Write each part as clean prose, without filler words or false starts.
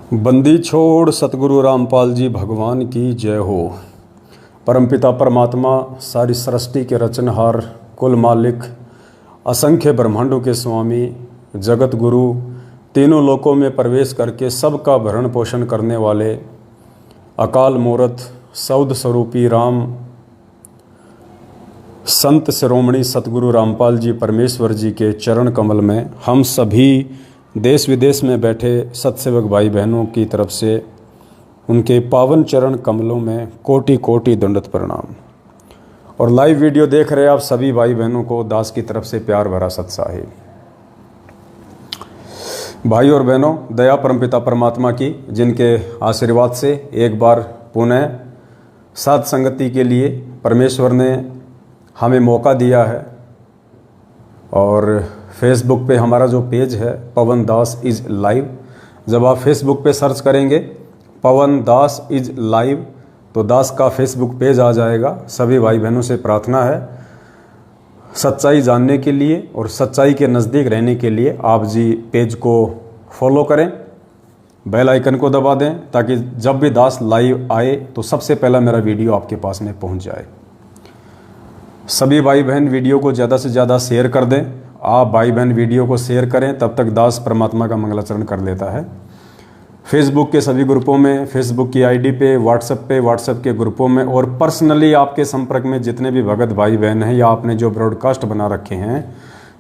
बंदी छोड़ सतगुरु रामपाल जी भगवान की जय हो। परमपिता परमात्मा, सारी सृष्टि के रचनहार, कुल मालिक, असंख्य ब्रह्मांडों के स्वामी, जगत गुरु, तीनों लोकों में प्रवेश करके सबका भरण पोषण करने वाले अकाल मूरत सौद स्वरूपी राम संत शिरोमणि सतगुरु रामपाल जी परमेश्वर जी के चरण कमल में हम सभी देश विदेश में बैठे सत्सेवक भाई बहनों की तरफ से उनके पावन चरण कमलों में कोटि कोटि दंडवत प्रणाम। और लाइव वीडियो देख रहे आप सभी भाई बहनों को दास की तरफ से प्यार भरा सत्साही। भाई और बहनों, दया परमपिता परमात्मा की, जिनके आशीर्वाद से एक बार पुनः साथ संगति के लिए परमेश्वर ने हमें मौका दिया है। और फेसबुक पे हमारा जो पेज है पवन दास इज़ लाइव, जब आप फेसबुक पे सर्च करेंगे पवन दास इज़ लाइव तो दास का फेसबुक पेज आ जाएगा। सभी भाई बहनों से प्रार्थना है, सच्चाई जानने के लिए और सच्चाई के नज़दीक रहने के लिए आप जी पेज को फॉलो करें, बेल आइकन को दबा दें, ताकि जब भी दास लाइव आए तो सबसे पहला मेरा वीडियो आपके पास में पहुंच जाए। सभी भाई बहन वीडियो को ज़्यादा से ज़्यादा शेयर कर दें। आप भाई बहन वीडियो को शेयर करें, तब तक दास परमात्मा का मंगलाचरण कर लेता है। फेसबुक के सभी ग्रुपों में, फेसबुक की आईडी पे, व्हाट्सएप के ग्रुपों में और पर्सनली आपके संपर्क में जितने भी भगत भाई बहन हैं या आपने जो ब्रॉडकास्ट बना रखे हैं,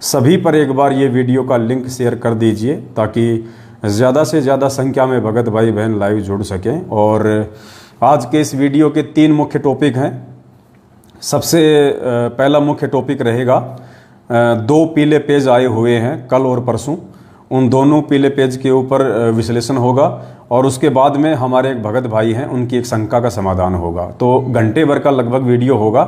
सभी पर एक बार ये वीडियो का लिंक शेयर कर दीजिए, ताकि ज़्यादा से ज़्यादा संख्या में भगत भाई बहन लाइव जुड़ सकें। और आज के इस वीडियो के 3 मुख्य टॉपिक हैं। सबसे पहला मुख्य टॉपिक रहेगा, 2 पीले पेज आए हुए हैं कल और परसों, उन दोनों पीले पेज के ऊपर विश्लेषण होगा। और उसके बाद में हमारे एक भगत भाई हैं, उनकी एक शंका का समाधान होगा। तो घंटे भर का लगभग वीडियो होगा।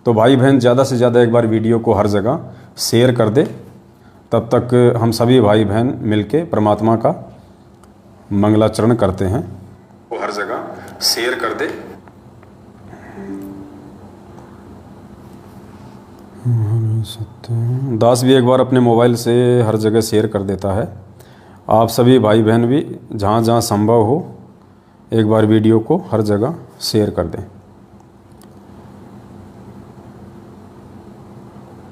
तो भाई बहन ज़्यादा से ज़्यादा एक बार वीडियो को हर जगह शेयर कर दे, तब तक हम सभी भाई बहन मिलके परमात्मा का मंगलाचरण करते हैं। वो हर जगह शेयर कर दे। दास भी एक बार अपने मोबाइल से हर जगह शेयर कर देता है। आप सभी भाई बहन भी जहाँ जहाँ संभव हो एक बार वीडियो को हर जगह शेयर कर दें,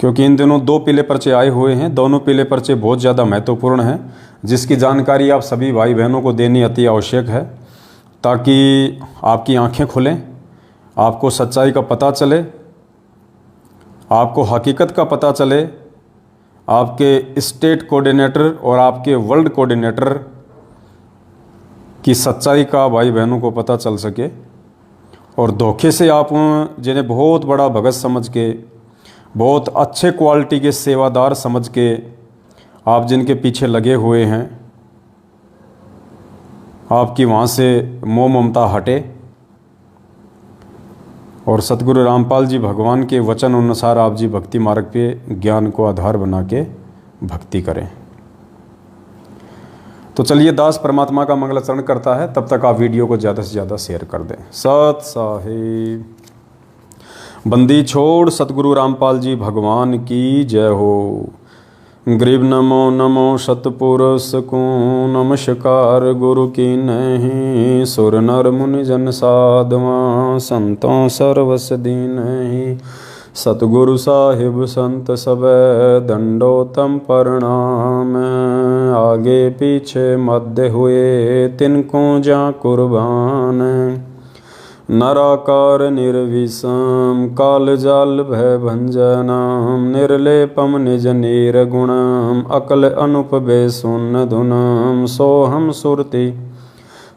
क्योंकि इन दिनों 2 पीले पर्चे आए हुए हैं। दोनों पीले पर्चे बहुत ज़्यादा महत्वपूर्ण हैं, जिसकी जानकारी आप सभी भाई बहनों को देनी अति आवश्यक है, ताकि आपकी आंखें खुलें, आपको सच्चाई का पता चले, आपको हकीकत का पता चले, आपके स्टेट कोऑर्डिनेटर और आपके वर्ल्ड कोऑर्डिनेटर की सच्चाई का भाई बहनों को पता चल सके। और धोखे से आप जिन्हें बहुत बड़ा भगत समझ के, बहुत अच्छे क्वालिटी के सेवादार समझ के आप जिनके पीछे लगे हुए हैं, आपकी वहाँ से मोह ममता हटे और सतगुरु रामपाल जी भगवान के वचन अनुसार आप जी भक्ति मार्ग पे ज्ञान को आधार बना के भक्ति करें। तो चलिए, दास परमात्मा का मंगलाचरण करता है, तब तक आप वीडियो को ज़्यादा से ज़्यादा शेयर कर दें। सत साहिब। बंदी छोड़ सतगुरु रामपाल जी भगवान की जय हो। गरीब नमो नमो सतपुरुष को नमस्कार, गुरु की नहीं सुर नर मुनि जन साधवा, संतों सर्वस दीन ही सतगुरु साहिब संत सब दंडोतम प्रणाम। आगे पीछे मध्य हुए तिनको जा कुर्बान, नराकार निर्विषम काल जाल भय भंजनाम, निर्लेपम निज नीर गुणम अकल अनुप बेसुन धुनम, सोहम सुरति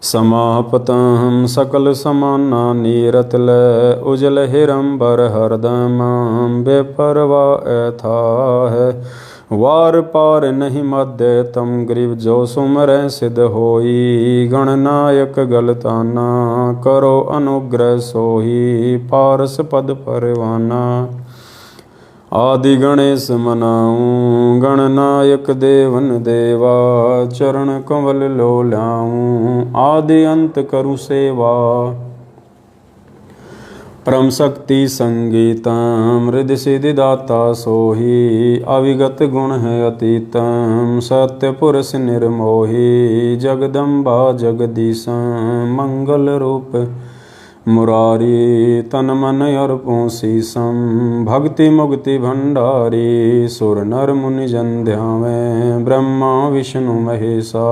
समापतम सकल समाना नीरतल, उजल हिरंबर हरदम बेपरवा ऐथा है, वार पार नहीं मध्य तम ग्रीव जो सुमर सिद्ध होई, गणनायक गलताना करो अनुग्रह सोही, पारस पद परवाना आदि गणेश मनाऊं, गणनायक देवन देवा चरण कमल लो लाऊं, आदि अंत करु सेवा, परम शक्ति संगीतम हृदय सिद्धिदाता सोही अविगत गुण है अतीतम सत्य पुरुष निर्मोही जगदम्बा जगदीशम मंगल रूप मुरारी तन मन अर्पों शीशम भक्ति मुक्ति भंडारी सुर नर मुनि जन ध्यावे ब्रह्मा विष्णु महेशा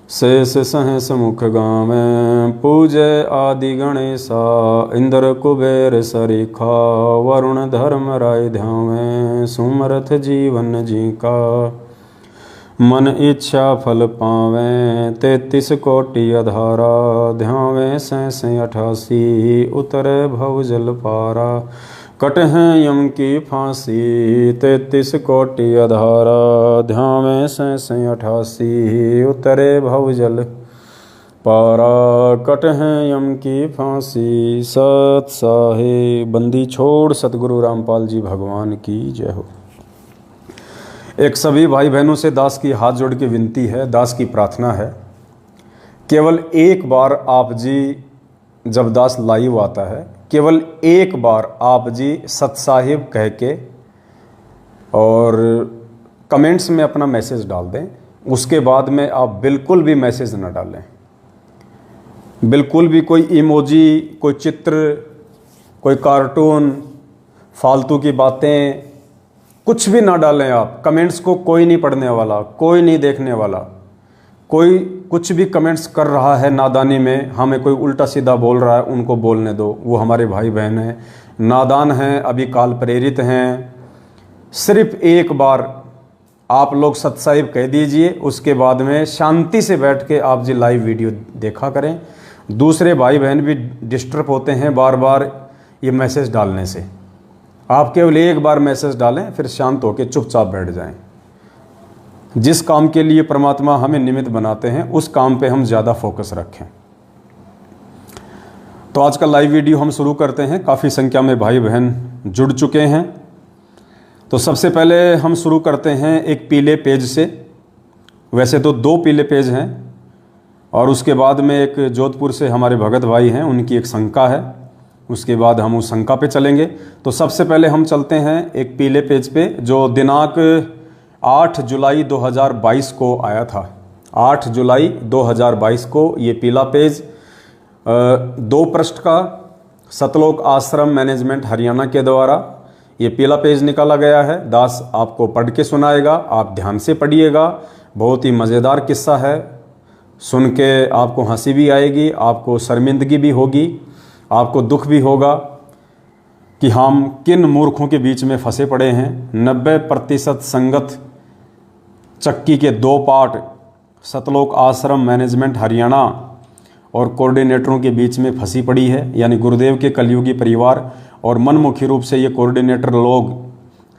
शेष सहस मुख गावे पूजय आदि गणेशा इंद्र कुबेर सरीखा वरुण धर्म राय ध्यावे सुमरथ जीवन जी का मन इच्छा फल पावे 33 कोटि अधारा ध्यावे 88 उतरे भव जल पारा कट है यम की फांसी 33 कोटि अधारा ध्यावे 88 उतरे भव जल पारा कट है यम की फांसी। सत साहे बंदी छोड़ सतगुरु रामपाल जी भगवान की जय हो। एक सभी भाई बहनों से दास की हाथ जोड़ के विनती है, दास की प्रार्थना है, केवल एक बार आप जी जब दास लाइव आता है, केवल एक बार आप जी सत साहिब कह के और कमेंट्स में अपना मैसेज डाल दें। उसके बाद में आप बिल्कुल भी मैसेज ना डालें, बिल्कुल भी कोई इमोजी, कोई चित्र, कोई कार्टून, फालतू की बातें कुछ भी ना डालें आप। कमेंट्स को कोई नहीं पढ़ने वाला, कोई नहीं देखने वाला। कोई कुछ भी कमेंट्स कर रहा है नादानी में, हमें कोई उल्टा सीधा बोल रहा है, उनको बोलने दो, वो हमारे भाई बहन हैं, नादान हैं, अभी काल प्रेरित हैं। सिर्फ एक बार आप लोग सत साहिब कह दीजिए, उसके बाद में शांति से बैठ के आप जी लाइव वीडियो देखा करें। दूसरे भाई बहन भी डिस्टर्ब होते हैं बार बार ये मैसेज डालने से। आप केवल एक बार मैसेज डालें, फिर शांत होकर चुपचाप बैठ जाएं। जिस काम के लिए परमात्मा हमें निमित्त बनाते हैं उस काम पे हम ज़्यादा फोकस रखें। तो आज का लाइव वीडियो हम शुरू करते हैं। काफ़ी संख्या में भाई बहन जुड़ चुके हैं। तो सबसे पहले हम शुरू करते हैं एक पीले पेज से। वैसे तो 2 पीले पेज हैं और उसके बाद में एक जोधपुर से हमारे भगत भाई हैं, उनकी एक शंका है, उसके बाद हम उस शंका पे चलेंगे। तो सबसे पहले हम चलते हैं एक पीले पेज पे जो दिनांक 8 जुलाई 2022 को आया था। 8 जुलाई 2022 को ये पीला पेज 2 पृष्ठ का सतलोक आश्रम मैनेजमेंट हरियाणा के द्वारा ये पीला पेज निकाला गया है। दास आपको पढ़ के सुनाएगा, आप ध्यान से पढ़िएगा। बहुत ही मज़ेदार किस्सा है, सुन के आपको हंसी भी आएगी, आपको शर्मिंदगी भी होगी, आपको दुख भी होगा कि हम किन मूर्खों के बीच में फंसे पड़े हैं। 90% संगत चक्की के 2 पार्ट सतलोक आश्रम मैनेजमेंट हरियाणा और कोऑर्डिनेटरों के बीच में फंसी पड़ी है, यानी गुरुदेव के कलयुगी परिवार और मनमुखी रूप से ये कोऑर्डिनेटर लोग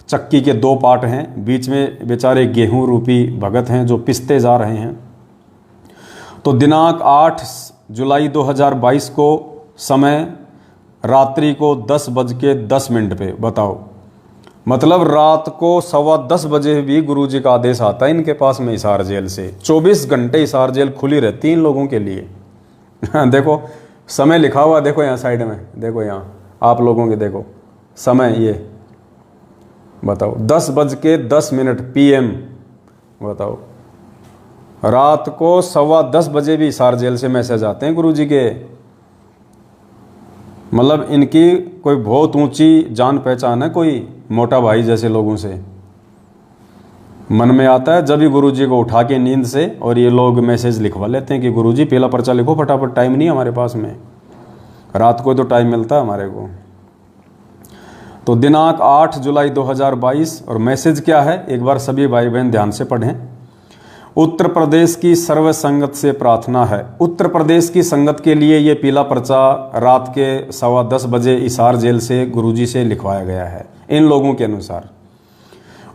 चक्की के 2 पार्ट हैं। बीच में बेचारे गेहूं रूपी भगत हैं जो पिसते जा रहे हैं। तो दिनांक 8 जुलाई 2022 को समय रात्रि को 10:10 पे, बताओ, मतलब रात को 10:15 बजे भी गुरुजी का आदेश आता है इनके पास में हिसार जेल से। 24 घंटे हिसार जेल खुली रहती है इन लोगों के लिए। देखो समय लिखा हुआ, देखो यहाँ साइड में, देखो यहाँ आप लोगों के, देखो समय ये बताओ 10:10 PM। बताओ रात को 10:15 बजे भी हिसार जेल से मैसेज आते हैं गुरुजी के। मतलब इनकी कोई बहुत ऊंची जान पहचान है, कोई मोटा भाई जैसे लोगों से। मन में आता है जब भी गुरुजी को उठा के नींद से और ये लोग मैसेज लिखवा लेते हैं कि गुरुजी पीला पर्चा लिखो फटाफट, टाइम नहीं हमारे पास में, रात को तो टाइम मिलता है हमारे को। तो दिनांक 8 जुलाई 2022 और मैसेज क्या है एक बार सभी भाई बहन ध्यान से पढ़ें। उत्तर प्रदेश की सर्व संगत से प्रार्थना है। उत्तर प्रदेश की संगत के लिए ये पीला पर्चा रात के 10:15 बजे हिसार जेल से गुरुजी से लिखवाया गया है। इन लोगों के अनुसार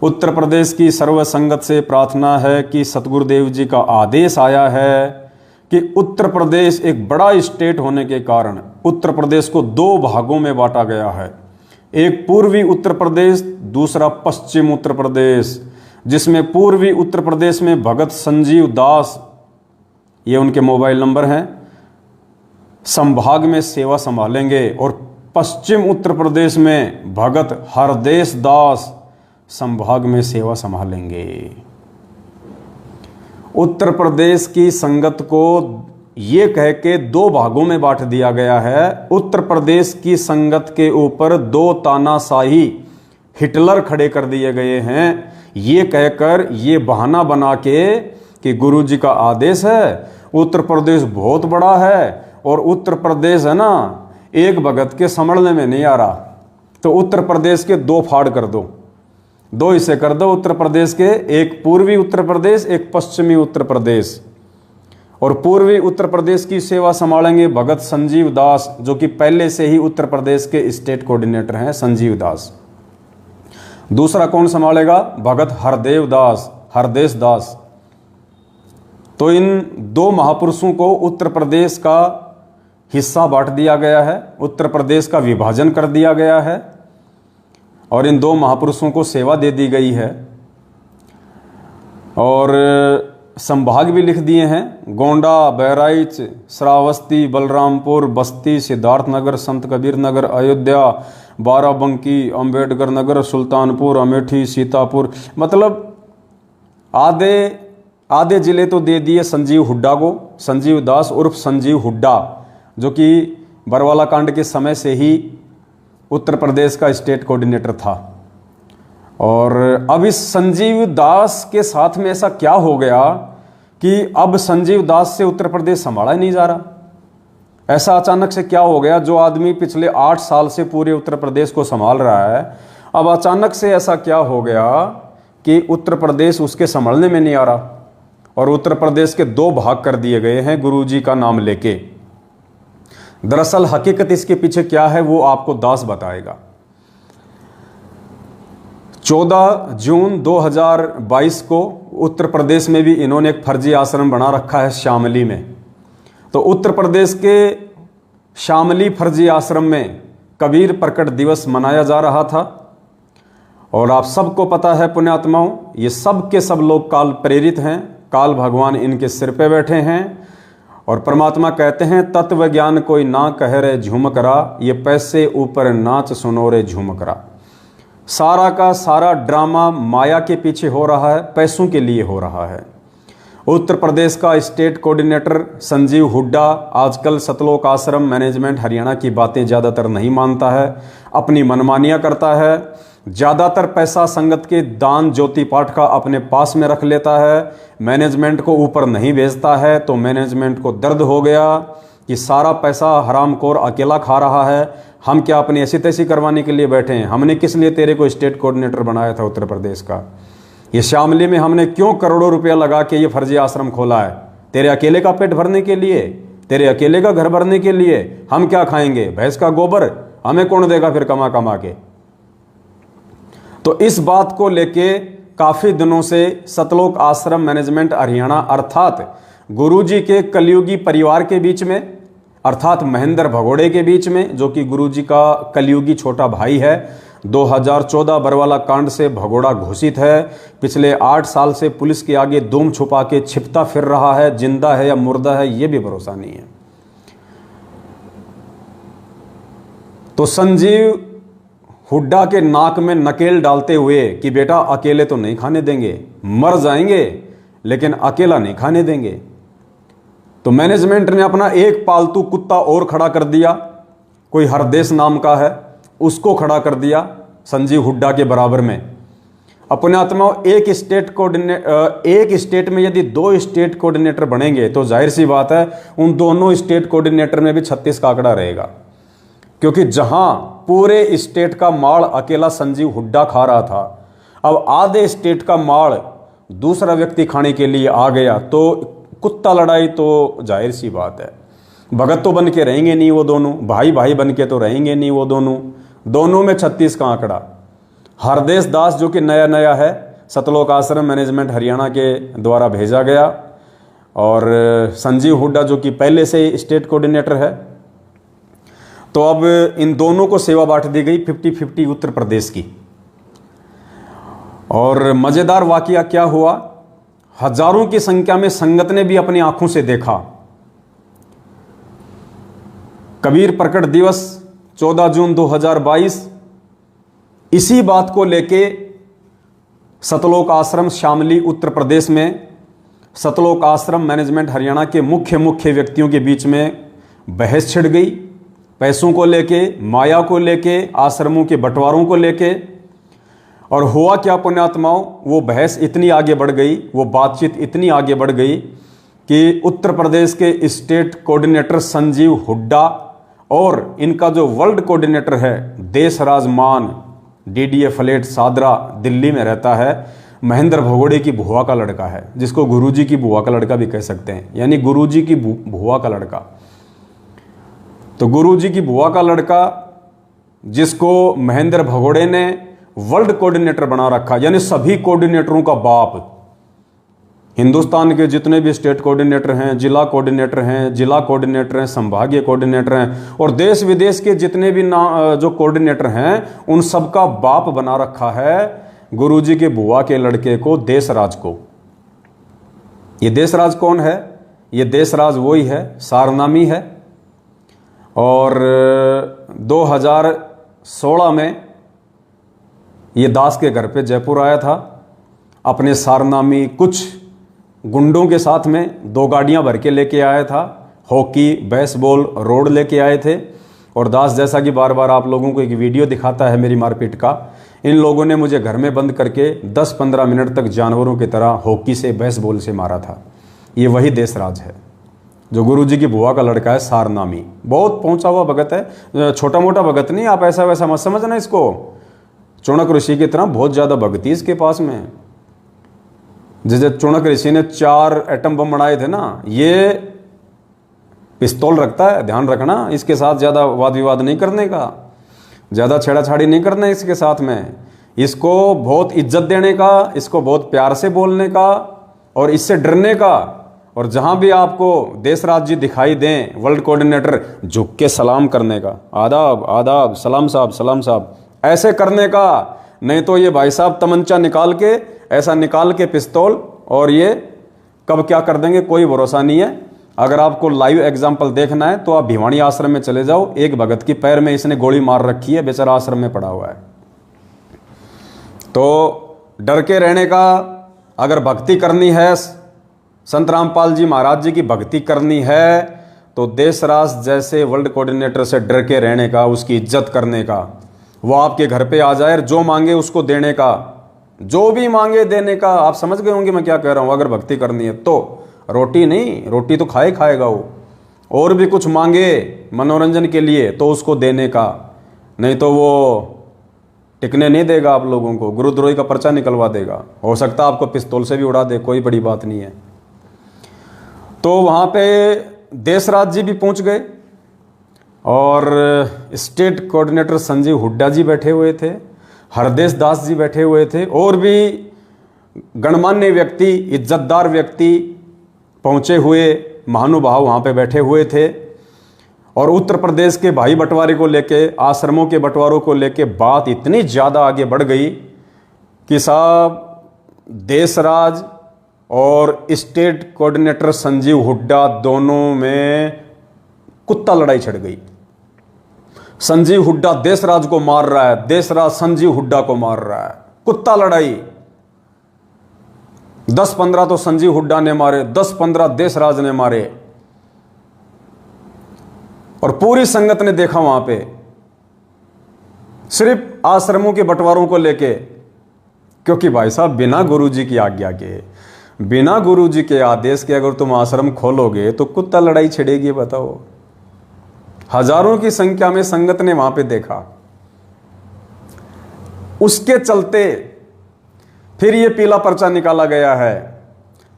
उत्तर प्रदेश की सर्व संगत से प्रार्थना है कि सतगुरुदेव जी का आदेश आया है कि उत्तर प्रदेश एक बड़ा स्टेट होने के कारण उत्तर प्रदेश को 2 भागों में बांटा गया है। एक पूर्वी उत्तर प्रदेश, दूसरा पश्चिम उत्तर प्रदेश, जिसमें पूर्वी उत्तर प्रदेश में भगत संजीव दास, ये उनके मोबाइल नंबर हैं, संभाग में सेवा संभालेंगे और पश्चिम उत्तर प्रदेश में भगत हरदेश दास संभाग में सेवा संभालेंगे। उत्तर प्रदेश की संगत को ये कह के दो भागों में बांट दिया गया है। उत्तर प्रदेश की संगत के ऊपर दो तानाशाही हिटलर खड़े कर दिए गए हैं, ये कहकर ये बहाना बना के कि गुरुजी का आदेश है, उत्तर प्रदेश बहुत बड़ा है और उत्तर प्रदेश है ना एक भगत के संभलने में नहीं आ रहा, तो उत्तर प्रदेश के दो फाड़ कर दो, दो हिस्से कर दो उत्तर प्रदेश के, एक पूर्वी उत्तर प्रदेश एक पश्चिमी उत्तर प्रदेश। और पूर्वी उत्तर प्रदेश की सेवा संभालेंगे भगत संजीव दास, जो कि पहले से ही उत्तर प्रदेश के स्टेट कोऑर्डिनेटर हैं, संजीव दास। दूसरा कौन संभालेगा? भगत हरदेश दास। तो इन दो महापुरुषों को उत्तर प्रदेश का हिस्सा बांट दिया गया है, उत्तर प्रदेश का विभाजन कर दिया गया है और इन दो महापुरुषों को सेवा दे दी गई है। और संभाग भी लिख दिए हैं, गोंडा, बहराइच, श्रावस्ती, बलरामपुर, बस्ती, सिद्धार्थनगर, संत कबीर नगर, अयोध्या, बाराबंकी, अंबेडकर नगर, सुल्तानपुर, अमेठी, सीतापुर। मतलब आधे जिले तो दे दिए संजीव हुड्डा को, संजीव दास उर्फ संजीव हुड्डा, जो कि बरवाला कांड के समय से ही उत्तर प्रदेश का स्टेट कोऑर्डिनेटर था। और अब इस संजीव दास के साथ में ऐसा क्या हो गया कि अब संजीव दास से उत्तर प्रदेश संभाला ही नहीं जा रहा। ऐसा अचानक से क्या हो गया? जो आदमी पिछले 8 साल से पूरे उत्तर प्रदेश को संभाल रहा है, अब अचानक से ऐसा क्या हो गया कि उत्तर प्रदेश उसके संभालने में नहीं आ रहा और उत्तर प्रदेश के दो भाग कर दिए गए हैं गुरुजी का नाम लेके। दरअसल हकीकत इसके पीछे क्या है वो आपको दास बताएगा। 14 जून 2022 को उत्तर प्रदेश में भी इन्होंने एक फर्जी आश्रम बना रखा है शामली में। तो उत्तर प्रदेश के शामली फर्जी आश्रम में कबीर प्रकट दिवस मनाया जा रहा था और आप सबको पता है पुण्यात्माओं, ये सब के सब लोग काल प्रेरित हैं, काल भगवान इनके सिर पे बैठे हैं और परमात्मा कहते हैं तत्व ज्ञान कोई ना कह रे झूमकरा, ये पैसे ऊपर नाच सुनो रे झूमकरा। सारा का सारा ड्रामा माया के पीछे हो रहा है, पैसों के लिए हो रहा है। उत्तर प्रदेश का स्टेट कोऑर्डिनेटर संजीव हुड्डा आजकल सतलोक आश्रम मैनेजमेंट हरियाणा की बातें ज़्यादातर नहीं मानता है, अपनी मनमानियाँ करता है, ज़्यादातर पैसा संगत के दान ज्योति पाठ का अपने पास में रख लेता है, मैनेजमेंट को ऊपर नहीं भेजता है। तो मैनेजमेंट को दर्द हो गया कि सारा पैसा हरामखोर अकेला खा रहा है, हम क्या अपनी ऐसी तैसी करवाने के लिए बैठे हैं? हमने किस लिए तेरे को स्टेट कोऑर्डिनेटर बनाया था उत्तर प्रदेश का? ये शामली में हमने क्यों करोड़ों रुपया लगा के ये फर्जी आश्रम खोला है? तेरे अकेले का पेट भरने के लिए, तेरे अकेले का घर भरने के लिए? हम क्या खाएंगे? भैंस का गोबर हमें कौन देगा फिर कमा कमा के? तो इस बात को लेके काफी दिनों से सतलोक आश्रम मैनेजमेंट हरियाणा अर्थात गुरुजी के कलयुगी परिवार के बीच में, अर्थात महेंद्र भगोड़े के बीच में, जो कि गुरुजी का कलयुगी छोटा भाई है। 2014 बरवाला कांड से भगोड़ा घोषित है, पिछले 8 साल से पुलिस के आगे दुम छुपा के छिपता फिर रहा है, जिंदा है या मुर्दा है ये भी भरोसा नहीं है। तो संजीव हुड्डा के नाक में नकेल डालते हुए कि बेटा अकेले तो नहीं खाने देंगे, मर जाएंगे लेकिन अकेला नहीं खाने देंगे, तो मैनेजमेंट ने अपना एक पालतू कुत्ता और खड़ा कर दिया, कोई हरदेश नाम का है, उसको खड़ा कर दिया संजीव हुड्डा के बराबर में। अपने आत्मा एक स्टेट में यदि 2 स्टेट कोऑर्डिनेटर बनेंगे तो जाहिर सी बात है उन दोनों स्टेट कोऑर्डिनेटर में भी 36 का आंकड़ा रहेगा, क्योंकि जहां पूरे स्टेट का माल अकेला संजीव हुड्डा खा रहा था, अब आधे स्टेट का माल दूसरा व्यक्ति खाने के लिए आ गया, तो कुत्ता लड़ाई तो जाहिर सी बात है। भगत तो बन के रहेंगे नहीं वो दोनों, भाई भाई बन के तो रहेंगे नहीं वो दोनों में 36 का आंकड़ा। हरदेश दास जो कि नया है, सतलोक आश्रम मैनेजमेंट हरियाणा के द्वारा भेजा गया, और संजीव हुड्डा जो कि पहले से स्टेट कोऑर्डिनेटर है। तो अब इन दोनों को सेवा बांट दी गई 50-50 उत्तर प्रदेश की। और मजेदार वाकया क्या हुआ, हजारों की संख्या में संगत ने भी अपनी आंखों से देखा कबीर प्रकट दिवस 14 जून 2022, इसी बात को लेके सतलोक आश्रम शामली उत्तर प्रदेश में सतलोक आश्रम मैनेजमेंट हरियाणा के मुख्य व्यक्तियों के बीच में बहस छिड़ गई। पैसों को लेके, माया को लेके, आश्रमों के बंटवारों को लेके। और हुआ क्या पुण्यात्माओं, वो बहस इतनी आगे बढ़ गई, वो बातचीत इतनी आगे बढ़ गई कि उत्तर प्रदेश के स्टेट कोऑर्डिनेटर संजीव हुड्डा और इनका जो वर्ल्ड कोऑर्डिनेटर है देशराज मान, डीडीए फ्लैट सादरा दिल्ली में रहता है, महेंद्र भगोड़े की बुआ का लड़का है, जिसको गुरुजी की बुआ का लड़का भी कह सकते हैं, यानी गुरुजी की बुआ का लड़का। तो गुरुजी की बुआ का लड़का जिसको महेंद्र भगोड़े ने वर्ल्ड कोऑर्डिनेटर बना रखा, यानी सभी कोऑर्डिनेटरों का बाप। हिंदुस्तान के जितने भी स्टेट कोऑर्डिनेटर हैं, जिला कोऑर्डिनेटर हैं, जिला कोऑर्डिनेटर हैं, संभागीय कोऑर्डिनेटर हैं, और देश विदेश के जितने भी जो कोऑर्डिनेटर हैं उन सबका बाप बना रखा है गुरुजी के बुआ के लड़के को, देशराज को। ये देशराज कौन है? ये देशराज वही है, सारनामी है। और 2016 में ये दास के घर पे जयपुर आया था, अपने सारनामी कुछ गुंडों के साथ में 2 गाड़ियां भर के लेके आया था, हॉकी, बेसबॉल, रोड लेके आए थे। और दास जैसा कि बार बार आप लोगों को एक वीडियो दिखाता है मेरी मारपीट का, इन लोगों ने मुझे घर में बंद करके 10-15 मिनट तक जानवरों की तरह हॉकी से, बेसबॉल से मारा था। ये वही देशराज है जो गुरुजी की बुआ का लड़का है, सारनामी। बहुत पहुंचा हुआ भगत है, छोटा मोटा भगत नहीं, आप ऐसा वैसा मत समझना इसको। चौणक ऋषि की तरह बहुत ज़्यादा भक्ति इसके पास में। जैसे चौणक ऋषि ने 4 एटम बम बनाए थे ना, ये पिस्तौल रखता है, ध्यान रखना। इसके साथ ज़्यादा वाद विवाद नहीं करने का, ज़्यादा छेड़ाछाड़ी नहीं करना इसके साथ में। इसको बहुत इज्जत देने का, इसको बहुत प्यार से बोलने का और इससे डरने का। और जहाँ भी आपको देशराज जी दिखाई दें, वर्ल्ड कोऑर्डिनेटर, झुक के सलाम करने का, आदाब आदाब, सलाम साहब, सलाम साहब, ऐसे करने का। नहीं तो ये भाई साहब तमंचा निकाल के, ऐसा निकाल के पिस्तौल, और ये कब क्या कर देंगे कोई भरोसा नहीं है। अगर आपको लाइव एग्जाम्पल देखना है तो आप भिवानी आश्रम में चले जाओ। एक भगत की पैर में इसने गोली मार रखी है, बेचारा आश्रम में पड़ा हुआ है। तो डर के रहने का, अगर भक्ति करनी है, संत रामपाल जी महाराज जी की भक्ति करनी है, तो देशराज जैसे वर्ल्ड कोऑर्डिनेटर से डर के रहने का, उसकी इज्जत करने का। वो आपके घर पे आ जाए, जो मांगे उसको देने का, जो भी मांगे देने का। आप समझ गए होंगे मैं क्या कह रहा हूं। अगर भक्ति करनी है तो रोटी नहीं, रोटी तो खाएगा वो, और भी कुछ मांगे मनोरंजन के लिए तो उसको देने का। नहीं तो वो टिकने नहीं देगा आप लोगों को, गुरुद्रोही का पर्चा निकलवा देगा। हो सकता है आपको पिस्तौल से भी उड़ा दे, कोई बड़ी बात नहीं है। तो वहाँ पे देशराज जी भी पहुँच गए और स्टेट कोऑर्डिनेटर संजीव हुड्डा जी बैठे हुए थे, हरदेश दास जी बैठे हुए थे, और भी गणमान्य व्यक्ति, इज्जतदार व्यक्ति, पहुँचे हुए महानुभाव वहाँ पे बैठे हुए थे। और उत्तर प्रदेश के भाई बंटवारे को लेके, आश्रमों के बंटवारों को लेके बात इतनी ज़्यादा आगे बढ़ गई कि साहब देशराज और स्टेट कोऑर्डिनेटर संजीव हुड्डा दोनों में कुत्ता लड़ाई छिड़ गई। संजीव हुड्डा देशराज को मार रहा है, देशराज संजीव हुड्डा को मार रहा है, कुत्ता लड़ाई। 10-15 तो संजीव हुड्डा ने मारे, 10-15 देशराज ने मारे। और पूरी संगत ने देखा वहां पे, सिर्फ आश्रमों के बंटवारों को लेके। क्योंकि भाई साहब बिना गुरुजी की आज्ञा के, बिना गुरुजी के आदेश के अगर तुम आश्रम खोलोगे तो कुत्ता लड़ाई छिड़ेगी, बताओ। हजारों की संख्या में संगत ने वहां पे देखा। उसके चलते फिर ये पीला पर्चा निकाला गया है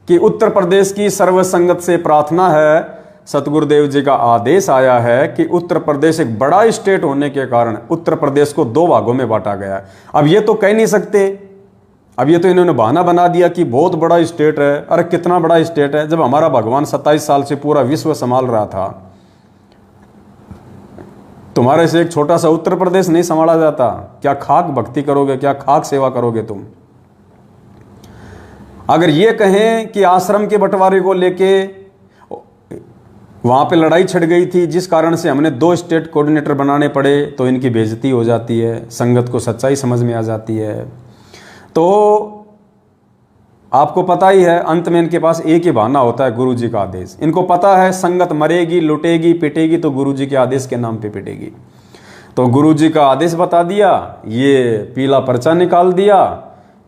कि उत्तर प्रदेश की सर्व संगत से प्रार्थना है, सतगुरुदेव जी का आदेश आया है कि उत्तर प्रदेश एक बड़ा स्टेट होने के कारण उत्तर प्रदेश को 2 भागों में बांटा गया है। अब ये तो कह नहीं सकते, अब ये तो इन्होंने बहाना बना दिया कि बहुत बड़ा स्टेट है। अरे कितना बड़ा स्टेट है, जब हमारा भगवान 27 साल से पूरा विश्व संभाल रहा था। तुम्हारे से एक छोटा सा उत्तर प्रदेश नहीं संभाला जाता। क्या खाक भक्ति करोगे, क्या खाक सेवा करोगे तुम। अगर ये कहें कि आश्रम के बंटवारे को लेके वहाँ पे लड़ाई छिड़ गई थी, जिस कारण से हमने 2 स्टेट कोऑर्डिनेटर बनाने पड़े, तो इनकी बेइज्जती हो जाती है, संगत को सच्चाई समझ में आ जाती है। तो आपको पता ही है, अंत में इनके पास एक ही बहाना होता है, गुरु जी का आदेश। इनको पता है संगत मरेगी, लुटेगी, पिटेगी तो गुरु जी के आदेश के नाम पे पिटेगी। तो गुरु जी का आदेश बता दिया, ये पीला पर्चा निकाल दिया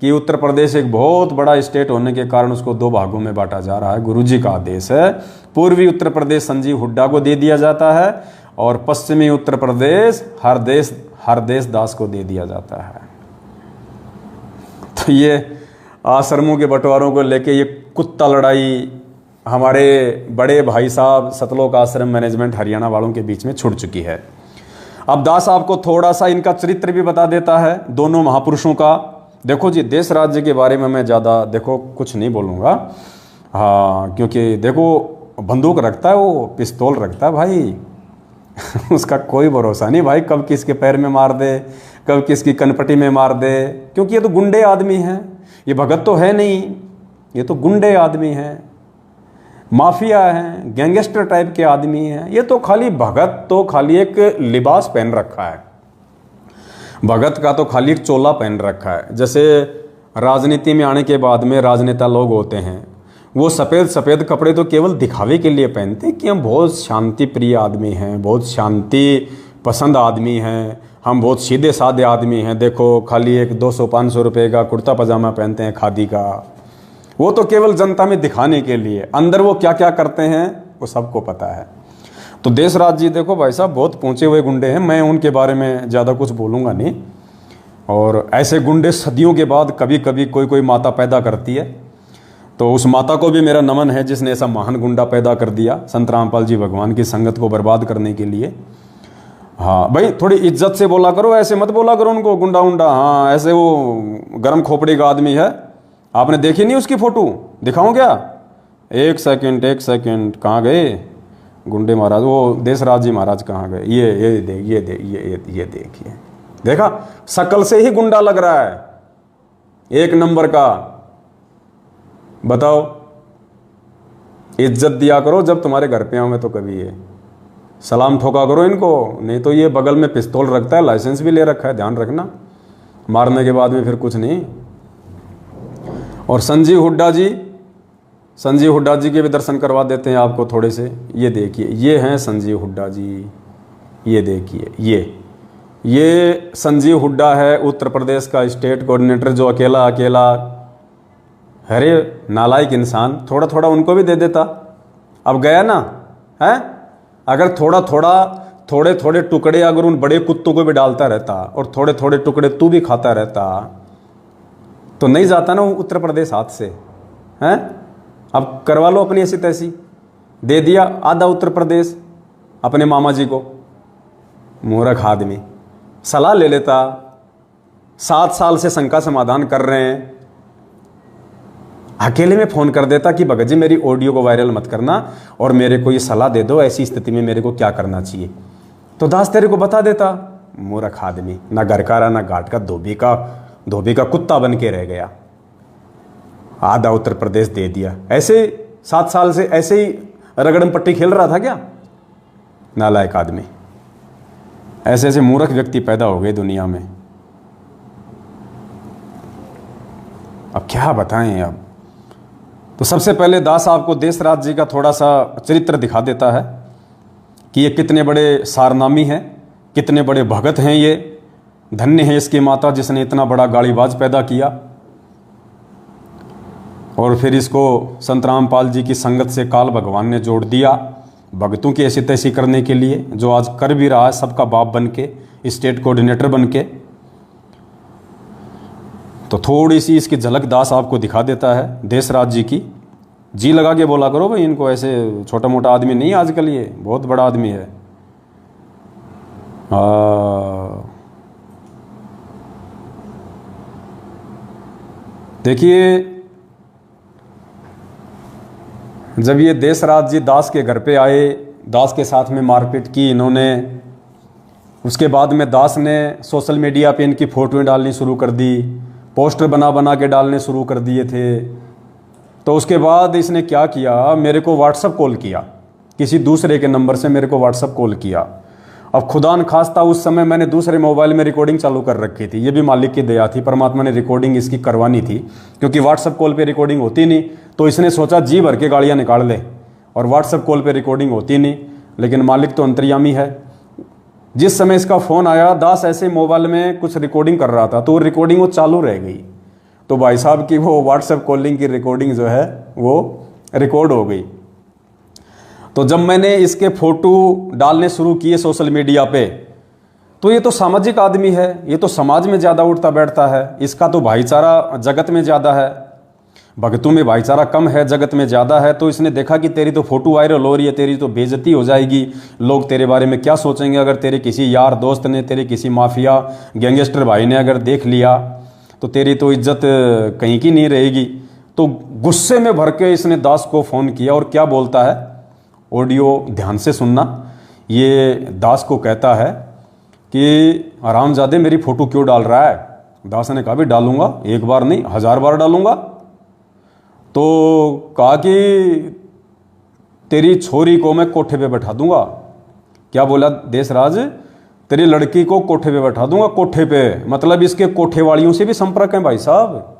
कि उत्तर प्रदेश एक बहुत बड़ा स्टेट होने के कारण उसको 2 भागों में बांटा जा रहा है। गुरु जी का आदेश है, पूर्वी उत्तर प्रदेश संजीव हुड्डा को दे दिया जाता है और पश्चिमी उत्तर प्रदेश हरदेश दास को दे दिया जाता है। तो ये आश्रमों के बंटवारों को लेके ये कुत्ता लड़ाई हमारे बड़े भाई साहब सतलोक आश्रम मैनेजमेंट हरियाणा वालों के बीच में छुड़ चुकी है। अब दास आपको थोड़ा सा इनका चरित्र भी बता देता है, दोनों महापुरुषों का। देखो जी, देश राज्य के बारे में मैं ज़्यादा देखो कुछ नहीं बोलूँगा, हाँ, क्योंकि देखो बंदूक रखता है वो, पिस्तौल रखता है भाई उसका कोई भरोसा नहीं भाई, कब किसके पैर में मार दे, कब किसकी कनपटी में मार दे, क्योंकि ये तो गुंडे आदमी हैं, ये भगत तो है नहीं, ये तो गुंडे आदमी हैं, माफिया हैं, गैंगस्टर टाइप के आदमी हैं। ये तो खाली भगत तो खाली एक लिबास पहन रखा है, भगत का तो खाली एक चोला पहन रखा है। जैसे राजनीति में आने के बाद में राजनेता लोग होते हैं, वो सफ़ेद सफ़ेद कपड़े तो केवल दिखावे के लिए पहनते हैं कि हम बहुत शांति प्रिय आदमी हैं, बहुत शांति पसंद आदमी हैं, हम बहुत सीधे साधे आदमी हैं। देखो खाली एक 200-500 रुपये का कुर्ता पजामा पहनते हैं खादी का, वो तो केवल जनता में दिखाने के लिए, अंदर वो क्या क्या करते हैं वो सबको पता है। तो देश राज जी देखो भाई साहब बहुत पहुँचे हुए गुंडे हैं, मैं उनके बारे में ज़्यादा कुछ बोलूँगा नहीं। और ऐसे गुंडे सदियों के बाद कभी कभी कोई माता पैदा करती है, तो उस माता को भी मेरा नमन है जिसने ऐसा महान गुंडा पैदा कर दिया संत रामपाल जी भगवान की संगत को बर्बाद करने के लिए। हाँ भाई, थोड़ी इज्जत से बोला करो, ऐसे मत बोला करो उनको गुंडा उंडा। हाँ, ऐसे वो गर्म खोपड़ी का आदमी है, आपने देखी नहीं उसकी फोटो? दिखाऊं क्या? एक सेकंड, कहाँ गए गुंडे महाराज? वो देशराज जी महाराज कहाँ गए? ये देखिए, देखा शकल से ही गुंडा लग रहा है, एक नंबर का। बताओ, इज्जत दिया करो जब तुम्हारे घर पे आऊँ मैं, तो कभी ये सलाम ठोका करो इनको, नहीं तो ये बगल में पिस्तौल रखता है, लाइसेंस भी ले रखा है, ध्यान रखना, मारने के बाद में फिर कुछ नहीं। और संजीव हुड्डा जी के भी दर्शन करवा देते हैं आपको थोड़े से। ये देखिए, ये हैं संजीव हुड्डा जी, ये देखिए, ये संजीव हुड्डा है उत्तर प्रदेश का स्टेट कोऑर्डिनेटर, जो अकेला अरे नालायक इंसान, थोड़ा थोड़ा उनको भी दे देता। अब गया ना है, अगर थोड़े थोड़े टुकड़े अगर उन बड़े कुत्तों को भी डालता रहता और थोड़े थोड़े टुकड़े तू भी खाता रहता तो नहीं जाता ना उत्तर प्रदेश हाथ से, हैं? अब करवा लो अपनी ऐसी तैसी, दे दिया आधा उत्तर प्रदेश अपने मामा जी को। मूर्ख आदमी, सलाह ले लेता, 7 साल से शंका समाधान कर रहे हैं, अकेले में फ़ोन कर देता कि भगत जी मेरी ऑडियो को वायरल मत करना और मेरे को ये सलाह दे दो, ऐसी स्थिति में मेरे को क्या करना चाहिए, तो दास तेरे को बता देता। मूर्ख आदमी, ना घर का रहा ना घाट का, धोबी का कुत्ता बन के रह गया, आधा उत्तर प्रदेश दे दिया। ऐसे 7 साल से ऐसे ही रगड़म पट्टी खेल रहा था क्या? नालायक आदमी। ऐसे मूर्ख व्यक्ति पैदा हो गए दुनिया में, अब क्या बताएं। अब तो सबसे पहले दास आपको देशराज जी का थोड़ा सा चरित्र दिखा देता है कि ये कितने बड़े सारनामी हैं, कितने बड़े भगत हैं। ये धन्य है इसकी माता जिसने इतना बड़ा गाड़ीबाज पैदा किया और फिर इसको संत रामपाल जी की संगत से काल भगवान ने जोड़ दिया भगतों की ऐसी तैसी करने के लिए, जो आज कर भी रहा है सबका बाप बन के, स्टेट कोऑर्डिनेटर बन के। तो थोड़ी सी इसकी झलक दास आपको दिखा देता है देशराज जी की। जी लगा के बोला करो भाई इनको, ऐसे छोटा मोटा आदमी नहीं आजकल, ये बहुत बड़ा आदमी है। देखिए, जब ये देशराज जी दास के घर पे आए, दास के साथ में मारपीट की इन्होंने, उसके बाद में दास ने सोशल मीडिया पे इनकी फ़ोटोएं डालनी शुरू कर दी, पोस्टर बना के डालने शुरू कर दिए थे। तो उसके बाद इसने क्या किया, मेरे को व्हाट्सएप कॉल किया किसी दूसरे के नंबर से मेरे को व्हाट्सअप कॉल किया। अब खुदा न खास्ता उस समय मैंने दूसरे मोबाइल में रिकॉर्डिंग चालू कर रखी थी, ये भी मालिक की दया थी, परमात्मा ने रिकॉर्डिंग इसकी करवानी थी, क्योंकि व्हाट्सअप कॉल पे रिकॉर्डिंग होती नहीं। तो इसने सोचा जी भर के गालियाँ निकाल ले, और व्हाट्सअप कॉल पे रिकॉर्डिंग होती नहीं। लेकिन मालिक तो अंतर्यामी है। जिस समय इसका फ़ोन आया, दास ऐसे मोबाइल में कुछ रिकॉर्डिंग कर रहा था, तो रिकॉर्डिंग वो चालू रह गई। तो भाई साहब की वो व्हाट्सएप कॉलिंग की रिकॉर्डिंग जो है वो रिकॉर्ड हो गई। तो जब मैंने इसके फ़ोटो डालने शुरू किए सोशल मीडिया पे, तो ये तो सामाजिक आदमी है, ये तो समाज में ज़्यादा उठता बैठता है, इसका तो भाईचारा जगत में ज़्यादा है, भगतों में भाईचारा कम है, जगत में ज़्यादा है। तो इसने देखा कि तेरी तो फ़ोटो वायरल हो रही है, तेरी तो बेइज्जती हो जाएगी, लोग तेरे बारे में क्या सोचेंगे अगर तेरे किसी यार दोस्त ने, तेरे किसी माफिया गैंगस्टर भाई ने अगर देख लिया, तो तेरी तो इज्जत कहीं की नहीं रहेगी। तो गुस्से में भर के इसने दास को फ़ोन किया, और क्या बोलता है, ऑडियो ध्यान से सुनना। ये दास को कहता है कि हरामजादे मेरी फ़ोटो क्यों डाल रहा है। दास ने कहा भी डालूंगा, एक बार नहीं 1000 बार डालूंगा। तो कहा कि तेरी छोरी को मैं कोठे पे बैठा दूंगा। क्या बोला देशराज, तेरी लड़की को कोठे पे बैठा दूंगा। कोठे पे मतलब इसके कोठे वालियों से भी संपर्क है भाई साहब।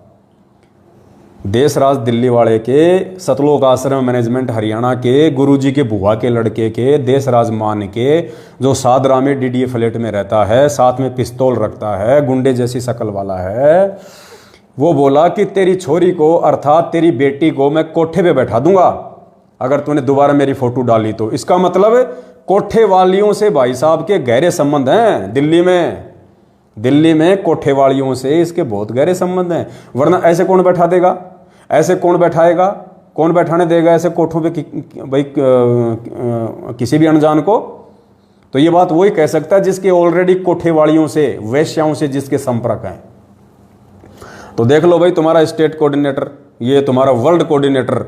देशराज दिल्ली वाले के, सतलोक आश्रम मैनेजमेंट हरियाणा के, गुरुजी के बुआ के लड़के के, देशराज मान के, जो सादरा में डीडीए फ्लैट में रहता है, साथ में पिस्तौल रखता है, गुंडे जैसी शक्ल वाला है, वो बोला कि तेरी छोरी को अर्थात तेरी बेटी को मैं कोठे पे बैठा दूंगा अगर तूने दोबारा मेरी फोटो डाली तो। इसका मतलब कोठे वालियों से भाई साहब के गहरे संबंध हैं दिल्ली में कोठे वालियों से इसके बहुत गहरे संबंध हैं। वरना ऐसे कौन बैठा देगा, ऐसे कौन बैठाएगा, कौन बैठाने देगा ऐसे कोठों पे भाई किसी भी अनजान को। तो ये बात वही कह सकता है जिसके ऑलरेडी कोठे वालियों से, वेश्याओं से जिसके संपर्क हैं। तो देख लो भाई, तुम्हारा स्टेट कोऑर्डिनेटर, ये तुम्हारा वर्ल्ड कोऑर्डिनेटर,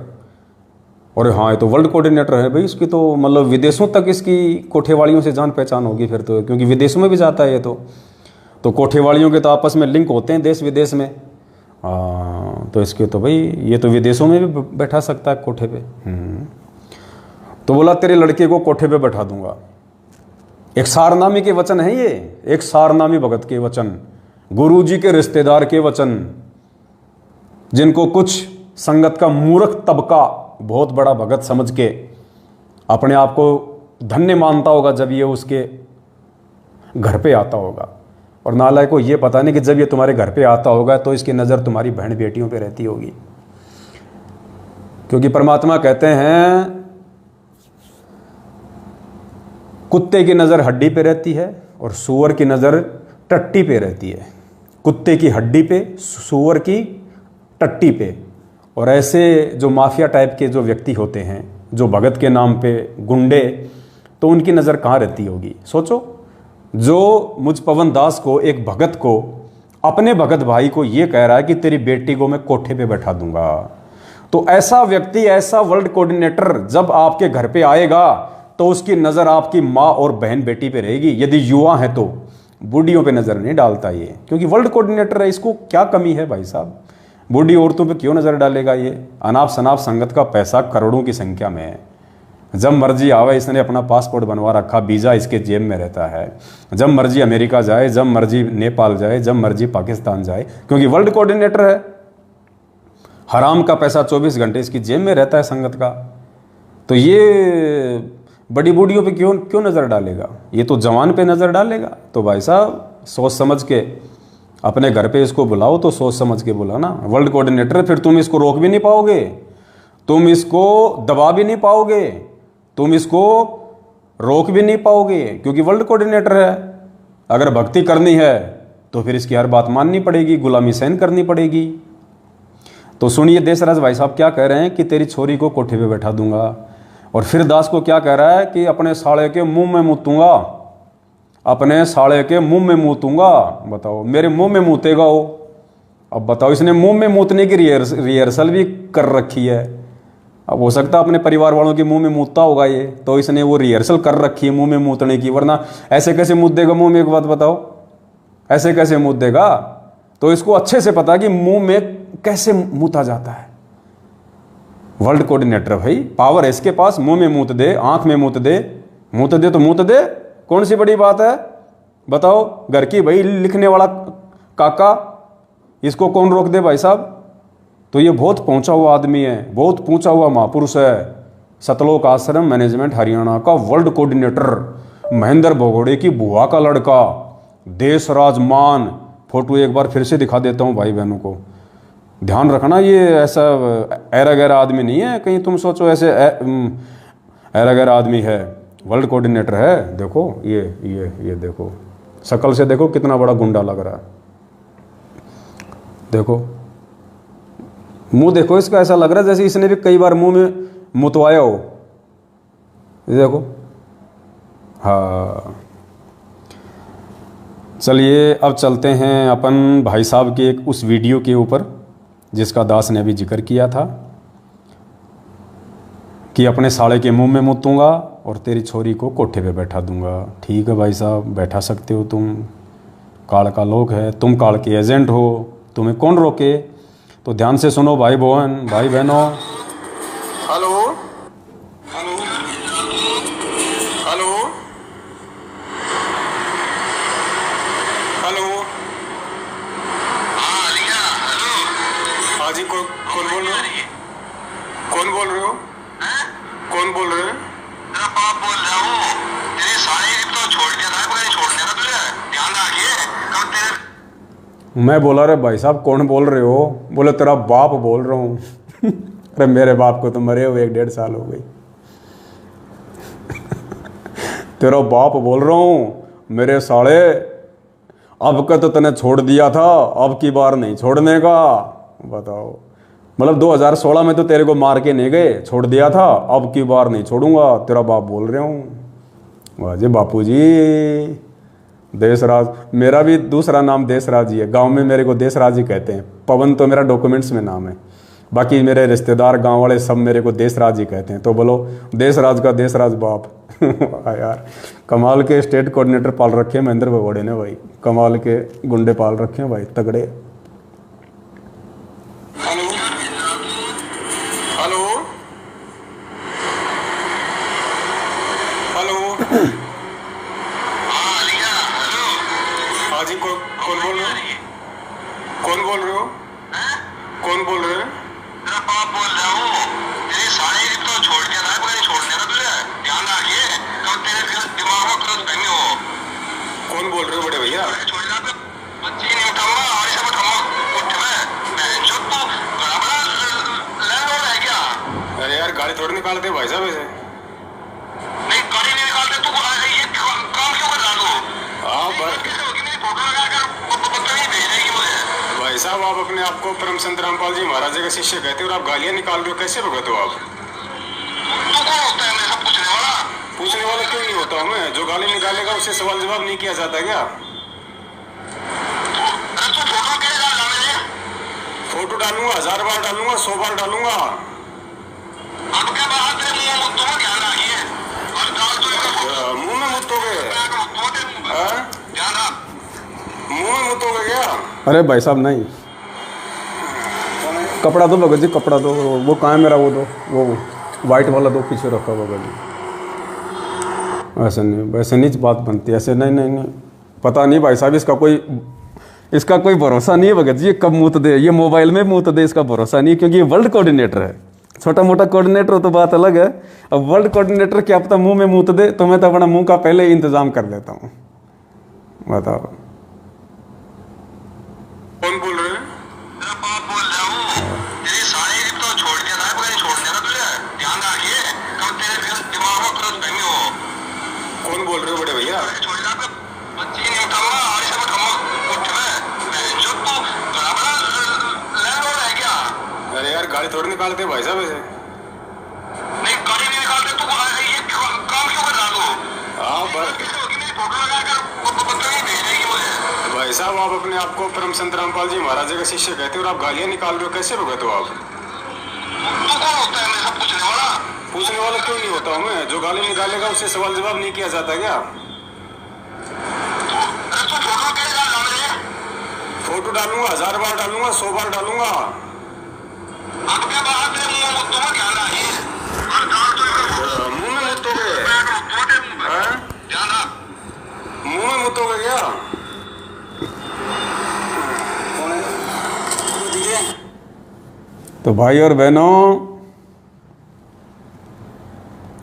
और हाँ ये तो वर्ल्ड कोऑर्डिनेटर है भाई, इसकी तो मतलब विदेशों तक इसकी कोठेवालियों से जान पहचान होगी फिर तो, क्योंकि विदेशों में भी जाता है ये तो कोठेवालियों के तो आपस में लिंक होते हैं देश विदेश में। तो इसके तो भाई ये तो विदेशों में भी बैठा सकता है कोठे पे। तो बोला तेरे लड़के को कोठे पे बैठा दूंगा। एक सारनामी के वचन है ये, एक सारनामी भगत के वचन, गुरुजी के रिश्तेदार के वचन, जिनको कुछ संगत का मूर्ख तबका बहुत बड़ा भगत समझ के अपने आप को धन्य मानता होगा जब ये उसके घर पे आता होगा। और नालायक को ये पता नहीं कि जब ये तुम्हारे घर पे आता होगा तो इसकी नज़र तुम्हारी बहन बेटियों पे रहती होगी। क्योंकि परमात्मा कहते हैं कुत्ते की नज़र हड्डी पे रहती है और सूअर की नज़र टट्टी पे रहती है। कुत्ते की हड्डी पे, सूअर की टट्टी पे। और ऐसे जो माफिया टाइप के जो व्यक्ति होते हैं, जो भगत के नाम पे गुंडे, तो उनकी नज़र कहाँ रहती होगी सोचो। जो मुझ पवन दास को, एक भगत को, अपने भगत भाई को ये कह रहा है कि तेरी बेटी को मैं कोठे पे बैठा दूंगा, तो ऐसा व्यक्ति, ऐसा वर्ल्ड कोऑर्डिनेटर जब आपके घर पे आएगा तो उसकी नज़र आपकी माँ और बहन बेटी पे रहेगी। यदि युवा है तो बूढ़ियों पे नज़र नहीं डालता ये, क्योंकि वर्ल्ड कोऑर्डिनेटर है, इसको क्या कमी है भाई साहब। बूढ़ी औरतों पे क्यों नज़र डालेगा ये। अनाप शनाप संगत का पैसा करोड़ों की संख्या में है। जब मर्जी आवे, इसने अपना पासपोर्ट बनवा रखा, वीज़ा इसके जेब में रहता है। जब मर्जी अमेरिका जाए, जब मर्जी नेपाल जाए, जब मर्जी पाकिस्तान जाए, क्योंकि वर्ल्ड कोऑर्डिनेटर है। हराम का पैसा 24 घंटे इसकी जेब में रहता है संगत का। तो ये बड़ी बूढ़ियों पे क्यों नज़र डालेगा, ये तो जवान पे नज़र डालेगा। तो भाई साहब सोच समझ के अपने घर पे इसको बुलाओ, तो सोच समझ के बुलाना। वर्ल्ड कोऑर्डिनेटर, फिर तुम इसको रोक भी नहीं पाओगे, तुम इसको दबा भी नहीं पाओगे, तुम इसको रोक भी नहीं पाओगे, क्योंकि वर्ल्ड कोऑर्डिनेटर है। अगर भक्ति करनी है तो फिर इसकी हर बात माननी पड़ेगी, गुलामी सहन करनी पड़ेगी। तो सुनिए देशराज भाई साहब क्या कह रहे हैं कि तेरी छोरी को कोठे पे बैठा दूंगा। और फिर दास को क्या कह रहा है कि अपने साले के मुंह में मूतूंगा, अपने साले के मुंह में मूतूंगा। बताओ, मेरे मुंह में मूतेगा वो। अब बताओ, इसने मुंह में मूतने की रिहर्सल भी कर रखी है। अब हो सकता है अपने परिवार वालों के मुंह में मूतता होगा ये, तो इसने वो रिहर्सल कर रखी है मुंह में मूतने की। वरना ऐसे कैसे मूत देगा मुंह में, एक बात बताओ, ऐसे कैसे मूत देगा। तो इसको अच्छे से पता है कि मुंह में कैसे मूता जाता है। वर्ल्ड कोऑर्डिनेटर भाई, पावर है इसके पास, मुंह में मूत दे, आंख में मूत दे, मूत दे तो मूत दे, कौन सी बड़ी बात है बताओ। घर की भाई लिखने वाला काका, इसको कौन रोक दे भाई साहब। तो ये बहुत पहुंचा हुआ आदमी है, बहुत पहुंचा हुआ महापुरुष है। सतलोक आश्रम मैनेजमेंट हरियाणा का वर्ल्ड कोऑर्डिनेटर, महेंद्र भगोड़े की बुआ का लड़का, देशराज मान। फोटो एक बार फिर से दिखा देता हूँ भाई बहनों को, ध्यान रखना। ये ऐसा ऐरा गैरा आदमी नहीं है, कहीं तुम सोचो ऐसे ऐरा गैरा आदमी है, वर्ल्ड कोऑर्डिनेटर है। देखो ये देखो, शक्ल से देखो कितना बड़ा गुंडा लग रहा है। देखो मुंह देखो इसका, ऐसा लग रहा है जैसे इसने भी कई बार मुंह में मुतवाया हो। देखो हाँ, चलिए अब चलते हैं अपन भाई साहब के एक उस वीडियो के ऊपर जिसका दास ने अभी जिक्र किया था कि अपने साले के मुंह में मुतूंगा और तेरी छोरी को कोठे पे बैठा दूंगा। ठीक है भाई साहब, बैठा सकते हो तुम, काल का लोग है, तुम काल के एजेंट हो, तुम्हें कौन रोके। तो ध्यान से सुनो भाई बहनों। हेलो हेलो हेलो हेलो, हाँ लिया। हेलो हाँ जी, कौन बोल रहे हो? कौन बोल रहे हो? कौन बोल रहे हो? तेरा बाप बोल रहा हूँ। तेरे सारे तो छोड़ दिया था, कोई छोड़ने का तुझे ध्यान रखिए कब तेरे। मैं बोला रे भाई साहब कौन बोल रहे हो? बोले तेरा बाप बोल रहा हूँ। अरे मेरे बाप को तो मरे हुए 1.5 साल हो गई। तेरा बाप बोल रहा हूँ मेरे साले, अब का तो तने छोड़ दिया था, अब की बार नहीं छोड़ने का। बताओ, मतलब 2016 में तो तेरे को मार के नहीं गए, छोड़ दिया था, अब की बार नहीं छोड़ूंगा, तेरा बाप बोल रहा हूँ। वाह जी बापू जी। देशराज, मेरा भी दूसरा नाम देशराज ही है, गांव में मेरे को देशराज ही कहते हैं। पवन तो मेरा डॉक्यूमेंट्स में नाम है, बाकी मेरे रिश्तेदार गांव वाले सब मेरे को देशराज ही कहते हैं। तो बोलो देशराज का देशराज बाप। यार कमाल के स्टेट कोऑर्डिनेटर पाल रखे हैं महेंद्र भगोड़े ने भाई, कमाल के गुंडे पाल रखे हैं भाई, तगड़े। हेलो हेलो हेलो, हाँ लिया। हेलो हाँ जी, कौन बोल रहे हो? कौन बोल रहे हो? कौन बोल रहे हो? तेरा बाप बोल रहा हूँ। तेरे सारे तो छोड़ दिया था, कोई छोड़ने का तुझे ध्यान रखिए कब तेरे दिमाग में क्रॉस कहीं हो। कौन बोल रहे हो बड़े भैया? छोड़ दिया तो बच्चे नहीं उठाऊंगा और इसे उठाऊंगा उठ में जो तू बड़ा बड़ा लैंडलॉर्ड है क्या? अरे यार गाड़ी थोड़ी निकालते भाई साहब ऐसे। नहीं गाड़ी नहीं निकालते, तू ये काम क्यों कर रहा तू? हाँ मेरी फोटो लगाकर बदतमीजी भेज देगी मुझे। भाई साहब आप अपने आप को परम संत रामपाल जी महाराज का शिष्य कहते हो और आप गालियां निकाल रहे हो, कैसे भगत हो आप? तू कौन होता है मेरे सब पूछने वाला? पूछने वाला क्यों नहीं होता हूँ मैं? जो गाली निकालेगा उससे सवाल जवाब नहीं किया जाता क्या? अरे तू फोटो कैसे डाला मेरे? फोटो डालूंगा, 1000 बार डालूंगा, 100 बार डालूंगा। अब क्या बात है? मुंह मुद्दों में ध्यान रखिए और डाल तो मुंह में मुद्दोगे, ध्यान रख, मुंह में मुद्दोगे क्या? अरे भाई साहब नहीं, कपड़ा दो भगत जी, कपड़ा दो। वो कहाँ है मेरा? वो दो, वो वाइट वाला दो, पीछे रखा भगत जी। ऐसे नहीं, वैसे नहीं बात बनती, ऐसे नहीं। पता नहीं भाई साहब, इसका कोई भरोसा नहीं है भगत जी, ये कब मूत दे, ये मोबाइल में मूत दे, इसका भरोसा नहीं, क्योंकि ये वर्ल्ड कोऑर्डिनेटर है। छोटा मोटा कोऑर्डिनेटर हो तो बात अलग है, अब वर्ल्ड कोऑर्डिनेटर क्या पता मुंह में मूत दे, तो मैं तो अपना मुंह का पहले ही इंतजाम कर लेता हूँ। बताओ कौन बोल रहे हैं? तेरा बाप बोल रहा हूँ। तेरे सारे तो छोड़ दिया था, कोई छोड़ने का तुझे ध्यान रखिए कब तेरे दिमाग में क्रॉस कहीं हो। कौन बोल रहे हो बड़े भैया? छोड़ दिया तो बच्चे नहीं उठाऊंगा और इसे उठाऊंगा उठ में जो तू बड़ा बड़ा लैंडलॉर्ड है क्या? अरे यार गाड़ी थोड़ी निकालते भाई साहब ऐसे। नहीं गाड़ी नहीं निकालते, तू ये काम क्यों कर रहा तू? हाँ मेरी फोटो लगाकर बदतमीजी भेज देगी मुझे। भाई साहब आप अपने आप को परम संत रामपाल जी महाराज का शिष्य कहते हो और आप गालियां निकाल रहे हो, कैसे भगत हो आप? तू कौन होता है मेरे सब पूछने वाला? पूछने वाला क्यों नहीं होता हूँ मैं? जो गाली निकालेगा उससे सवाल जवाब नहीं किया जाता क्या? अरे तू फोटो कैसे डाल रहा है? फोटो डालूंगा, 1000 बार डालूंगा, 100 बार डालूंगा। अब क्या बात है, मुंह मुद्दों में ध्यान रखिए। और दाल तो मुंह में मुद्दों के ध्यान रख, मुंह में मुद्दों के क्या। तो भाई और बहनों,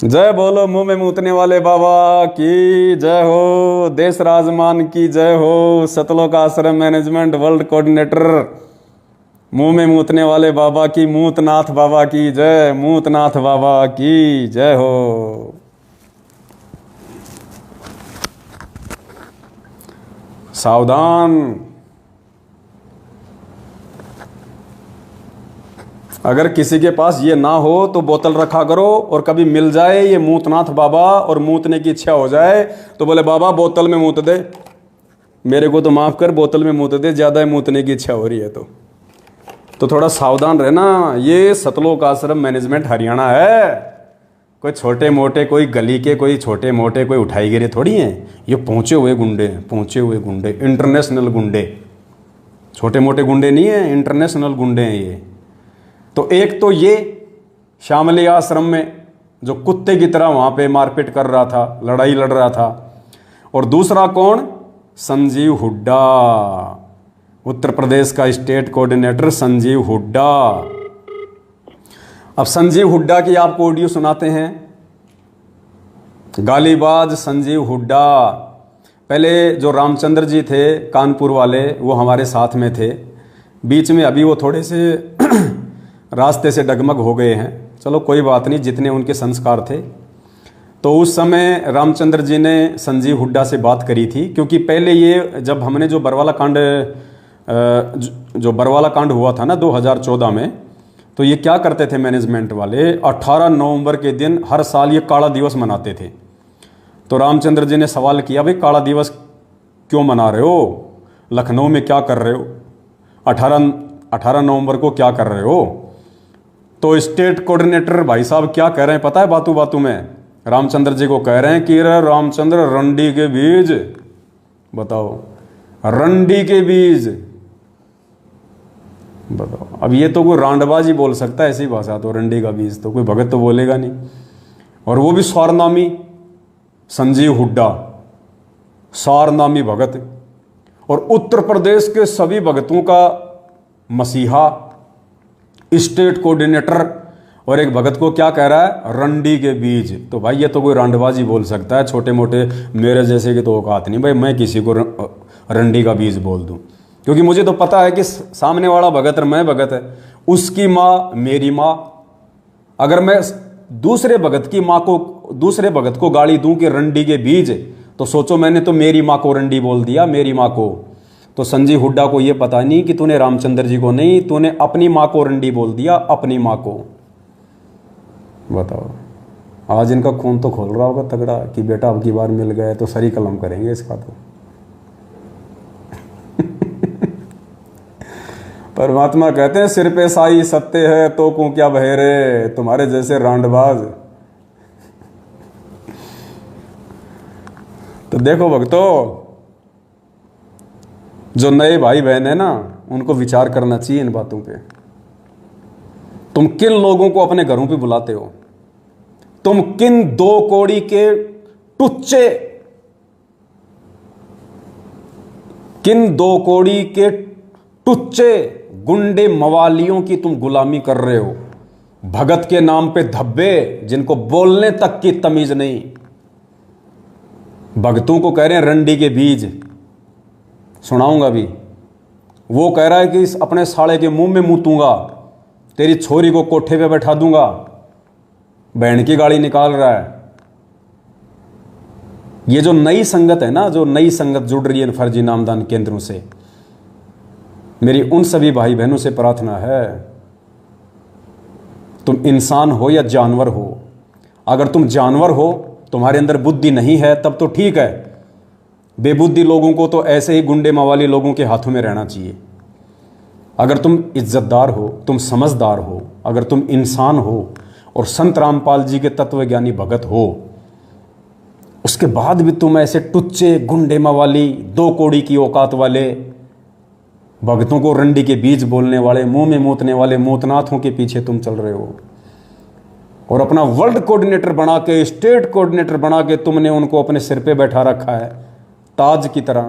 जय बोलो मुंह में मूतने वाले बाबा की जय हो, देश राजमान की जय हो, सतलोक आश्रम मैनेजमेंट वर्ल्ड कोऑर्डिनेटर मुंह में मूतने वाले बाबा की, मूतनाथ बाबा की जय, मूतनाथ बाबा की जय हो। सावधान, अगर किसी के पास ये ना हो तो बोतल रखा करो, और कभी मिल जाए ये मूतनाथ बाबा और मूतने की इच्छा हो जाए तो बोले बाबा बोतल में मूत दे, मेरे को तो माफ कर, बोतल में मूत दे, ज्यादा मूतने की इच्छा हो रही है तो थोड़ा सावधान रहना। ये सतलोक आश्रम मैनेजमेंट हरियाणा है, कोई छोटे मोटे, कोई गली के, कोई छोटे मोटे, कोई उठाई गिरे थोड़ी हैं, ये पहुंचे हुए गुंडे हैं, पहुंचे हुए गुंडे, इंटरनेशनल गुंडे, छोटे मोटे गुंडे नहीं है, इंटरनेशनल गुंडे हैं ये। तो एक तो ये शामली आश्रम में जो कुत्ते की तरह वहां पे मारपीट कर रहा था, लड़ाई लड़ रहा था, और दूसरा कौन, संजीव हुड्डा, उत्तर प्रदेश का स्टेट कोऑर्डिनेटर संजीव हुड्डा। अब संजीव हुड्डा की आपको ऑडियो सुनाते हैं। गालीबाज संजीव हुड्डा, पहले जो रामचंद्र जी थे कानपुर वाले, वो हमारे साथ में थे, बीच में अभी वो थोड़े से रास्ते से डगमग हो गए हैं, चलो कोई बात नहीं, जितने उनके संस्कार थे। तो उस समय रामचंद्र जी ने संजीव हुड्डा से बात करी थी, क्योंकि पहले ये जब हमने जो बरवाला कांड हुआ था ना 2014 में, तो ये क्या करते थे मैनेजमेंट वाले, 18 नवंबर के दिन हर साल ये काला दिवस मनाते थे। तो रामचंद्र जी ने सवाल किया, भाई काला दिवस क्यों मना रहे हो, लखनऊ में क्या कर रहे हो, 18 नवंबर को क्या कर रहे हो। तो स्टेट कोऑर्डिनेटर भाई साहब क्या कह रहे हैं पता है, बातों बातों में रामचंद्र जी को कह रहे हैं कि रे रामचंद्र, रंडी के बीज, बताओ रंडी के बीज, बताओ। अब ये तो कोई रांडबाजी बोल सकता है ऐसी भाषा, तो रंडी का बीज तो कोई भगत तो बोलेगा नहीं, और वो भी स्वारनामी संजीव हुड्डा, स्वारनामी भगत, और उत्तर प्रदेश के सभी भगतों का मसीहा, स्टेट कोऑर्डिनेटर, और एक भगत को क्या कह रहा है, रंडी के बीज। तो भाई ये तो कोई रांडबाजी बोल सकता है, छोटे मोटे मेरे जैसे की तो औकात नहीं भाई मैं किसी को रंडी का बीज बोल दूं, क्योंकि मुझे तो पता है कि सामने वाला भगत मैं भगत है, उसकी माँ मेरी माँ। अगर मैं दूसरे भगत की माँ को, दूसरे भगत को गाली दूं कि रंडी के बीज, तो सोचो मैंने तो मेरी माँ को रंडी बोल दिया, मेरी माँ को। तो संजीव हुड्डा को यह पता नहीं कि तूने रामचंद्र जी को नहीं, तूने अपनी माँ को रंडी बोल दिया, अपनी माँ को। बताओ, आज इनका खून तो खोल रहा होगा तगड़ा कि बेटा अब की बार मिल गए तो सरी कलम करेंगे इसका तो। परमात्मा कहते हैं सिर पे साई सत्य है तो को क्या बहेरे, तुम्हारे जैसे रांडबाज। तो देखो भक्तों, जो नए भाई बहन है ना, उनको विचार करना चाहिए इन बातों पे। तुम किन लोगों को अपने घरों पे बुलाते हो, तुम किन 2 कौड़ी के टुच्चे, किन 2 कौड़ी के टुच्चे गुंडे मवालियों की तुम गुलामी कर रहे हो, भगत के नाम पे धब्बे, जिनको बोलने तक की तमीज नहीं। भगतों को कह रहे हैं रंडी के बीज, सुनाऊंगा भी। वो कह रहा है कि अपने साले के मुंह में मूतूंगा, तेरी छोरी को कोठे पे बैठा दूंगा, बहन की गाड़ी निकाल रहा है। ये जो नई संगत है ना, जो नई संगत जुड़ रही है फर्जी नामदान केंद्रों से, मेरी उन सभी भाई बहनों से प्रार्थना है, तुम इंसान हो या जानवर हो। अगर तुम जानवर हो, तुम्हारे अंदर बुद्धि नहीं है, तब तो ठीक है। बेबुद्धि लोगों को तो ऐसे ही गुंडे मवाली लोगों के हाथों में रहना चाहिए। अगर तुम इज्जतदार हो, तुम समझदार हो, अगर तुम इंसान हो और संत रामपाल जी के तत्वज्ञानी भगत हो, उसके बाद भी तुम ऐसे टुच्चे गुंडे मवाली 2 कौड़ी की औकात वाले भक्तों को रंडी के बीज बोलने वाले, मुंह में मूतने वाले मूतनाथों के पीछे तुम चल रहे हो, और अपना वर्ल्ड कोऑर्डिनेटर बना के, स्टेट कोऑर्डिनेटर बना के तुमने उनको अपने सिर पे बैठा रखा है ताज की तरह।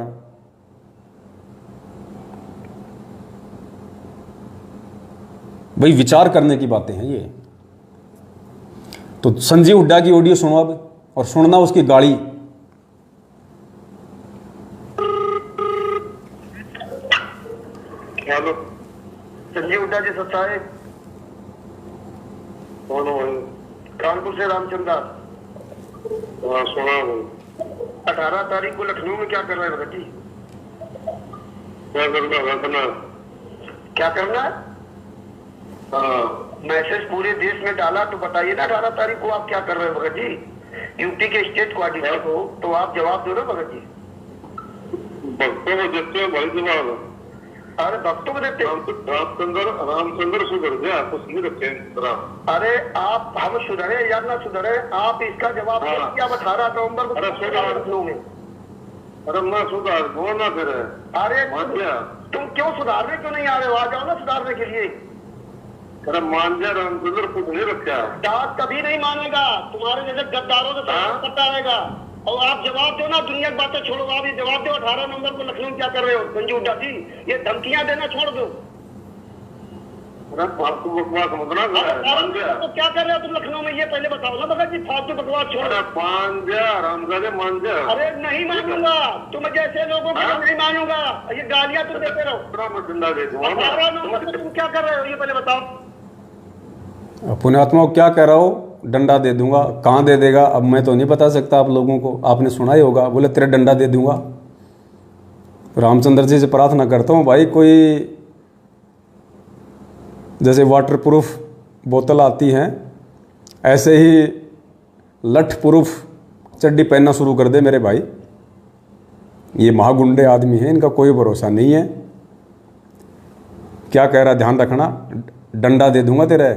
भाई विचार करने की बातें हैं ये। तो संजीव हुड्डा की ऑडियो सुनो अब, और सुनना उसकी गाड़ी। हेलो, संजीव हुड्डा जी सत्ता है। कानपुर से रामचंद्र। हाँ सुना। 18 तारीख को लखनऊ में क्या कर रहे हैं भगत जी? क्या करना? क्या करना है? मैसेज पूरे देश में डाला तो बताइए ना 18 तारीख को आप क्या कर रहे हो भगत जी? यूपी के स्टेट कोऑर्डिनेटर हो तो आप जवाब दो ना भगत जी। भक्तों को देते हैं भाई जवाब। अरे भक्तों को देते रामचंद्र सुधर गया कुछ नहीं रखे। अरे आप हम सुधरे या ना सुधरे, आप इसका जवाब दो। आप 18 नवम्बर को लखनऊ में। अरे मैं सुधार दो ना फिर। अरे तुम क्यों सुधारने क्यों नहीं आ रहे हो? आ जाओ ना सुधारने के लिए। अरे मान जा, रामचंद्र कुछ नहीं रखा। डाक कभी नहीं मानेगा, तुम्हारे जैसे गद्दारों को करता रहेगा। और आप जवाब दो ना, दुनिया की बातें छोड़ो, आप ये जवाब दो 18 नवंबर को लखनऊ क्या कर रहे हो? संजीव हुड्डा जी ये धमकियां देना छोड़ दो। फालतू बकवास तो क्या कर रहे हो तुम लखनऊ में, ये पहले बताओ ना भगत जी। फालतू बकवास छोड़ो। मान जा रामजादे मान जा। अरे नहीं मानूंगा, तुम जैसे लोगों को नहीं मानूंगा। ये गालियां तुम देते रहो। 18 नवंबर को तुम क्या कर रहे हो ये पहले बताओ। पुण्यात्मा क्या कह रहा हो? डंडा दे दूंगा। कहाँ दे देगा अब मैं तो नहीं बता सकता आप लोगों को, आपने सुना ही होगा, बोले तेरे डंडा दे दूंगा। रामचंद्र जी से प्रार्थना करता हूँ भाई, कोई जैसे वाटर प्रूफ बोतल आती हैं ऐसे ही लठ प्रूफ चड्डी पहनना शुरू कर दे मेरे भाई। ये महागुंडे आदमी हैं, इनका कोई भरोसा नहीं है। क्या कह रहा ध्यान रखना, डंडा दे दूंगा तेरे।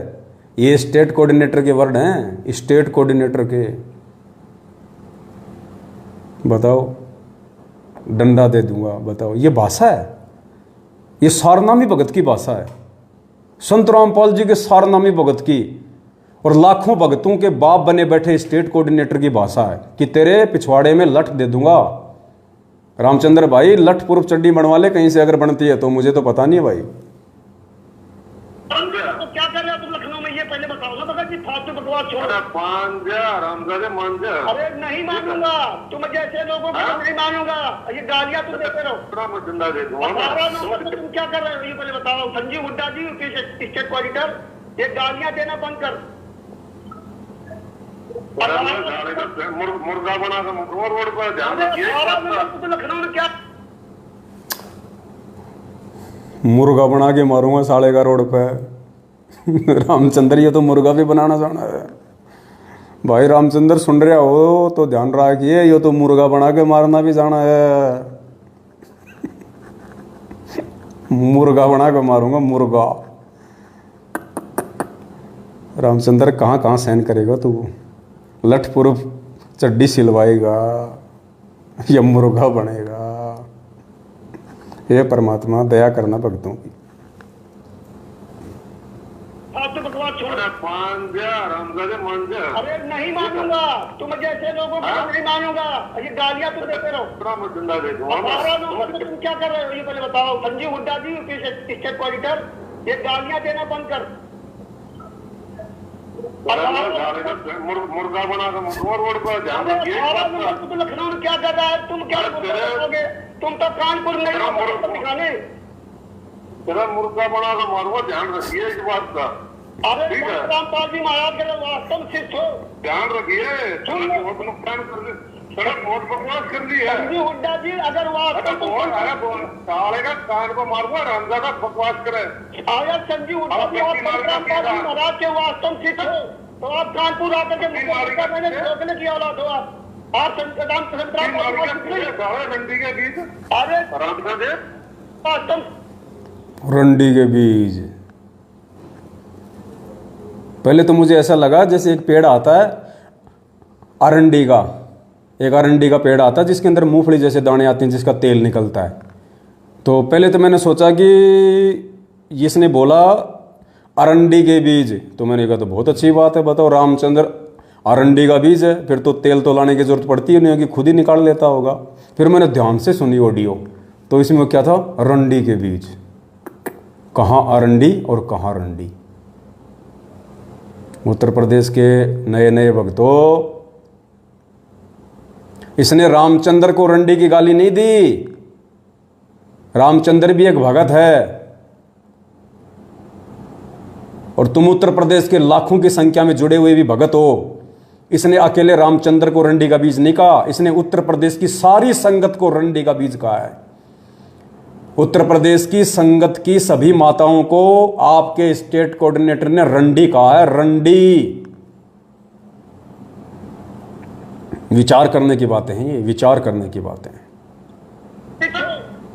ये स्टेट कोऑर्डिनेटर के वर्ड हैं, स्टेट कोऑर्डिनेटर के। बताओ, डंडा दे दूंगा, बताओ ये भाषा है? ये सारनामी भगत की भाषा है, संत रामपाल जी के सारनामी भगत की और लाखों भगतों के बाप बने बैठे स्टेट कोऑर्डिनेटर की भाषा है कि तेरे पिछवाड़े में लठ दे दूंगा। रामचंद्र भाई लठ पूर्व चड्डी बनवा ले कहीं से, अगर बनती है तो, मुझे तो पता नहीं है भाई। तो क्या कर रहे हो तुम लखनऊ में ये पहले बताओ ना भगत जी। फालतू बकवास छोड़ो। मान जा रामजादे मान जा। अरे नहीं मानूंगा, तुम जैसे लोगों को नहीं मानूंगा। ये गालियां तुम देते रहो। तुम क्या कर रहे हो ये पहले बताओ। संजीव हुड्डा जी स्टेट कोऑर्डिनेटर, ये गालियां देना बंद कर। मुर्गा बना रोड पर ध्यान रखिए। लखनऊ में क्या मुर्गा बना के मारूंगा साले का रोड पे। रामचंद्र ये तो मुर्गा भी बनाना जाना है भाई। रामचंद्र सुन रहा हो तो ध्यान रखिए, ये तो मुर्गा बना के मारना भी जाना है। मुर्गा बना के मारूंगा, मुर्गा। रामचंद्र कहाँ कहाँ सहन करेगा तू? लठ पूर्व चड्डी सिलवाएगा या मुर्गा बनेगा? हे परमात्मा दया करना भक्तों की। अरे नहीं मानूंगा, तुम जैसे लोगों को नहीं मानूंगा। ये गालियां तुम देते रहो। तुम क्या कर रहे हो ये पहले बताओ। संजीव हुड्डा जी स्टेट कोऑर्डिनेटर, ये गालियां देना बंद कर। मुर्गा बना रोड पर ध्यान रखिए। लखनऊ में क्या कर रहा है? तुम क्या करोगे? तुम तो कानपुर नहीं दिखाने। तेरा मुर्गा बना कर मारूंगा, ध्यान रखिए इस बात का। अरे रामपाल जी महाराज के वास्तव शिष्ट हो, ध्यान रखिए। बहुत बकवास कर दी है संजीव हुड्डा जी। अगर साले का कान को मारूंगा, रामजादा बकवास करे। अगर संजीव हुड्डा जी रामपाल जी महाराज के वास्तव शिष्ट हो तो आप कानपुर आकर के मैंने रोकने की औलाद हो। आप रंडी के बीज। अरे रंडी के बीज। पहले तो मुझे ऐसा लगा जैसे एक पेड़ आता है अरंडी का, एक अरंडी का पेड़ आता है जिसके अंदर मूंगफली जैसे दाने आते हैं, जिसका तेल निकलता है। तो पहले तो मैंने सोचा कि इसने बोला अरंडी के बीज, तो मैंने कहा तो बहुत अच्छी बात है, बताओ रामचंद्र अरंडी का बीज है, फिर तो तेल तो लाने की जरूरत पड़ती ही नहीं होगी, खुद ही निकाल लेता होगा। फिर मैंने ध्यान से सुनी ऑडियो, तो इसमें क्या था, अरंडी के बीज। कहाँ अरंडी और कहाँ रंडी। उत्तर प्रदेश के नए नए भक्तों, इसने रामचंद्र को रंडी की गाली नहीं दी। रामचंद्र भी एक भगत है, और तुम उत्तर प्रदेश के लाखों की संख्या में जुड़े हुए भी भगत हो। इसने अकेले रामचंद्र को रंडी का बीज नहीं कहा, इसने उत्तर प्रदेश की सारी संगत को रंडी का बीज कहा है। उत्तर प्रदेश की संगत की सभी माताओं को आपके स्टेट कोऑर्डिनेटर ने रंडी कहा है, रंडी। विचार करने की बातें हैं ये, विचार करने की बातें हैं।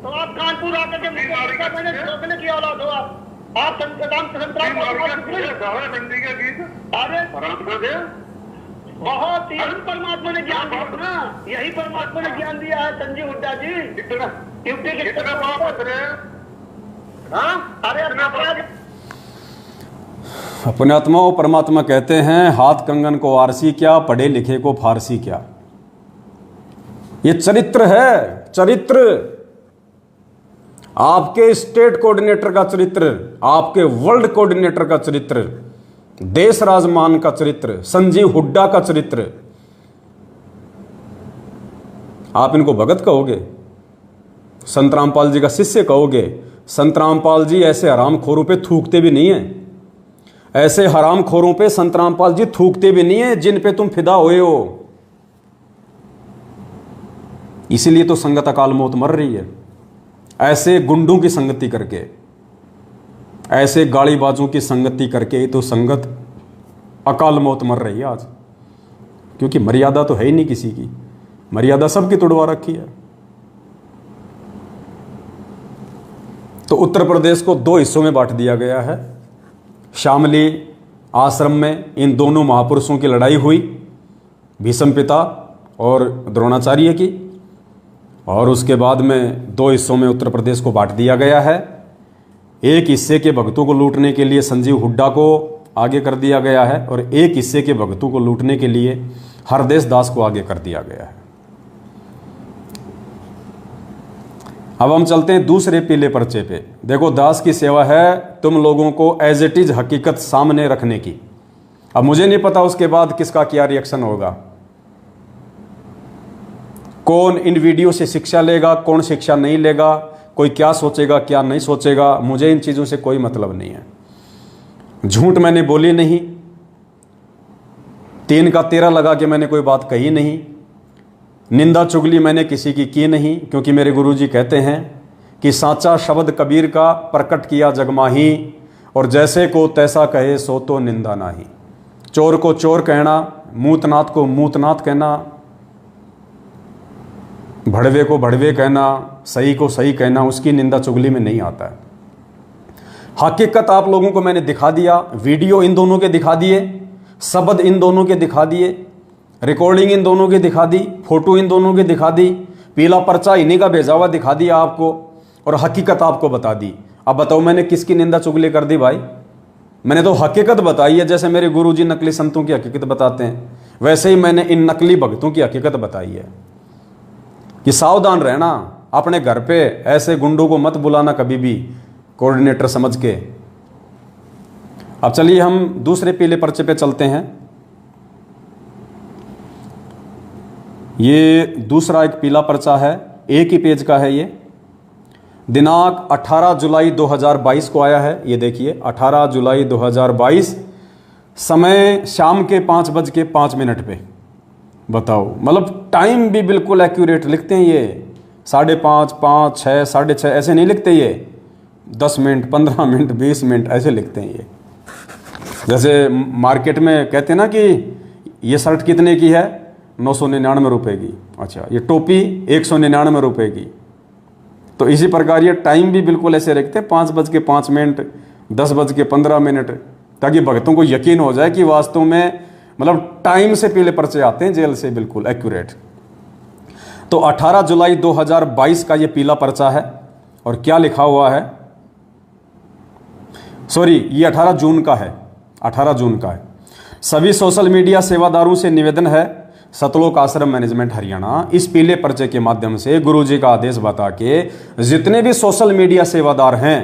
तो आप कानपुर आकर के मैंने रोकने की औलाद हो आप रंडी के बीज। अरे बहुत ही परमात्मा ने ज्ञान दिया ना, यही परमात्मा ने ज्ञान दिया है संजीव हुड्डा जी। अपने आत्माओं परमात्मा कहते हैं, हाथ कंगन को आरसी क्या, पढ़े लिखे को फारसी क्या। ये चरित्र है, चरित्र। आपके स्टेट कोऑर्डिनेटर का चरित्र, आपके वर्ल्ड कोऑर्डिनेटर का चरित्र, देश राजमान का चरित्र, संजीव हुड्डा का चरित्र। आप इनको भगत कहोगे, संत रामपाल जी का शिष्य कहोगे। संत रामपाल जी ऐसे हरामखोरों पे थूकते भी नहीं है, ऐसे हरामखोरों पे संत रामपाल जी थूकते भी नहीं है जिन पे तुम फिदा हुए हो। इसीलिए तो संगत अकाल मौत मर रही है, ऐसे गुंडों की संगति करके, ऐसे गाड़ीबाजों की संगति करके तो संगत अकाल मौत मर रही है आज। क्योंकि मर्यादा तो है ही नहीं किसी की, मर्यादा सबकी तोड़वा रखी है। तो उत्तर प्रदेश को दो हिस्सों में बांट दिया गया है। शामली आश्रम में इन दोनों महापुरुषों की लड़ाई हुई, भीष्म पिता और द्रोणाचार्य की, और उसके बाद में दो हिस्सों में उत्तर प्रदेश को बांट दिया गया है। एक हिस्से के भक्तों को लूटने के लिए संजीव हुड्डा को आगे कर दिया गया है, और एक हिस्से के भक्तों को लूटने के लिए हरदेश दास को आगे कर दिया गया है। अब हम चलते हैं दूसरे पीले पर्चे पे। देखो, दास की सेवा है तुम लोगों को एज इट इज हकीकत सामने रखने की। अब मुझे नहीं पता उसके बाद किसका क्या रिएक्शन होगा, कौन इन वीडियो से शिक्षा लेगा, कौन शिक्षा नहीं लेगा, कोई क्या सोचेगा क्या नहीं सोचेगा, मुझे इन चीज़ों से कोई मतलब नहीं है। झूठ मैंने बोली नहीं, 3 का 13 लगा के मैंने कोई बात कही नहीं, निंदा चुगली मैंने किसी की नहीं, क्योंकि मेरे गुरुजी कहते हैं कि साचा शब्द कबीर का प्रकट किया जगमाही, और जैसे को तैसा कहे सो तो निंदा नाही। चोर को चोर कहना, मूतनाथ को मूतनाथ कहना, भड़वे को भड़वे कहना, सही को सही कहना, उसकी निंदा चुगली में नहीं आता है। हकीकत आप लोगों को मैंने दिखा दिया, वीडियो इन दोनों के दिखा दिए, शब्द इन दोनों के दिखा दिए, रिकॉर्डिंग इन दोनों की दिखा दी, फोटो इन दोनों की दिखा दी, पीला पर्चा इन्हीं का भेजा हुआ दिखा दिया आपको, और हकीकत आपको बता दी। अब बताओ मैंने किसकी निंदा चुगली कर दी भाई? मैंने तो हकीकत बताई है। जैसे मेरे गुरुजी नकली संतों की हकीकत बताते हैं, वैसे ही मैंने इन नकली भक्तों की हकीकत बताई है कि सावधान रहना, अपने घर पे ऐसे गुंडों को मत बुलाना कभी भी कोऑर्डिनेटर समझ के। अब चलिए हम दूसरे पीले पर्चे पे चलते हैं। ये दूसरा एक पीला पर्चा है, एक ही पेज का है। ये दिनांक 18 जुलाई 2022 को आया है। ये देखिए 18 जुलाई 2022, समय शाम के 5:05 पे। बताओ, मतलब टाइम भी बिल्कुल एक्यूरेट लिखते हैं ये, 5:30, 5, 6, 6:30 ऐसे नहीं लिखते ये, 10 मिनट, 15 मिनट, 20 मिनट ऐसे लिखते हैं ये। जैसे मार्केट में कहते हैं ना कि ये शर्ट कितने की है, 999 रुपये की, अच्छा ये टोपी 199 रुपये की। तो इसी प्रकार ये टाइम भी बिल्कुल ऐसे रखते हैं, 5:05, 10:15, ताकि भक्तों को यकीन हो जाए कि वास्तव में मतलब टाइम से पीले पर्चे आते हैं जेल से, बिल्कुल एक्यूरेट। तो 18 जुलाई 2022 का ये पीला पर्चा है, और क्या लिखा हुआ है, सॉरी ये 18 जून का है, 18 जून का है। सभी सोशल मीडिया सेवादारों से निवेदन है, सतलोक आश्रम मैनेजमेंट हरियाणा इस पीले पर्चे के माध्यम से गुरुजी का आदेश बता के जितने भी सोशल मीडिया सेवादार हैं,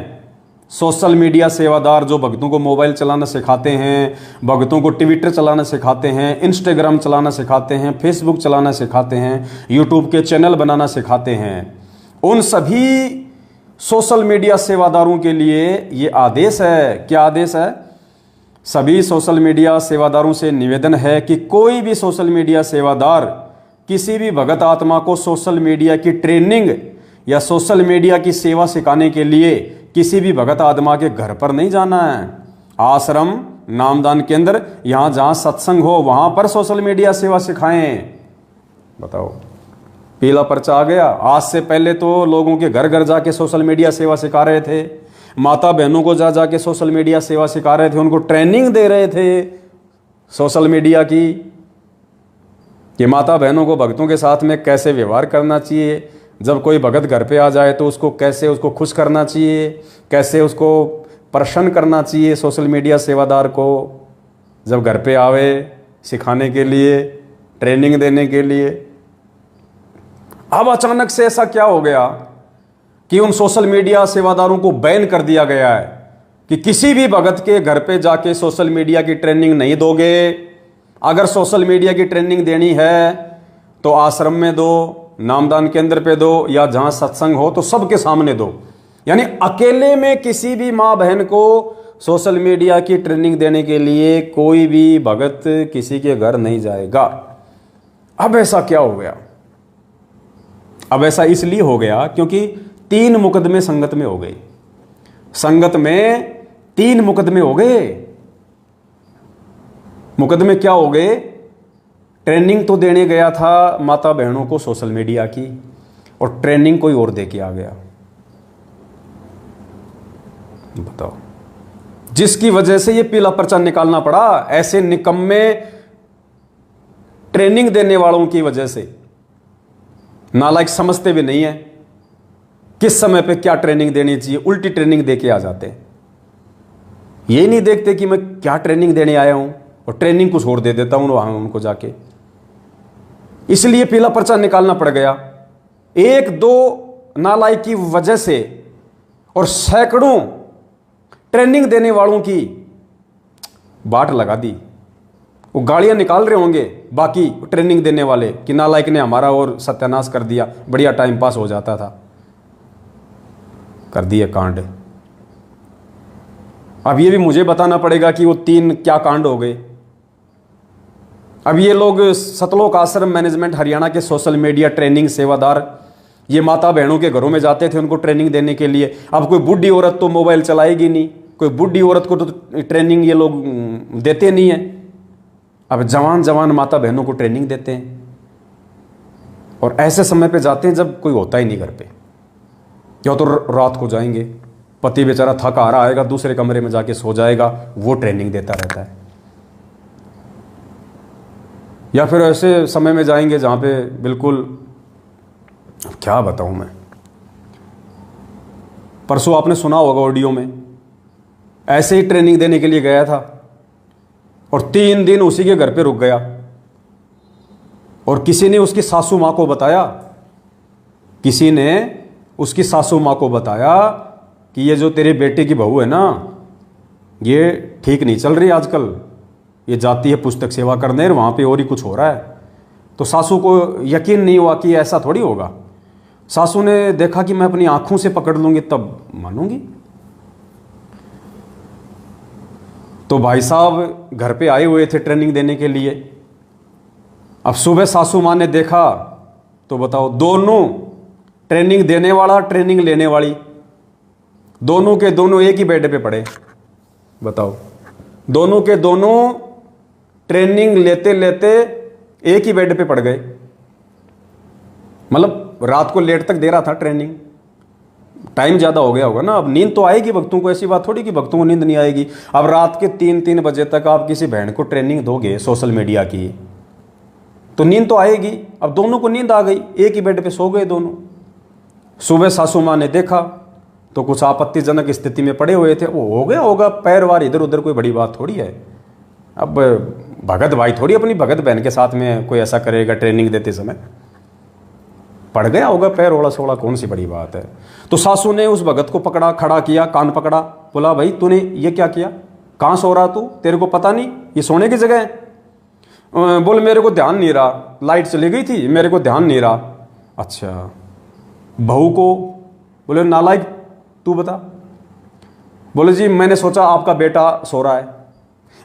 सोशल मीडिया सेवादार जो भक्तों को मोबाइल चलाना सिखाते हैं, भक्तों को ट्विटर चलाना सिखाते हैं, इंस्टाग्राम चलाना सिखाते हैं, फेसबुक चलाना सिखाते हैं, यूट्यूब के चैनल बनाना सिखाते हैं, उन सभी सोशल मीडिया सेवादारों के लिए ये आदेश है। क्या आदेश है? सभी सोशल मीडिया सेवादारों से निवेदन है कि कोई भी सोशल मीडिया सेवादार किसी भी भगत आत्मा को सोशल मीडिया की ट्रेनिंग या सोशल मीडिया की सेवा सिखाने के लिए किसी भी भगत आत्मा के घर पर नहीं जाना है। आश्रम, नामदान केंद्र, यहां जहां सत्संग हो वहां पर सोशल मीडिया सेवा सिखाएं। बताओ, पीला पर्चा आ गया। आज से पहले तो लोगों के घर घर जाके सोशल मीडिया सेवा सिखा रहे थे, माता बहनों को जा जाके सोशल मीडिया सेवा सिखा रहे थे, उनको ट्रेनिंग दे रहे थे सोशल मीडिया की कि माता बहनों को भक्तों के साथ में कैसे व्यवहार करना चाहिए, जब कोई भगत घर पे आ जाए तो उसको कैसे उसको खुश करना चाहिए, कैसे उसको प्रसन्न करना चाहिए। सोशल मीडिया सेवादार को जब घर पे आवे सिखाने के लिए, ट्रेनिंग देने के लिए। अब अचानक से ऐसा क्या हो गया कि उन सोशल मीडिया सेवादारों को बैन कर दिया गया है कि किसी भी भगत के घर पे जाके सोशल मीडिया की ट्रेनिंग नहीं दोगे। अगर सोशल मीडिया की ट्रेनिंग देनी है तो आश्रम में दो, नामदान केंद्र पे दो, या जहां सत्संग हो तो सबके सामने दो। यानी अकेले में किसी भी मां बहन को सोशल मीडिया की ट्रेनिंग देने के लिए कोई भी भगत किसी के घर नहीं जाएगा। अब ऐसा क्या हो गया? अब ऐसा इसलिए हो गया क्योंकि 3 मुकदमे संगत में हो गए। संगत में 3 मुकदमे हो गए। मुकदमे क्या हो गए? ट्रेनिंग तो देने गया था माता बहनों को सोशल मीडिया की, और ट्रेनिंग कोई और दे के आ गया। बताओ, जिसकी वजह से ये पीला पर्चा निकालना पड़ा। ऐसे निकम्मे ट्रेनिंग देने वालों की वजह से नालायक समझते भी नहीं है किस समय पे क्या ट्रेनिंग देनी चाहिए, उल्टी ट्रेनिंग दे के आ जाते हैं। ये नहीं देखते कि मैं क्या ट्रेनिंग देने आया हूं, और ट्रेनिंग कुछ और दे देता हूं वहां उनको जाके। इसलिए पीला पर्चा निकालना पड़ गया। 1-2 नालायक की वजह से और सैकड़ों ट्रेनिंग देने वालों की बाट लगा दी। वो गालियां निकाल रहे होंगे बाकी ट्रेनिंग देने वाले कि नालायक ने हमारा और सत्यानाश कर दिया, बढ़िया टाइम पास हो जाता था। कर दिए कांड। अब ये भी मुझे बताना पड़ेगा कि वो 3 क्या कांड हो गए। अब ये लोग सतलोक आश्रम मैनेजमेंट हरियाणा के सोशल मीडिया ट्रेनिंग सेवादार ये माता बहनों के घरों में जाते थे उनको ट्रेनिंग देने के लिए। अब कोई बूढ़ी औरत तो मोबाइल चलाएगी नहीं, कोई बूढ़ी औरत को तो ट्रेनिंग ये लोग देते नहीं है। अब जवान जवान माता बहनों को ट्रेनिंग देते हैं, और ऐसे समय पे जाते हैं जब कोई होता ही नहीं घर पे, या तो रात को जाएंगे, पति बेचारा थक आ रहा आएगा, दूसरे कमरे में जाके सो जाएगा, वो ट्रेनिंग देता रहता है। या फिर ऐसे समय में जाएंगे जहां पे बिल्कुल, क्या बताऊं मैं, परसों आपने सुना होगा ऑडियो में, ऐसे ही ट्रेनिंग देने के लिए गया था और 3 दिन उसी के घर पे रुक गया, और किसी ने उसकी सासू माँ को बताया, किसी ने उसकी सासू माँ को बताया कि ये जो तेरे बेटे की बहू है ना, ये ठीक नहीं चल रही आजकल, ये जाती है पुस्तक सेवा करने और वहाँ पे और ही कुछ हो रहा है। तो सासू को यकीन नहीं हुआ कि ऐसा थोड़ी होगा। सासू ने देखा कि मैं अपनी आंखों से पकड़ लूंगी तब मानूंगी। तो भाई साहब घर पे आए हुए थे ट्रेनिंग देने के लिए। अब सुबह सासू माँ ने देखा तो बताओ, दोनों ट्रेनिंग देने वाला ट्रेनिंग लेने वाली दोनों के दोनों एक ही बेड पे पड़े। बताओ, दोनों के दोनों ट्रेनिंग लेते लेते एक ही बेड पे पड़ गए। मतलब रात को लेट तक दे रहा था ट्रेनिंग, टाइम ज्यादा हो गया होगा ना। अब नींद तो आएगी भक्तों को, ऐसी बात थोड़ी कि भक्तों को नींद नहीं आएगी। अब रात के 3-3 बजे तक आप किसी बहन को ट्रेनिंग दोगे सोशल मीडिया की तो नींद तो आएगी। अब दोनों को नींद आ गई, एक ही बेड पे सो गए दोनों। सुबह सासू माँ ने देखा तो कुछ आपत्तिजनक स्थिति में पड़े हुए थे, वो हो गया होगा, पैर वार इधर उधर, कोई बड़ी बात थोड़ी है। अब भगत भाई थोड़ी अपनी भगत बहन के साथ में कोई ऐसा करेगा ट्रेनिंग देते समय, पड़ गया होगा पैर ओड़ा सोड़ा, कौन सी बड़ी बात है। तो सासू ने उस भगत को पकड़ा, खड़ा किया, कान पकड़ा, बोला भाई तूने ये क्या किया, कहाँ सो रहा तू, तेरे को पता नहीं ये सोने की जगह है? बोल मेरे को ध्यान नहीं रहा, लाइट चली गई थी, मेरे को ध्यान नहीं रहा। अच्छा, बहू को बोले नालायक तू बता। बोले जी मैंने सोचा आपका बेटा सो रहा है,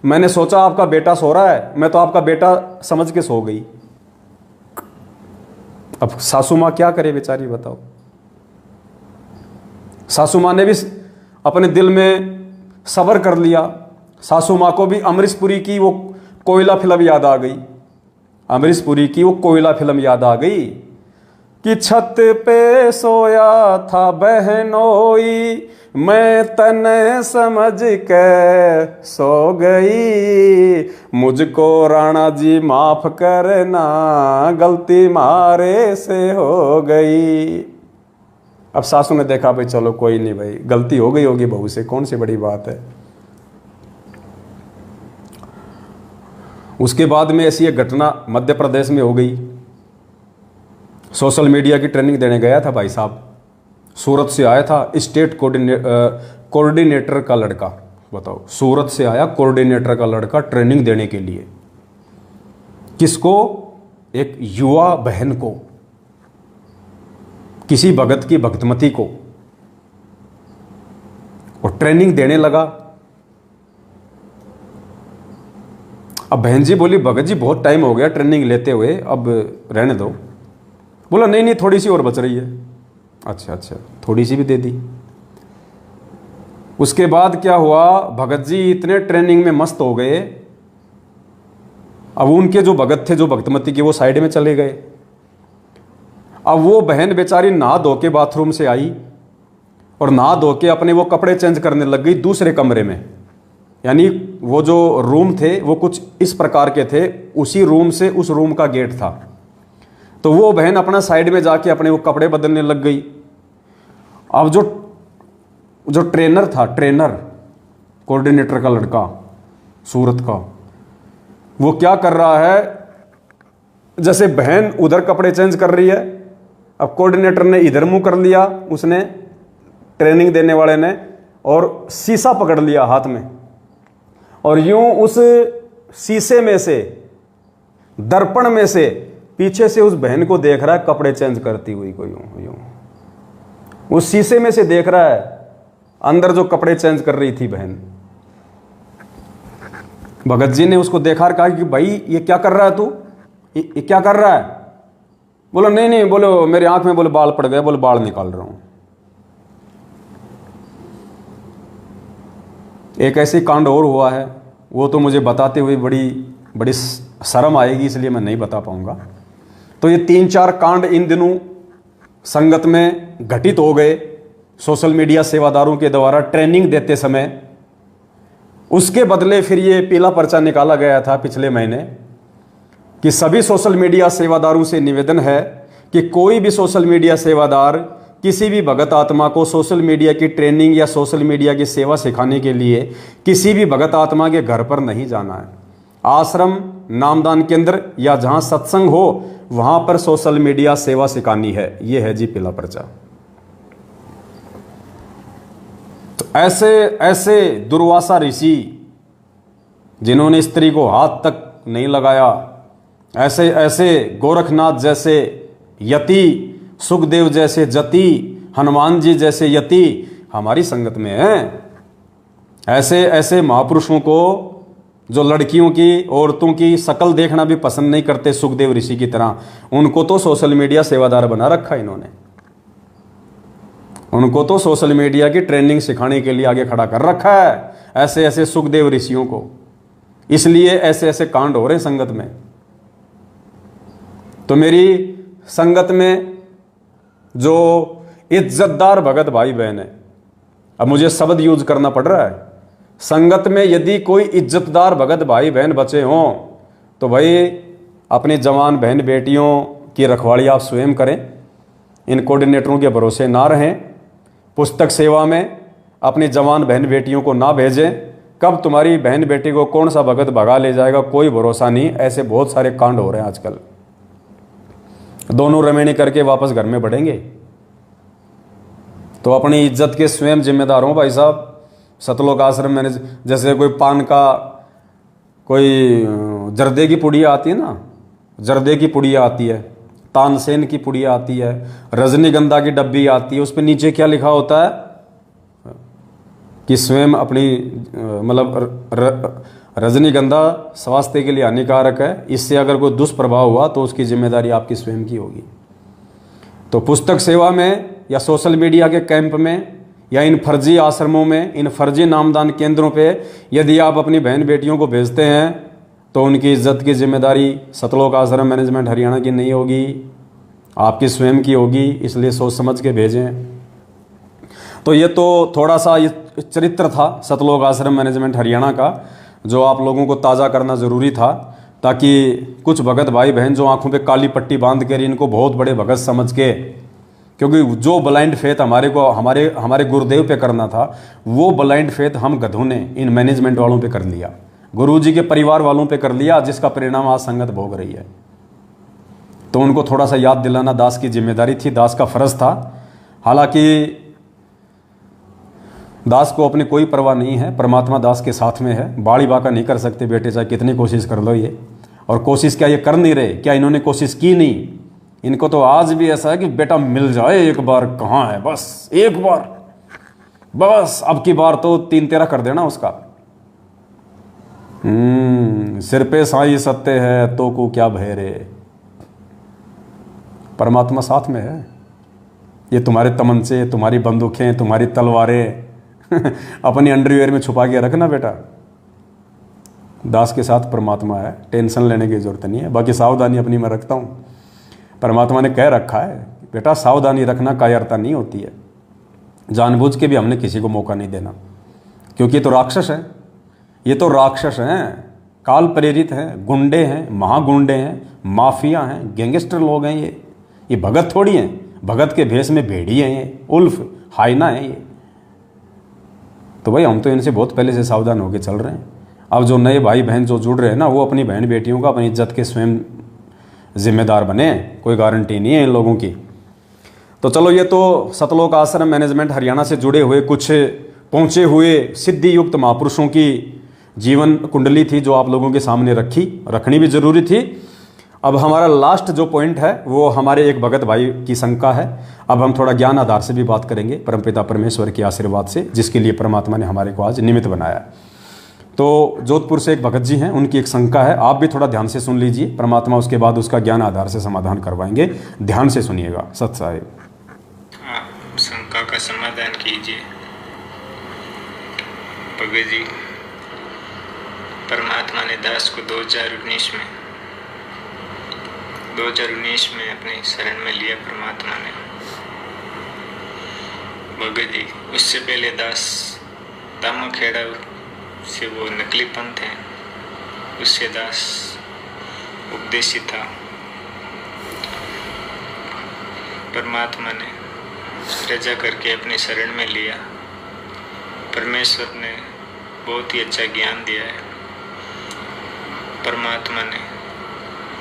मैंने सोचा आपका बेटा सो रहा है, मैं तो आपका बेटा समझ के सो गई। अब सासू माँ क्या करे बेचारी, बताओ। सासू माँ ने भी अपने दिल में सब्र कर लिया। सासू माँ को भी अमरीश पुरी की वो कोयला फिल्म याद आ गई, अमरीश पुरी की वो कोयला फिल्म याद आ गई कि छत पे सोया था बहनोई, मैं तने समझ के सो गई, मुझको राणा जी माफ करना, गलती मारे से हो गई। अब सासू ने देखा भाई चलो कोई नहीं भाई, गलती हो गई होगी बहू से, कौन सी बड़ी बात है। उसके बाद में ऐसी एक घटना मध्य प्रदेश में हो गई। सोशल मीडिया की ट्रेनिंग देने गया था भाई साहब, सूरत से आया था स्टेट कोऑर्डिनेटर का लड़का, बताओ, सूरत से आया कोऑर्डिनेटर का लड़का ट्रेनिंग देने के लिए। किसको? एक युवा बहन को, किसी भगत की भक्तमती को, और ट्रेनिंग देने लगा। अब बहन जी बोली भगत जी बहुत टाइम हो गया ट्रेनिंग लेते हुए, अब रहने दो। बोला नहीं नहीं थोड़ी सी और बच रही है। अच्छा अच्छा, थोड़ी सी भी दे दी। उसके बाद क्या हुआ, भगत जी इतने ट्रेनिंग में मस्त हो गए, अब उनके जो भगत थे, जो भक्तमती के, वो साइड में चले गए। अब वो बहन बेचारी नहा धो के बाथरूम से आई और नहा धो के अपने वो कपड़े चेंज करने लग गई दूसरे कमरे में। यानी वो जो रूम थे वो कुछ इस प्रकार के थे, उसी रूम से उस रूम का गेट था। तो वो बहन अपना साइड में जाके अपने वो कपड़े बदलने लग गई। अब जो ट्रेनर था, ट्रेनर कोऑर्डिनेटर का लड़का सूरत का, वो क्या कर रहा है, जैसे बहन उधर कपड़े चेंज कर रही है, अब कोऑर्डिनेटर ने इधर मुंह कर लिया, उसने ट्रेनिंग देने वाले ने, और शीशा पकड़ लिया हाथ में, और यूं उस शीशे में से, दर्पण में से पीछे से उस बहन को देख रहा है कपड़े चेंज करती हुई को, यूं यूं उस शीशे में से देख रहा है अंदर जो कपड़े चेंज कर रही थी बहन। भगत जी ने उसको देखा और कहा कि भाई ये क्या कर रहा है तू, ये क्या कर रहा है? बोलो नहीं नहीं, बोलो मेरी आंख में बोले बाल पड़ गए, बोले बाल निकाल रहा हूं। एक ऐसी कांड और हुआ है, वो तो मुझे बताते हुए बड़ी शर्म आएगी, इसलिए मैं नहीं बता पाऊंगा। तो ये 3-4 कांड इन दिनों संगत में घटित हो गए सोशल मीडिया सेवादारों के द्वारा ट्रेनिंग देते समय। उसके बदले फिर ये पीला पर्चा निकाला गया था पिछले महीने कि सभी सोशल मीडिया सेवादारों से निवेदन है कि कोई भी सोशल मीडिया सेवादार किसी भी भगत आत्मा को सोशल मीडिया की ट्रेनिंग या सोशल मीडिया की सेवा सिखाने के लिए किसी भी भगत आत्मा के घर पर नहीं जाना है। आश्रम, नामदान केंद्र या जहां सत्संग हो वहां पर सोशल मीडिया सेवा सिखानी है। यह है जी पीला पर्चा। तो ऐसे दुर्वासा ऋषि जिन्होंने स्त्री को हाथ तक नहीं लगाया, ऐसे गोरखनाथ जैसे यति, सुखदेव जैसे जति, हनुमान जी जैसे यति हमारी संगत में हैं। ऐसे महापुरुषों को जो लड़कियों की, औरतों की शकल देखना भी पसंद नहीं करते, सुखदेव ऋषि की तरह, उनको तो सोशल मीडिया सेवादार बना रखा इन्होंने। उनको तो सोशल मीडिया की ट्रेनिंग सिखाने के लिए आगे खड़ा कर रखा है, ऐसे सुखदेव ऋषियों को। इसलिए ऐसे कांड हो रहे हैं संगत में। तो मेरी संगत में जो इज्जतदार भगत भाई बहन है, अब मुझे शब्द यूज करना पड़ रहा है, संगत में यदि कोई इज्जतदार भगत भाई बहन बचे हों तो भाई अपनी जवान बहन बेटियों की रखवाली आप स्वयं करें, इन कोऑर्डिनेटरों के भरोसे ना रहें। पुस्तक सेवा में अपनी जवान बहन बेटियों को ना भेजें। कब तुम्हारी बहन बेटी को कौन सा भगत भगा ले जाएगा कोई भरोसा नहीं। ऐसे बहुत सारे कांड हो रहे हैं आजकल। दोनों रमेणी करके वापस घर में बढ़ेंगे। तो अपनी इज्जत के स्वयं जिम्मेदार हो भाई साहब। सतलोक आश्रम में जैसे कोई पान का कोई जर्दे की पुड़िया आती है ना, जर्दे की पुड़िया आती है, तानसेन की पुड़िया आती है, रजनीगंधा की डब्बी आती है, उस पर नीचे क्या लिखा होता है कि स्वयं अपनी मतलब रजनीगंधा स्वास्थ्य के लिए हानिकारक है, इससे अगर कोई दुष्प्रभाव हुआ तो उसकी जिम्मेदारी आपकी स्वयं की होगी। तो पुस्तक सेवा में या सोशल मीडिया के कैंप में या इन फर्जी आश्रमों में, इन फर्जी नामदान केंद्रों पे यदि आप अपनी बहन बेटियों को भेजते हैं तो उनकी इज्जत की जिम्मेदारी सतलोक आश्रम मैनेजमेंट हरियाणा की नहीं होगी, आपकी स्वयं की होगी। इसलिए सोच समझ के भेजें। तो ये तो थोड़ा सा ये चरित्र था सतलोक आश्रम मैनेजमेंट हरियाणा का, जो आप लोगों को ताज़ा करना ज़रूरी था, ताकि कुछ भगत भाई बहन जो आंखों पे काली पट्टी बांध कर इनको बहुत बड़े भगत समझ के, क्योंकि जो ब्लाइंड फेथ हमारे गुरुदेव पे करना था वो ब्लाइंड फेथ हम गधों ने इन मैनेजमेंट वालों पे कर लिया, गुरुजी के परिवार वालों पे कर लिया, जिसका परिणाम आज संगत भोग रही है। तो उनको थोड़ा सा याद दिलाना दास की जिम्मेदारी थी, दास का फर्ज था। हालांकि दास को अपनी कोई परवाह नहीं है, परमात्मा दास के साथ में है। बाड़ी बाका नहीं कर सकते बेटे, चाहे कितनी कोशिश कर लो ये। और कोशिश क्या ये कर नहीं रहे? क्या इन्होंने कोशिश की नहीं? इनको तो आज भी ऐसा है कि बेटा मिल जाए एक बार, कहाँ है, बस एक बार, बस अब की बार तो 3-13 कर देना उसका। सिर पे साई सत्य है तो को क्या भय रे। परमात्मा साथ में है। ये तुम्हारे तमंचे, तुम्हारी बंदूकें, तुम्हारी तलवारें अपनी अंडरवियर में छुपा के रखना बेटा। दास के साथ परमात्मा है, टेंशन लेने की जरूरत नहीं है। बाकी सावधानी अपनी मैं रखता हूँ। परमात्मा ने कह रखा है बेटा सावधानी रखना, कायरता नहीं होती है। जानबूझ के भी हमने किसी को मौका नहीं देना, क्योंकि ये तो राक्षस है, ये तो राक्षस हैं, काल प्रेरित हैं, गुंडे हैं, महागुंडे हैं, माफिया हैं, गैंगस्टर लोग हैं। ये भगत थोड़ी हैं। भगत के भेष में भेड़ी हैं, ये उल्फ हाइना है ये। तो भाई हम तो इनसे बहुत पहले से सावधान होकर चल रहे हैं। अब जो नए भाई बहन जो जुड़ रहे हैं ना, वो अपनी बहन बेटियों का अपनी इज्जत के स्वयं जिम्मेदार बने। कोई गारंटी नहीं है इन लोगों की। तो चलो, ये तो सतलोक आश्रम मैनेजमेंट हरियाणा से जुड़े हुए कुछ पहुँचे हुए सिद्धि युक्त महापुरुषों की जीवन कुंडली थी, जो आप लोगों के सामने रखनी भी जरूरी थी। अब हमारा लास्ट जो पॉइंट है वो हमारे एक भगत भाई की शंका है। अब हम थोड़ा ज्ञान आधार से भी बात करेंगे, परमपिता परमेश्वर के आशीर्वाद से, जिसके लिए परमात्मा ने हमारे को आज निमित्त बनाया। तो जोधपुर से एक भगत जी हैं, उनकी एक शंका है। आप भी थोड़ा ध्यान से सुन लीजिए, परमात्मा उसके बाद उसका ज्ञान आधार से समाधान करवाएंगे। ध्यान से सुनिएगा। सत साहिब, शंका का समाधान कीजिए। भगत जी, परमात्मा ने दास को 2019 में अपनी शरण में लिया परमात्मा ने। भगत जी, उससे पहले दास दामाखेड़ा से वो नकली पंथ है, उससे दास उपदेशी था। परमात्मा ने रजा करके अपनी शरण में लिया। परमेश्वर ने बहुत ही अच्छा ज्ञान दिया है। परमात्मा ने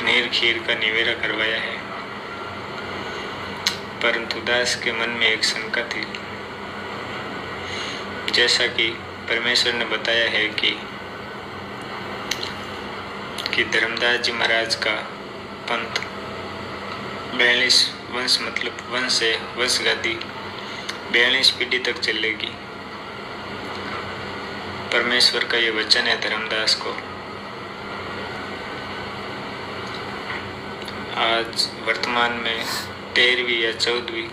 नीर खीर का निवेरा करवाया है। परंतु दास के मन में एक शंका थी। जैसा कि परमेश्वर ने बताया है कि धर्मदास जी महाराज का पंथ 42 वंश, मतलब वंश है, वंश गादी 42 पीढ़ी तक चलेगी। परमेश्वर का ये वचन है धर्मदास को। आज वर्तमान में 13वीं या 14वीं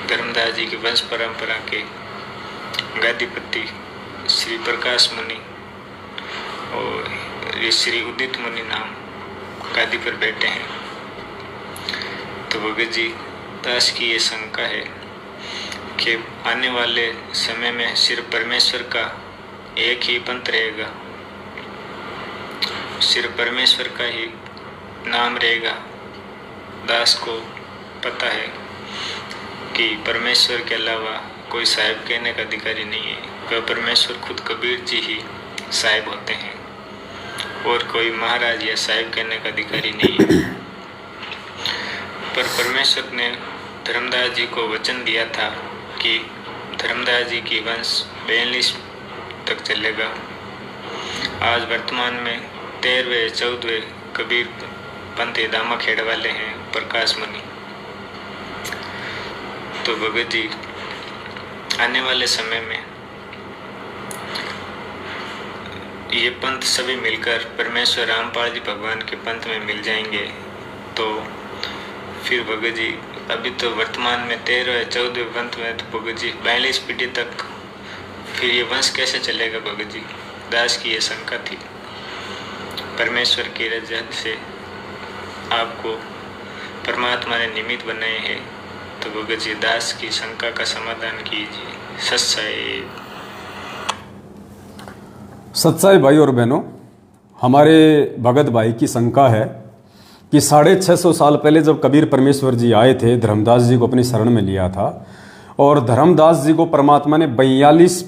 धर्मदास जी की वंश परंपरा के गादीपति श्री प्रकाश मुनि और श्री उदित मुनि नाम गादी पर बैठे हैं। तो भगत जी, दास की ये शंका है कि आने वाले समय में सिर्फ परमेश्वर का एक ही पंथ रहेगा, सिर्फ परमेश्वर का ही नाम रहेगा। दास को पता है कि परमेश्वर के अलावा कोई साहिब कहने का अधिकारी नहीं है। वह परमेश्वर खुद कबीर जी ही साहिब होते हैं और कोई महाराज या साहिब कहने का अधिकारी नहीं है। पर परमेश्वर ने धर्मदास जी को वचन दिया था कि धर्मदास जी की वंश 42 तक चलेगा। आज वर्तमान में 13वें 14वें कबीर पंथी दामा खेड़ वाले हैं प्रकाश मुनि। तो भगत जी आने वाले समय में ये पंथ सभी मिलकर परमेश्वर रामपाल जी भगवान के पंथ में मिल जाएंगे। तो फिर भगत जी अभी तो वर्तमान में 13वें 14वें पंथ में तो भगत जी 42 पीढ़ी तक फिर ये वंश कैसे चलेगा। भगत जी दास की ये शंका थी। परमेश्वर की रज़ा से आपको परमात्मा ने निमित्त बनाए हैं, तो भगत जी दास की शंका का समाधान कीजिए। सच्चाई भाई और बहनों, हमारे भगत भाई की शंका है कि 650 साल पहले जब कबीर परमेश्वर जी आए थे, धर्मदास जी को अपनी शरण में लिया था और धर्मदास जी को परमात्मा ने 42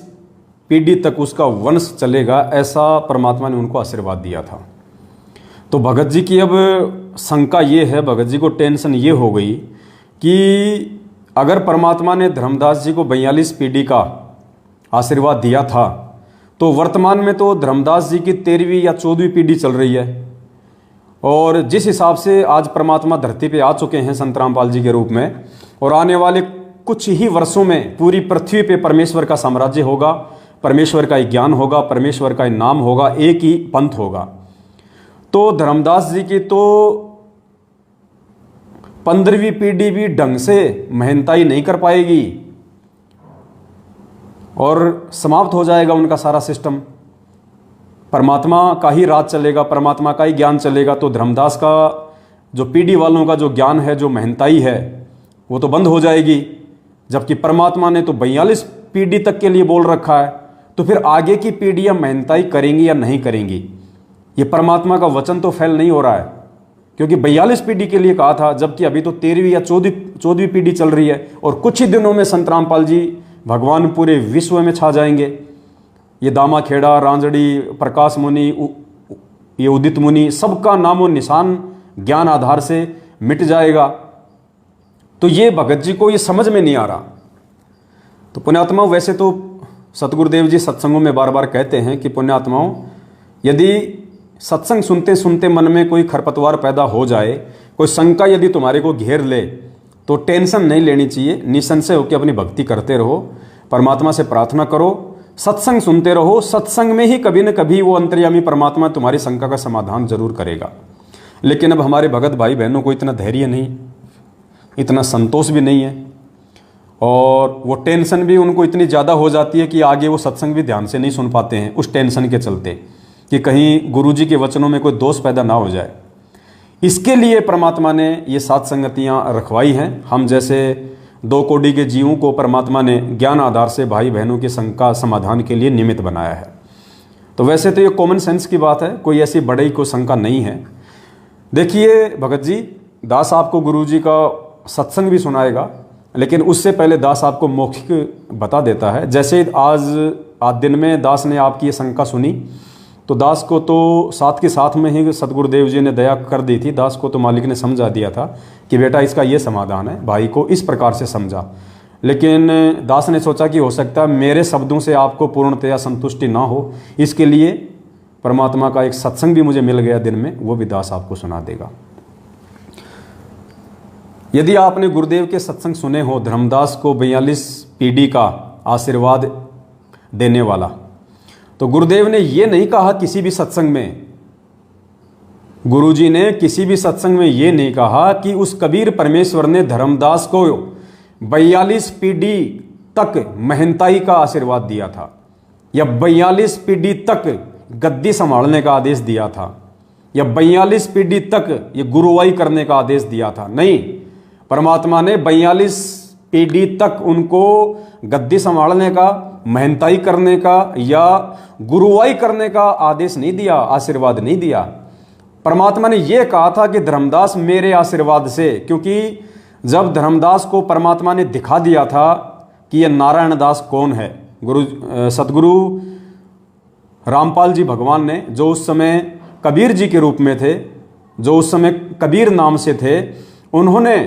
पीढ़ी तक उसका वंश चलेगा, ऐसा परमात्मा ने उनको आशीर्वाद दिया था। तो भगत जी की अब शंका ये है, भगत जी को टेंशन ये हो गई कि अगर परमात्मा ने धर्मदास जी को 42 पीढ़ी का आशीर्वाद दिया था तो वर्तमान में तो धर्मदास जी की 13वीं या 14वीं पीढ़ी चल रही है और जिस हिसाब से आज परमात्मा धरती पे आ चुके हैं संत रामपाल जी के रूप में, और आने वाले कुछ ही वर्षों में पूरी पृथ्वी पे परमेश्वर का साम्राज्य होगा, परमेश्वर का एक ज्ञान होगा, परमेश्वर का एक नाम होगा, एक ही पंथ होगा। तो धर्मदास जी की तो 15वीं पीढ़ी भी ढंग से मेहनताई नहीं कर पाएगी और समाप्त हो जाएगा उनका सारा सिस्टम। परमात्मा का ही राज चलेगा, परमात्मा का ही ज्ञान चलेगा। तो धर्मदास का जो पीढ़ी वालों का जो ज्ञान है, जो मेहनताई है, वो तो बंद हो जाएगी। जबकि परमात्मा ने तो 42 पीढ़ी तक के लिए बोल रखा है, तो फिर आगे की पीढ़ियां मेहनताई करेंगी या नहीं करेंगी, ये परमात्मा का वचन तो फेल नहीं हो रहा है। क्योंकि 42 पीढ़ी के लिए कहा था, जबकि अभी तो 13वीं या 14वीं पीढ़ी चल रही है और कुछ ही दिनों में संत रामपाल जी भगवान पूरे विश्व में छा जाएंगे। ये दामा खेड़ा, रांजड़ी, प्रकाश मुनि, ये उदित मुनि, सबका नामो निशान ज्ञान आधार से मिट जाएगा। तो ये भगत जी को ये समझ में नहीं आ रहा। तो पुण्यात्माओं, वैसे तो सतगुरुदेव जी सत्संगों में बार बार कहते हैं कि पुण्यात्माओं, यदि सत्संग सुनते सुनते मन में कोई खरपतवार पैदा हो जाए, कोई शंका यदि तुम्हारे को घेर ले, तो टेंशन नहीं लेनी चाहिए। निसंशय होकर अपनी भक्ति करते रहो, परमात्मा से प्रार्थना करो, सत्संग सुनते रहो। सत्संग में ही कभी न कभी वो अंतर्यामी परमात्मा तुम्हारी शंका का समाधान जरूर करेगा। लेकिन अब हमारे भगत भाई बहनों को इतना धैर्य नहीं, इतना संतोष भी नहीं है और वो टेंशन भी उनको इतनी ज़्यादा हो जाती है कि आगे वो सत्संग भी ध्यान से नहीं सुन पाते हैं, उस टेंशन के चलते कि कहीं गुरुजी के वचनों में कोई दोष पैदा ना हो जाए। इसके लिए परमात्मा ने ये 7 संगतियाँ रखवाई हैं। हम जैसे 2 कोटि के जीवों को परमात्मा ने ज्ञान आधार से भाई बहनों की शंका समाधान के लिए निमित्त बनाया है। तो वैसे तो ये कॉमन सेंस की बात है, कोई ऐसी बड़ी को शंका नहीं है। देखिए भगत जी, दास आपको गुरुजी का सत्संग भी सुनाएगा, लेकिन उससे पहले दास आपको मौखिक बता देता है। जैसे आज दिन में दास ने आपकी ये शंका सुनी, तो दास को तो साथ के साथ में ही सतगुरुदेव जी ने दया कर दी थी। दास को तो मालिक ने समझा दिया था कि बेटा इसका ये समाधान है, भाई को इस प्रकार से समझा। लेकिन दास ने सोचा कि हो सकता है मेरे शब्दों से आपको पूर्णतया संतुष्टि ना हो, इसके लिए परमात्मा का एक सत्संग भी मुझे मिल गया दिन में, वो भी दास आपको सुना देगा। यदि आपने गुरुदेव के सत्संग सुने हो, धर्मदास को 42 पीढ़ी का आशीर्वाद देने वाला, तो गुरुदेव ने ये नहीं कहा किसी भी सत्संग में, गुरुजी ने किसी भी सत्संग में ये नहीं कहा कि उस कबीर परमेश्वर ने धर्मदास को 42 पीढ़ी तक महंताई का आशीर्वाद दिया था या 42 पीढ़ी तक गद्दी संभालने का आदेश दिया था या 42 पीढ़ी तक ये गुरुवाई करने का आदेश दिया था। नहीं, परमात्मा ने 42 पीढ़ी तक उनको गद्दी संभालने का, महंताई करने का या गुरुवाई करने का आदेश नहीं दिया, आशीर्वाद नहीं दिया। परमात्मा ने यह कहा था कि धर्मदास मेरे आशीर्वाद से, क्योंकि जब धर्मदास को परमात्मा ने दिखा दिया था कि ये नारायण दास कौन है, सतगुरु रामपाल जी भगवान ने, जो उस समय कबीर जी के रूप में थे, जो उस समय कबीर नाम से थे, उन्होंने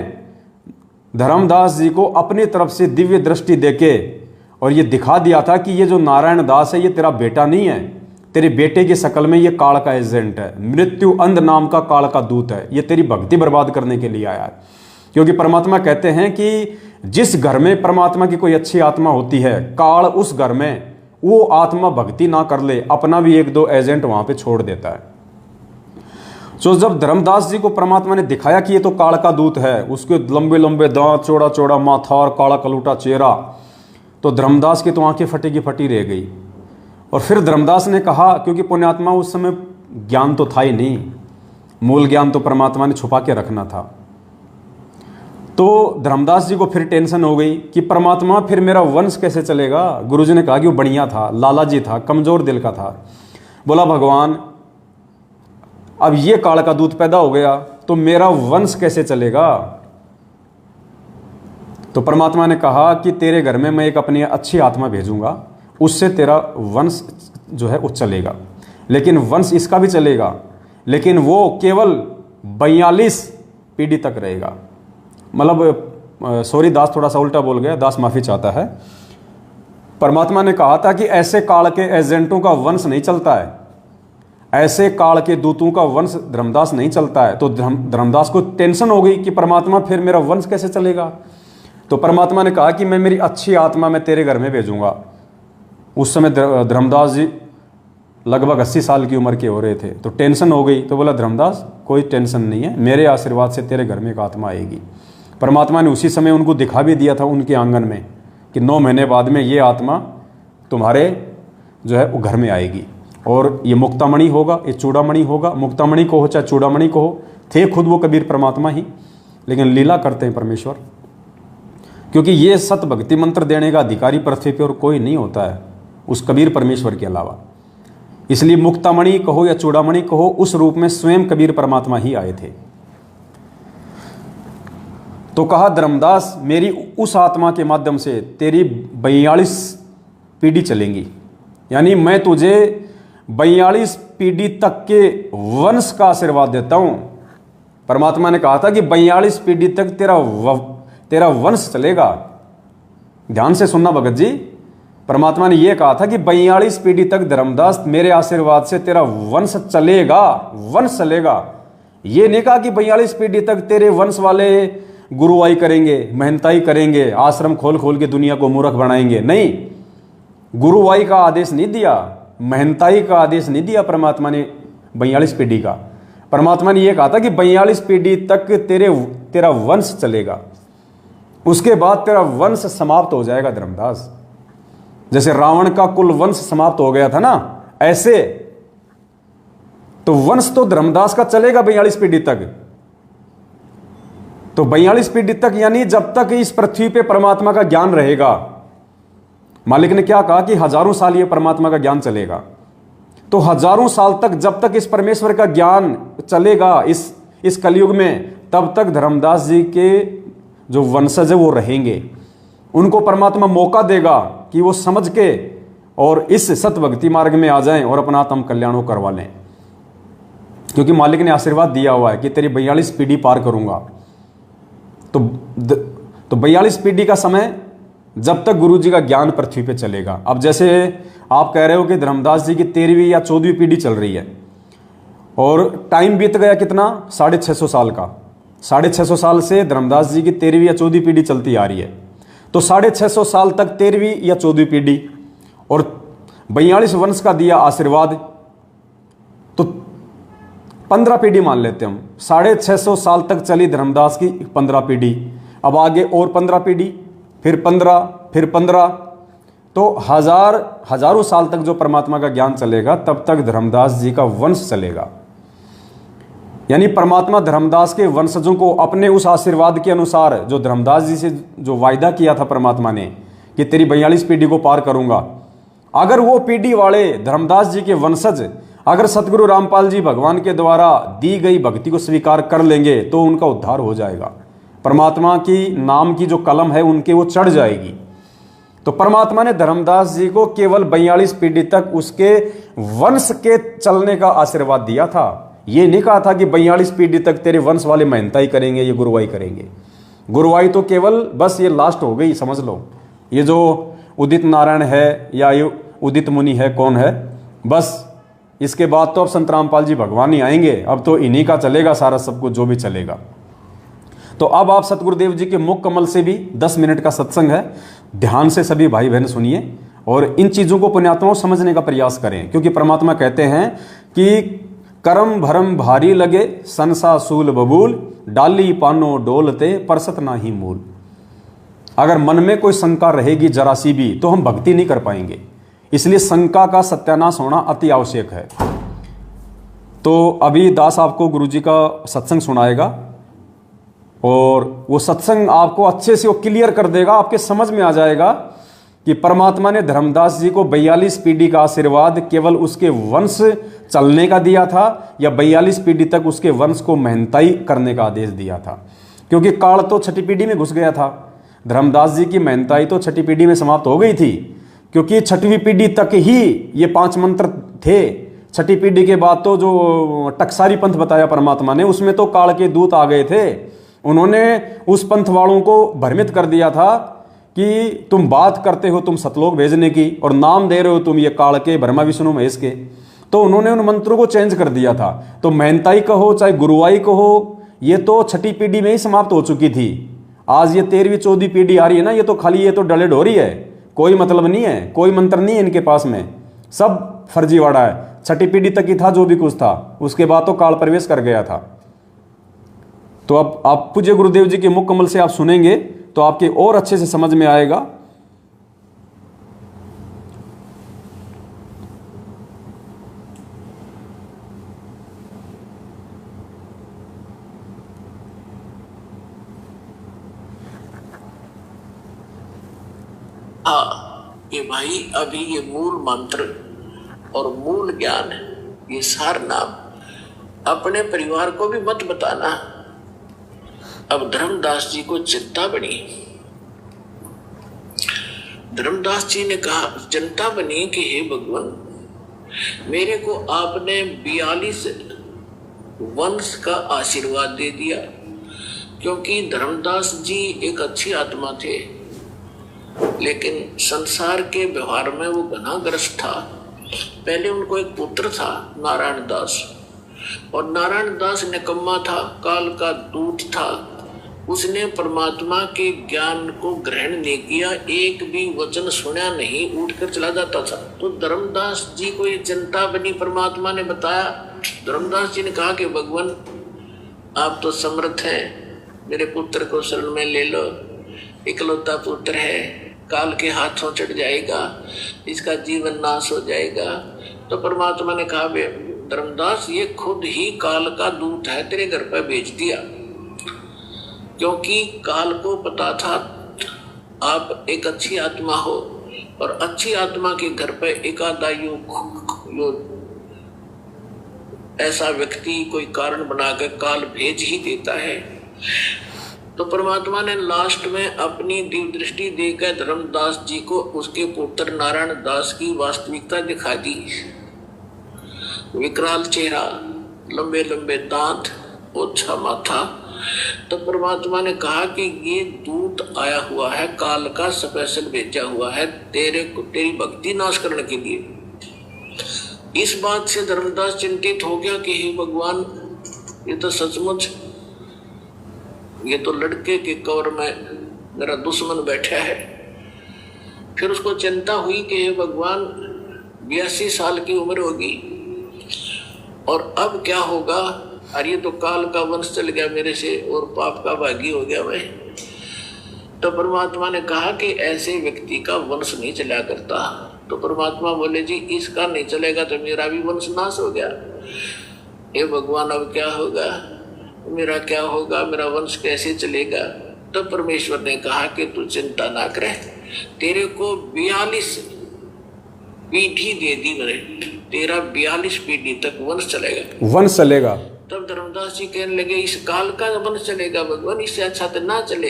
धर्मदास जी को अपनी तरफ से दिव्य दृष्टि देके और ये दिखा दिया था कि ये जो नारायण दास है ये तेरा बेटा नहीं है, तेरे बेटे की शक्ल में ये काल का एजेंट है, मृत्यु अंध नाम का काल का दूत है, ये तेरी भक्ति बर्बाद करने के लिए आया है। क्योंकि परमात्मा कहते हैं कि जिस घर में परमात्मा की कोई अच्छी आत्मा होती है, काल उस घर में वो आत्मा भक्ति ना कर ले, अपना भी एक दो एजेंट वहां पे छोड़ देता है। तो जब धर्मदास जी को परमात्मा ने दिखाया कि ये तो काल का दूत है, उसके लंबे लंबे दांत, चौड़ा चौड़ा माथा और काला कलूटा चेहरा, तो धर्मदास की तो आंखें फटी की फटी रह गई। और फिर धर्मदास ने कहा, क्योंकि पुण्यात्मा उस समय ज्ञान तो था ही नहीं, मूल ज्ञान तो परमात्मा ने छुपा के रखना था। तो धर्मदास जी को फिर टेंशन हो गई कि परमात्मा फिर मेरा वंश कैसे चलेगा। गुरुजी ने कहा कि वो बढ़िया था, लालाजी था, कमजोर दिल का था। बोला भगवान अब ये काल का दूत पैदा हो गया तो मेरा वंश कैसे चलेगा। तो परमात्मा ने कहा कि तेरे घर में मैं एक अपनी अच्छी आत्मा भेजूंगा, उससे तेरा वंश जो है वो चलेगा, लेकिन वंश इसका भी चलेगा, लेकिन वो केवल 42 पीढ़ी तक रहेगा। मतलब सॉरी दास थोड़ा सा उल्टा बोल गया, दास माफी चाहता है। परमात्मा ने कहा था कि ऐसे काल के एजेंटों का वंश नहीं चलता है, ऐसे काल के दूतों का वंश धर्मदास नहीं चलता है। तो धर्मदास को टेंशन हो गई कि परमात्मा फिर मेरा वंश कैसे चलेगा। तो परमात्मा ने कहा कि मैं मेरी अच्छी आत्मा मैं तेरे घर में भेजूंगा। उस समय धर्मदास जी लगभग 80 साल की उम्र के हो रहे थे, तो टेंशन हो गई। तो बोला धर्मदास कोई टेंशन नहीं है, मेरे आशीर्वाद से तेरे घर में एक आत्मा आएगी। परमात्मा ने उसी समय उनको दिखा भी दिया था उनके आंगन में कि 9 महीने बाद में ये आत्मा तुम्हारे जो है वो घर में आएगी, और ये मुक्तामणि होगा, ये चूड़ामणि होगा। मुक्तामणि को हो चाहे चूड़ामणि को हो, थे खुद वो कबीर परमात्मा ही, लेकिन लीला करते हैं परमेश्वर। क्योंकि ये सत भक्ति मंत्र देने का अधिकारी पृथ्वी पर और कोई नहीं होता है उस कबीर परमेश्वर के अलावा। इसलिए मुक्तामणि कहो या चूड़ामणि कहो, उस रूप में स्वयं कबीर परमात्मा ही आए थे। तो कहा धर्मदास मेरी उस आत्मा के माध्यम से तेरी 42 पीढ़ी चलेंगी, यानी मैं तुझे 42 पीढ़ी तक के वंश का आशीर्वाद देता हूं। परमात्मा ने कहा था कि 42 पीढ़ी तक तेरा वंश चलेगा। ध्यान से सुनना भगत जी, परमात्मा ने यह कहा था कि 42 पीढ़ी तक धर्मदास मेरे आशीर्वाद से तेरा वंश चलेगा, वंश चलेगा। यह नहीं कहा कि 42 पीढ़ी तक तेरे वंश वाले गुरुवाई करेंगे, महंताई करेंगे, आश्रम खोल खोल के दुनिया को मूर्ख बनाएंगे। नहीं, गुरुवाई का आदेश नहीं दिया, महंताई का आदेश नहीं दिया परमात्मा ने 42 पीढ़ी का। परमात्मा ने यह कहा था कि 42 पीढ़ी तक तेरा वंश चलेगा, उसके बाद तेरा वंश समाप्त हो जाएगा धर्मदास। जैसे रावण का कुल वंश समाप्त हो गया था ना, ऐसे तो वंश तो धर्मदास का चलेगा 42 पीढ़ी तक। तो 42 पीढ़ी तक यानी जब तक इस पृथ्वी पे परमात्मा का ज्ञान रहेगा। मालिक ने क्या कहा कि हजारों साल ये परमात्मा का ज्ञान चलेगा। तो हजारों साल तक जब तक इस परमेश्वर का ज्ञान चलेगा इस कलयुग में, तब तक धर्मदास जी के जो वंशज है वो रहेंगे। उनको परमात्मा मौका देगा कि वो समझ के और इस सत भक्ति मार्ग में आ जाएं और अपना आत्म कल्याण करवा लें। क्योंकि मालिक ने आशीर्वाद दिया हुआ है कि तेरी 42 पीढ़ी पार करूंगा। तो 42 पीढ़ी का समय जब तक गुरु जी का ज्ञान पृथ्वी पे चलेगा। अब जैसे आप कह रहे हो कि धर्मदास जी की 13वीं या 14वीं पीढ़ी चल रही है और टाइम बीत गया कितना, 650 साल का। 650 साल से धर्मदास जी की 13वीं या 14वीं पीढ़ी चलती आ रही है। तो 650 साल तक 13वीं या 14वीं पीढ़ी और 42 वंश का दिया आशीर्वाद, तो 15 पीढ़ी मान लेते हम। 650 साल तक चली धर्मदास की 15 पीढ़ी, अब आगे और 15 पीढ़ी, फिर 15, फिर 15, तो हजारों साल तक जो परमात्मा का ज्ञान चलेगा तब तक धर्मदास जी का वंश चलेगा। यानी परमात्मा धर्मदास के वंशजों को अपने उस आशीर्वाद के अनुसार जो धर्मदास जी से जो वायदा किया था परमात्मा ने कि तेरी 42 पीढ़ी को पार करूंगा, अगर वो पीढ़ी वाले धर्मदास जी के वंशज अगर सतगुरु रामपाल जी भगवान के द्वारा दी गई भक्ति को स्वीकार कर लेंगे तो उनका उद्धार हो जाएगा। परमात्मा की नाम की जो कलम है उनके वो चढ़ जाएगी। तो परमात्मा ने धर्मदास जी को केवल 42 पीढ़ी तक उसके वंश के चलने का आशीर्वाद दिया था। ये नहीं कहा था कि 42 पीढ़ी तक तेरे वंश वाले महंता ही करेंगे, ये गुरुवाई करेंगे। गुरुवाई तो केवल बस ये लास्ट हो गई, समझ लो। ये जो उदित नारायण है या ये उदित मुनि है, कौन है, बस इसके बाद तो अब संत रामपाल जी भगवान ही आएंगे। अब तो इन्हीं का चलेगा सारा सब कुछ जो भी चलेगा। तो अब आप सतगुरुदेव जी के मुख कमल से भी 10 मिनट का सत्संग है, ध्यान से सभी भाई बहन सुनिए और इन चीज़ों को पुण्यात्माओं समझने का प्रयास करें। क्योंकि परमात्मा कहते हैं कि करम भरम भारी लगे संसा सूल बबूल, डाली पानो डोलते परसत ना ही मूल। अगर मन में कोई शंका रहेगी जरा सी भी तो हम भक्ति नहीं कर पाएंगे। इसलिए शंका का सत्यानाश होना अति आवश्यक है। तो अभी दास आपको गुरुजी का सत्संग सुनाएगा और वो सत्संग आपको अच्छे से वो क्लियर कर देगा, आपके समझ में आ जाएगा कि परमात्मा ने धर्मदास जी को 42 पीढ़ी का आशीर्वाद केवल उसके वंश चलने का दिया था या 42 पीढ़ी तक उसके वंश को मेहनताई करने का आदेश दिया था। क्योंकि काल तो छठी पीढ़ी में घुस गया था। धर्मदास जी की मेहनताई तो छठी पीढ़ी में समाप्त हो गई थी, क्योंकि छठवीं पीढ़ी तक ही ये 5 मंत्र थे। छठी पीढ़ी के बाद तो जो टकसारी पंथ बताया परमात्मा ने, उसमें तो काल के दूत आ गए थे। उन्होंने उस पंथ वालों को भ्रमित कर दिया था कि तुम बात करते हो तुम सतलोक भेजने की और नाम दे रहे हो तुम ये काल के, ब्रह्मा विष्णु महेश के। तो उन्होंने उन मंत्रों को चेंज कर दिया था। तो मेहनताई कहो चाहे गुरुवाई कहो, ये तो छठी पीढ़ी में ही समाप्त हो चुकी थी। आज ये 13वीं 14वीं पीढ़ी आ रही है ना, ये तो खाली ये तो डले ढोरी है, कोई मतलब नहीं है, कोई मंत्र नहीं है इनके पास में, सब फर्जीवाड़ा है। छठी पीढ़ी तक ही था जो भी कुछ था, उसके बाद तो काल प्रवेश कर गया था। तो अब आप पूज्य गुरुदेव जी के मुख कमल से आप सुनेंगे तो आपके और अच्छे से समझ में आएगा। ये भाई अभी ये मूल मंत्र और मूल ज्ञान, ये सार नाम अपने परिवार को भी मत बताना। अब धर्मदास जी को चिंता बनी। धर्मदास जी ने कहा, चिंता बनी कि हे भगवान, मेरे को आपने 42 वंश का आशीर्वाद दे दिया। क्योंकि धर्मदास जी एक अच्छी आत्मा थे, लेकिन संसार के व्यवहार में वो घनाग्रस्त था। पहले उनको एक पुत्र था नारायण दास, और नारायण दास निकम्मा था, काल का दूत था। उसने परमात्मा के ज्ञान को ग्रहण नहीं किया, एक भी वचन सुना नहीं, उठकर चला जाता था। तो धर्मदास जी को ये चिंता बनी, परमात्मा ने बताया। धर्मदास जी ने कहा कि भगवान आप तो समर्थ हैं, मेरे पुत्र को शरण में ले लो, इकलौता पुत्र है, काल के हाथों चढ़ जाएगा, इसका जीवन नाश हो जाएगा। तो परमात्मा ने कहा, धर्मदास ये खुद ही काल का दूत है, तेरे घर पर भेज दिया। क्योंकि काल को पता था आप एक अच्छी आत्मा हो, और अच्छी आत्मा के घर पर एकादायु ऐसा व्यक्ति कोई कारण बनाकर काल भेज ही देता है। तो परमात्मा ने लास्ट में अपनी दिव्य दृष्टि देकर धर्मदास जी को उसके पुत्र नारायण दास की वास्तविकता दिखा दी। विकराल चेहरा, लंबे लंबे दांत, ओछा माथा। तो परमात्मा ने कहा कि ये दूत आया हुआ है, काल का स्पेशल भेजा हुआ है तेरी भक्ति नाश करने के लिए। इस बात से धर्मदास चिंतित हो गया कि हे भगवान, ये तो सचमुच, ये तो लड़के के कवर में मेरा दुश्मन बैठा है। फिर उसको चिंता हुई कि हे भगवान, 82 साल की उम्र होगी और अब क्या होगा। अरे ये तो काल का वंश चल गया मेरे से और पाप का भागी हो गया मैं। तो परमात्मा ने कहा कि ऐसे व्यक्ति का वंश नहीं चला करता। तो परमात्मा बोले, जी इसका नहीं चलेगा तो मेरा भी वंश नाश हो गया। हे भगवान, अब क्या होगा, मेरा क्या होगा, मेरा वंश कैसे चलेगा। तो परमेश्वर ने कहा कि तू चिंता ना करे, तेरे को 42 पीढ़ी दे दी मैंने, तेरा 42 पीढ़ी तक वंश चलेगा। वंश चलेगा। तब धर्मदास जी कहने लगे इस काल का वंश चलेगा भगवान, इससे अच्छा तो ना चले।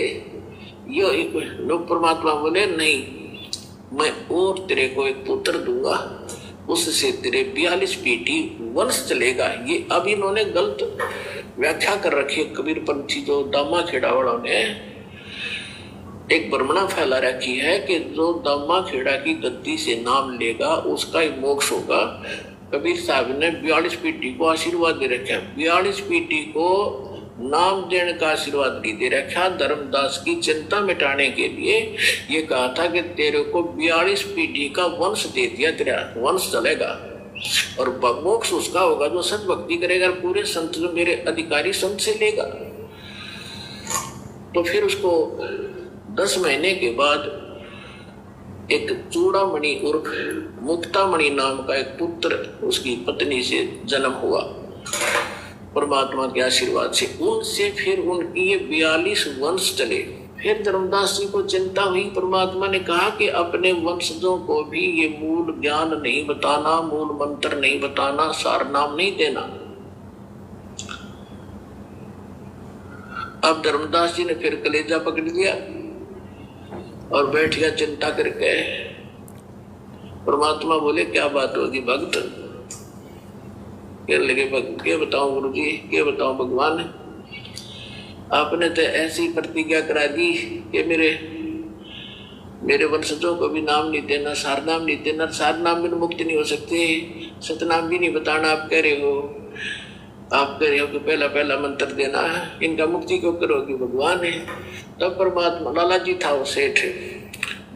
यो एक लोग परमात्मा बोले नहीं, मैं और तेरे को एक पुत्र दूंगा, उससे तेरे 42 पीढ़ी वंश चलेगा। ये अब इन्होंने गलत व्याख्या कर रखी है कबीर पंथी, जो दामा खेड़ा वालों ने एक भ्रमणा फैला रखी है कि जो दामा खेड़ा की गद्दी से नाम लेगा उसका ही मोक्ष होगा। कबीर साहब ने 42 पीढ़ी को आशीर्वाद दे रखा, 42 पीढ़ी को नाम देने का आशीर्वाद नहीं दे रखा। धर्मदास की चिंता मिटाने के लिए ये कहा था कि तेरे को 42 पीढ़ी का वंश दे दिया, तेरा वंश चलेगा और मोक्ष उसका होगा जो सत भक्ति करेगा, पूरे संत जो मेरे अधिकारी संत से लेगा। तो फिर उसको 10 महीने के बाद एक चूड़ामणि उर्फ मुक्तामणि नाम का एक पुत्र उसकी पत्नी से जन्म हुआ परमात्मा के आशीर्वाद से। उनसे फिर उनकी ये 42 वंश चले। फिर धर्मदास जी को चिंता हुई, परमात्मा ने कहा कि अपने वंशजों को भी ये मूल ज्ञान नहीं बताना, मूल मंत्र नहीं बताना, सार नाम नहीं देना। अब धर्मदास जी ने फिर कलेजा पकड़ लिया और बैठ गया चिंता करके। परमात्मा बोले क्या बात होगी भक्त? कहने लगे क्या बताऊं गुरु जी, क्या बताऊं भगवान, आपने तो ऐसी प्रतिज्ञा करा दी कि मेरे वंशजों को भी नाम नहीं देना, सार नाम नहीं देना, सार नाम में मुक्ति नहीं हो सकते, सतनाम भी नहीं बताना। आप कह रहे हो कि पहला मंत्र देना है, इनका मुक्ति क्यों करोगी भगवान है? तब परमात्मा, लाला जी था वो सेठ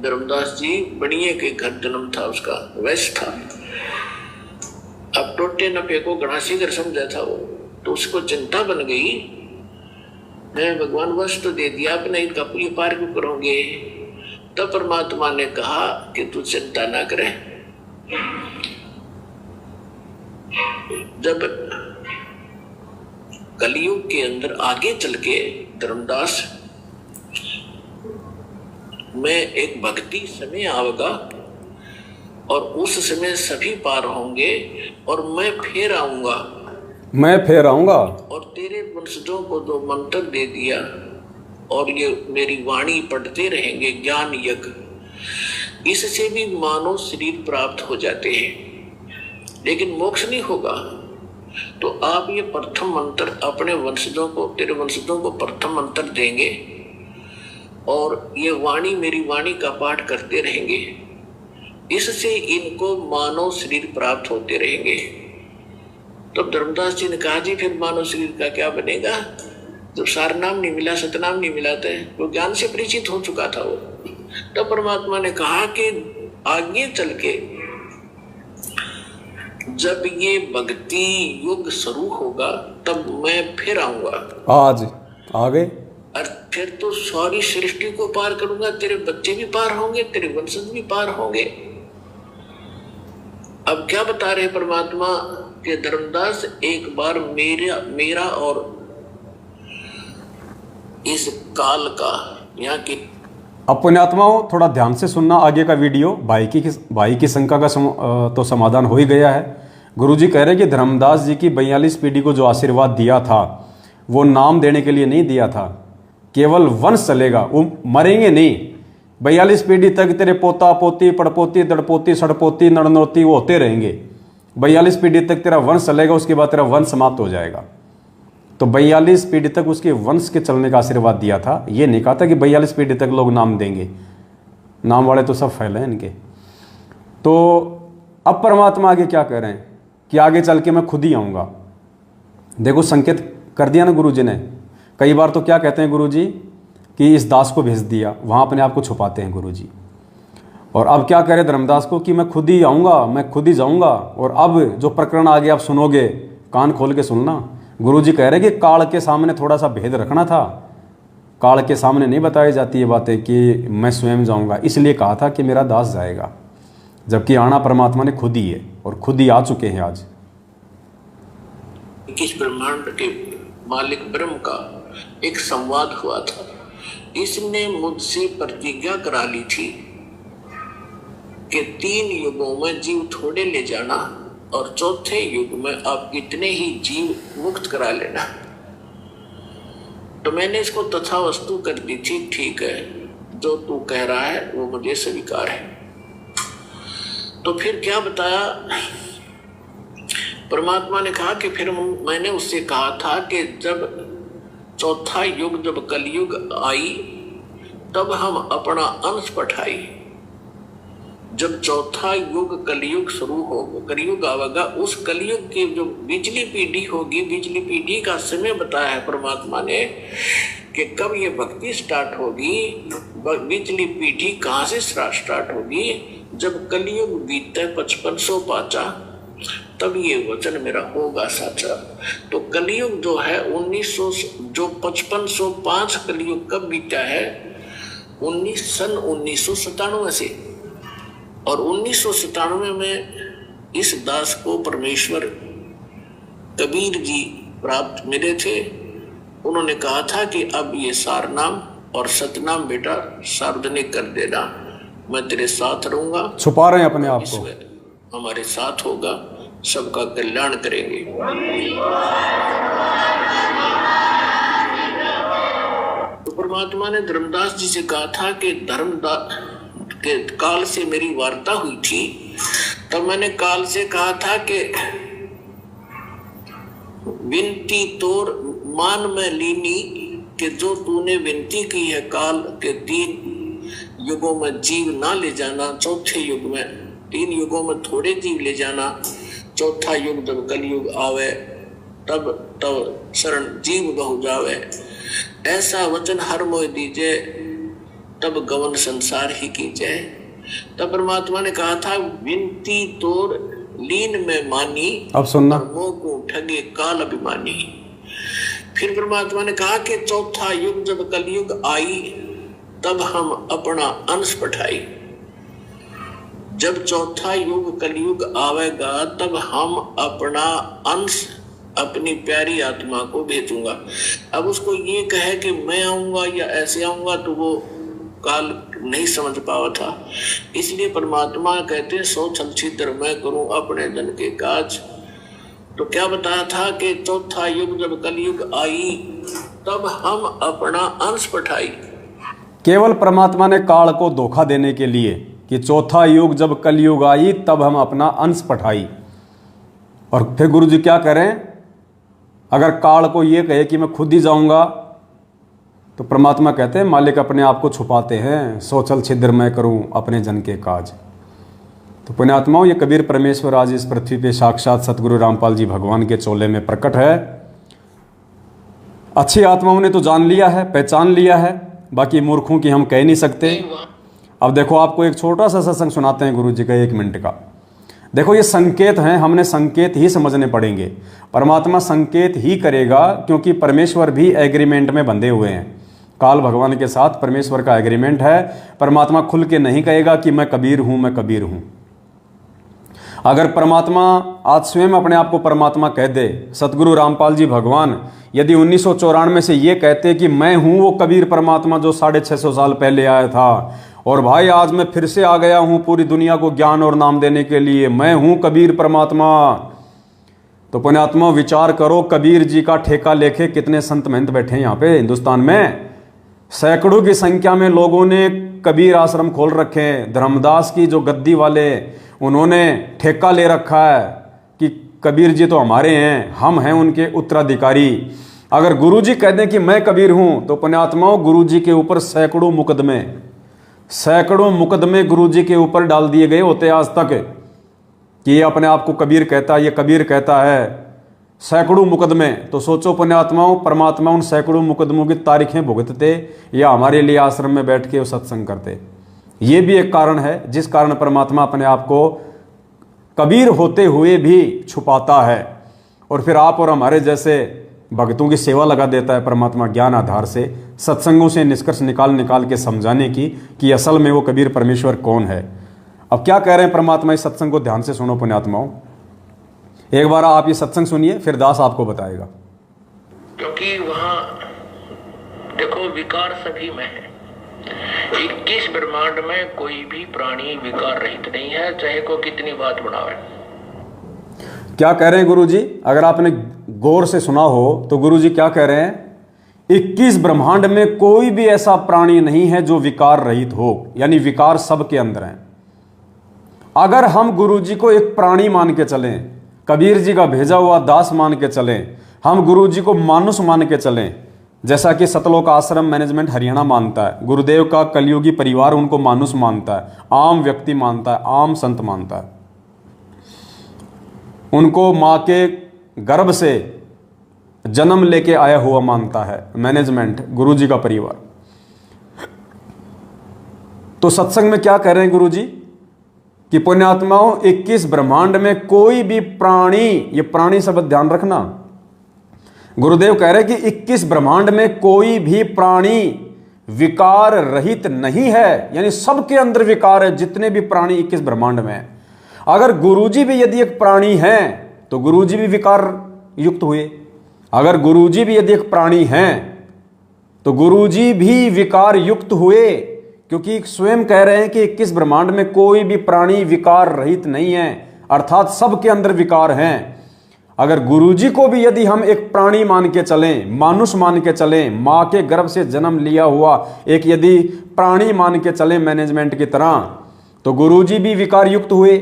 धर्मदास जी, बनिए के घर जन्म था उसका, वैश्य था। अब टोटे नफे को गणासी कर समझा था वो, तो उसको चिंता बन गई, मैं भगवान वश तो दे दिया, आपने इनका पूरी पार क्यों करोगे? तब परमात्मा ने कहा कि तू चिंता ना करे। जब कलयुग के अंदर आगे चल के धर्मदास में एक भक्ति समय आएगा और उस समय सभी पार होंगे और मैं फिर आऊंगा और तेरे वंशजों को जो मंत्र दे दिया और ये मेरी वाणी पढ़ते रहेंगे ज्ञान यज्ञ, इससे भी मानव शरीर प्राप्त हो जाते हैं, लेकिन मोक्ष नहीं होगा। तो आप ये प्रथम मंत्र अपने वंशजों को, तेरे वंशजों को प्रथम मंत्र देंगे और ये वाणी मेरी वाणी का पाठ करते रहेंगे, इससे इनको मानव शरीर प्राप्त होते रहेंगे। तो धर्मदास जी ने कहा जी फिर मानव शरीर का क्या बनेगा? जब सार नाम नहीं मिला, सतनाम नहीं मिला, तो ज्ञान से परिचित हो चुका था वो। तब परमात्मा ने कहा कि आगे चल के जब ये भक्ति युग शुरू होगा तब मैं फिर आऊंगा। आज आ गए और फिर तो सारी सृष्टि को पार करूंगा, तेरे बच्चे भी पार होंगे, तेरे वंशज भी पार होंगे। अब क्या बता रहे परमात्मा कि धर्मदास एक बार मेरा और इस काल का यहाँ की अपने आत्माओं थोड़ा ध्यान से सुनना आगे का वीडियो। भाई की शंका का तो समाधान हो ही गया है। गुरुजी कह रहे हैं कि धर्मदास जी की 42 पीढ़ी को जो आशीर्वाद दिया था वो नाम देने के लिए नहीं दिया था, केवल वंश चलेगा, वो मरेंगे नहीं। 42 पीढ़ी तक तेरे पोता पोती पड़पोती दड़पोती सड़पोती नड़नोती वो होते रहेंगे। 42 पीढ़ी तक तेरा वंश चलेगा, उसके बाद तेरा वंश समाप्त हो जाएगा। तो 42 पीढ़ी तक उसके वंश के चलने का आशीर्वाद दिया था। ये नहीं कहा था कि 42 पीढ़ी तक लोग नाम देंगे, नाम वाले तो सब फैले हैं इनके। तो अब परमात्मा आगे क्या कह रहे हैं कि आगे चल के मैं खुद ही आऊँगा। देखो संकेत कर दिया ना गुरु जी ने। कई बार तो क्या कहते हैं गुरु जी कि इस दास को भेज दिया, वहाँ अपने आप को छुपाते हैं गुरु जी। और अब क्या कह रहे धर्मदास को कि मैं खुद ही आऊँगा, मैं खुद ही जाऊँगा। और अब जो प्रकरण आगे आप सुनोगे कान खोल के सुनना। गुरु जी कह रहे कि काल के सामने थोड़ा सा भेद रखना था। काल के सामने नहीं बताई जाती ये बातें कि मैं स्वयं जाऊँगा, इसलिए कहा था कि मेरा दास जाएगा, जबकि आना परमात्मा ने खुद ही है और खुद ही आ चुके हैं। आज किस ब्रह्मांड के मालिक ब्रह्म का एक संवाद हुआ था। इसने मुझसे प्रतिज्ञा करा ली थी कि 3 युगों में जीव थोड़े ले जाना और चौथे युग में आप इतने ही जीव मुक्त करा लेना। तो मैंने इसको तथा वस्तु कर दी थी, ठीक है, जो तू कह रहा है वो मुझे स्वीकार है। तो फिर क्या बताया परमात्मा ने कहा कि फिर मैंने उससे कहा था कि जब चौथा युग, जब कलयुग आई, तब हम अपना अंश पठाई। जब चौथा युग कलयुग शुरू हो, कलयुग आवेगा, उस कलयुग की जो बिजली पीढ़ी होगी, बिजली पीढ़ी का समय बताया है परमात्मा ने कि कब ये भक्ति स्टार्ट होगी, बिजली पीढ़ी कहाँ से स्टार्ट होगी। जब कलयुग बीते 5500 पाचा, तब ये वचन मेरा होगा साचा। तो कलयुग जो है 1900, जो 5505 कलयुग कब बीता है, सन 1997 से। और 1997 में इस दास को परमेश्वर कबीर जी प्राप्त मिले थे। उन्होंने कहा था कि अब ये सारनाम और सतनाम बेटा सार्वजनिक कर देना, मैं तेरे साथ रहूंगा। छुपा रहे हैं अपने आप को, हमारे साथ होगा, सबका कल्याण करेंगे। तो परमात्मा ने धर्मदास जी से कहा था कि धर्मदास के काल से मेरी वार्ता हुई थी, तब मैंने काल से कहा था कि विनती तोर मान में लीनी, कि जो तूने विनती की है काल के 3 युगों में जीव ना ले जाना, चौथे युग में 3 युगों में थोड़े जीव ले जाना, चौथा युग जब कलयुग आवे तब शरण जीव बहु जावे, ऐसा वचन हर मोह दीजे, तब गवन संसार ही कीजे। तब परमात्मा ने कहा था विनती तोर लीन में मानी, अब सुनना, मोह को ठगे काल अभिमानी। फिर परमात्मा ने कहा कि चौथा युग जब कलयुग आई, तब हम अपना अंश पठाई। जब चौथा युग कलयुग आवेगा, तब हम अपना अंश अपनी प्यारी आत्मा को भेजूंगा। अब उसको ये कहे कि मैं आऊंगा या ऐसे आऊंगा, तो वो काल नहीं समझ पावा था। इसलिए परमात्मा कहते हैं सो छल छिद्र मैं करूं अपने जन के काज। तो क्या बताया था कि चौथा युग जब कलयुग आई, तब हम अपना अंश पठाई। केवल परमात्मा ने काल को धोखा देने के लिए कि चौथा युग जब कलयुग आई, तब हम अपना अंश पठाई। और फिर गुरु जी क्या करें, अगर काल को ये कहे कि मैं खुद ही जाऊंगा, तो परमात्मा कहते हैं मालिक अपने आप को छुपाते हैं, सोचल छिद्र मैं करूं अपने जन के काज। तो पुण्यात्माओं, ये कबीर परमेश्वर आज इस पृथ्वी पे साक्षात सतगुरु रामपाल जी भगवान के चोले में प्रकट है। अच्छी आत्माओं ने तो जान लिया है, पहचान लिया है, बाकी मूर्खों की हम कह नहीं सकते। अब देखो, आपको एक छोटा सा सत्संग सुनाते हैं गुरु जी का, 1 मिनट का। देखो, ये संकेत हैं, हमने संकेत ही समझने पड़ेंगे। परमात्मा संकेत ही करेगा, क्योंकि परमेश्वर भी एग्रीमेंट में बंधे हुए हैं। काल भगवान के साथ परमेश्वर का एग्रीमेंट है। परमात्मा खुल के नहीं कहेगा कि मैं कबीर हूं, मैं कबीर हूं। अगर परमात्मा आज स्वयं अपने आप को परमात्मा कह दे, सतगुरु रामपाल जी भगवान यदि 1994 से ये कहते कि मैं हूं वो कबीर परमात्मा जो 650 साल पहले आया था, और भाई आज मैं फिर से आ गया हूं पूरी दुनिया को ज्ञान और नाम देने के लिए, मैं हूं कबीर परमात्मा, तो पुण्यात्मा विचार करो, कबीर जी का ठेका लेके कितने संत महंत बैठे हैं यहाँ पे हिंदुस्तान में। सैकड़ों की संख्या में लोगों ने कबीर आश्रम खोल रखे हैं। धर्मदास की जो गद्दी वाले, उन्होंने ठेका ले रखा है कि कबीर जी तो हमारे हैं, हम हैं उनके उत्तराधिकारी। अगर गुरु जी कह दें कि मैं कबीर हूं, तो पुण्यात्माओं गुरु जी के ऊपर सैकड़ों मुकदमे गुरु जी के ऊपर डाल दिए गए होते आज तक कि ये अपने आप को कबीर कहता है, ये कबीर कहता है। सैकड़ों मुकदमे। तो सोचो पुण्यात्माओं, परमात्मा उन सैकड़ों मुकदमों की तारीखें भुगतते या हमारे लिए आश्रम में बैठ के सत्संग करते। ये भी एक कारण है जिस कारण परमात्मा अपने आप को कबीर होते हुए भी छुपाता है, और फिर आप और हमारे जैसे भक्तों की सेवा लगा देता है परमात्मा ज्ञान आधार से, सत्संगों से निष्कर्ष निकाल के समझाने की कि असल में वो कबीर परमेश्वर कौन है। अब क्या कह रहे हैं परमात्मा, इस सत्संग को ध्यान से सुनो पुण्यात्माओं। एक बार आप ये सत्संग सुनिए, फिर दास आपको बताएगा। क्योंकि वहां देखो विकार सभी में है। 21 ब्रह्मांड में कोई भी प्राणी विकार रहित नहीं है, चाहे को कितनी बात बनावे। क्या कह रहे हैं गुरुजी? अगर आपने गौर से सुना हो तो गुरुजी क्या कह रहे हैं? 21 ब्रह्मांड में कोई भी ऐसा प्राणी नहीं है जो विकार रहित हो, यानी विकार सबके अंदर हैं। अगर हम गुरुजी को एक प्राणी मान के चलें, कबीर जी का भेजा हुआ दास मान के चलें, हम गुरुजी को मानुष मान के चलें, जैसा कि सतलोक आश्रम मैनेजमेंट हरियाणा मानता है, गुरुदेव का कलयुगी परिवार उनको मानुष मानता है, आम व्यक्ति मानता है, आम संत मानता है, उनको मां के गर्भ से जन्म लेके आया हुआ मानता है मैनेजमेंट, गुरुजी का परिवार। तो सत्संग में क्या कह रहे हैं गुरुजी कि पुण्यात्माओं, 21 ब्रह्मांड में कोई भी प्राणी, ये प्राणी शब्द ध्यान रखना, गुरुदेव कह रहे हैं कि 21 ब्रह्मांड में कोई भी प्राणी विकार रहित नहीं है, यानी सबके अंदर विकार है, जितने भी प्राणी 21 ब्रह्मांड में है। अगर गुरुजी भी यदि एक प्राणी हैं तो गुरुजी भी विकार युक्त हुए, अगर गुरुजी भी यदि एक प्राणी हैं तो गुरुजी भी विकार युक्त हुए, क्योंकि स्वयं कह रहे हैं कि 21 ब्रह्मांड में कोई भी प्राणी विकार रहित नहीं है, अर्थात सबके अंदर विकार हैं। अगर गुरुजी को भी यदि हम एक प्राणी मान के चलें, मानुष मान के चलें, मां के गर्भ से जन्म लिया हुआ एक यदि प्राणी मान के चलें मैनेजमेंट की तरह, तो गुरुजी भी विकार युक्त हुए।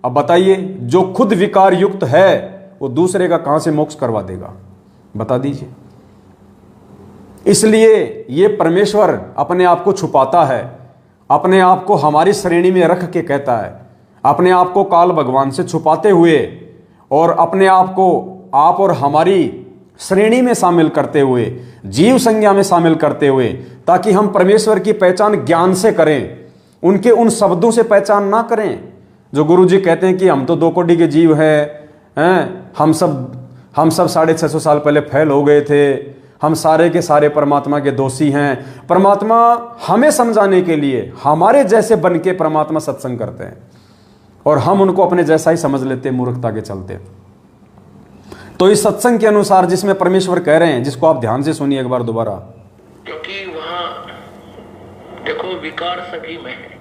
अब बताइए, जो खुद विकार युक्त है वो दूसरे का कहां से मोक्ष करवा देगा? बता दीजिए। इसलिए ये परमेश्वर अपने आप को छुपाता है, अपने आप को हमारी श्रेणी में रख के कहता है, अपने आप को काल भगवान से छुपाते हुए और अपने आप को आप और हमारी श्रेणी में शामिल करते हुए, जीव संज्ञा में शामिल करते हुए, ताकि हम परमेश्वर की पहचान ज्ञान से करें, उनके उन शब्दों से पहचान ना करें जो गुरुजी कहते हैं कि हम तो 2 कोटि के जीव हैं, हम सब 650 साल पहले फैल हो गए थे, हम सारे के सारे परमात्मा के दोषी हैं। परमात्मा हमें समझाने के लिए हमारे जैसे बन के परमात्मा सत्संग करते हैं और हम उनको अपने जैसा ही समझ लेते हैं मूर्खता के चलते। तो इस सत्संग के अनुसार जिसमें परमेश्वर कह रहे हैं, जिसको आप ध्यान से सुनिए एक बार दोबारा, क्योंकि वहां देखो विकार सभी में है।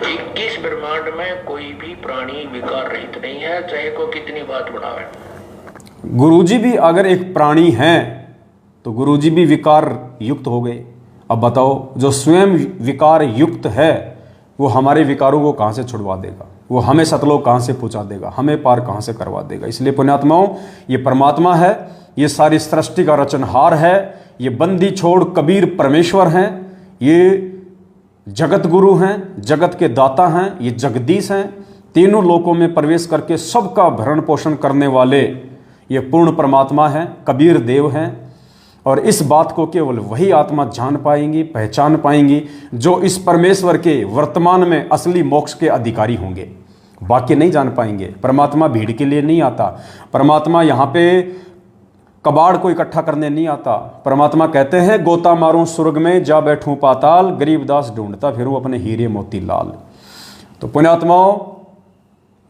21 ब्रह्मांड में कोई भी प्राणी विकार रहित नहीं है, चाहे को कितनी बात बढ़ावे। गुरुजी भी अगर एक प्राणी हैं तो गुरुजी भी विकार युक्त हो गए। अब बताओ, जो स्वयं विकार युक्त है वो हमारे विकारों को कहां से छुड़वा देगा? वो हमें सतलोक कहां से पहुंचा देगा? हमें पार कहां से करवा देगा? इसलिए पुण्यात्माओं, ये परमात्मा है, ये सारी सृष्टि का रचनहार है, ये बंदी छोड़ कबीर परमेश्वर हैं, ये जगत गुरु हैं, जगत के दाता हैं, ये जगदीश हैं, तीनों लोकों में प्रवेश करके सबका भरण पोषण करने वाले ये पूर्ण परमात्मा है, कबीर देव हैं। और इस बात को केवल वही आत्मा जान पाएंगी, पहचान पाएंगी जो इस परमेश्वर के वर्तमान में असली मोक्ष के अधिकारी होंगे, बाकी नहीं जान पाएंगे। परमात्मा भीड़ के लिए नहीं आता, परमात्मा यहाँ पे कबाड़ को इकट्ठा करने नहीं आता। परमात्मा कहते हैं, गोता मारूं स्वर्ग में, जा बैठूं पाताल, गरीबदास ढूंढता फिरूं अपने हीरे मोती लाल। तो पुण्यात्माओं,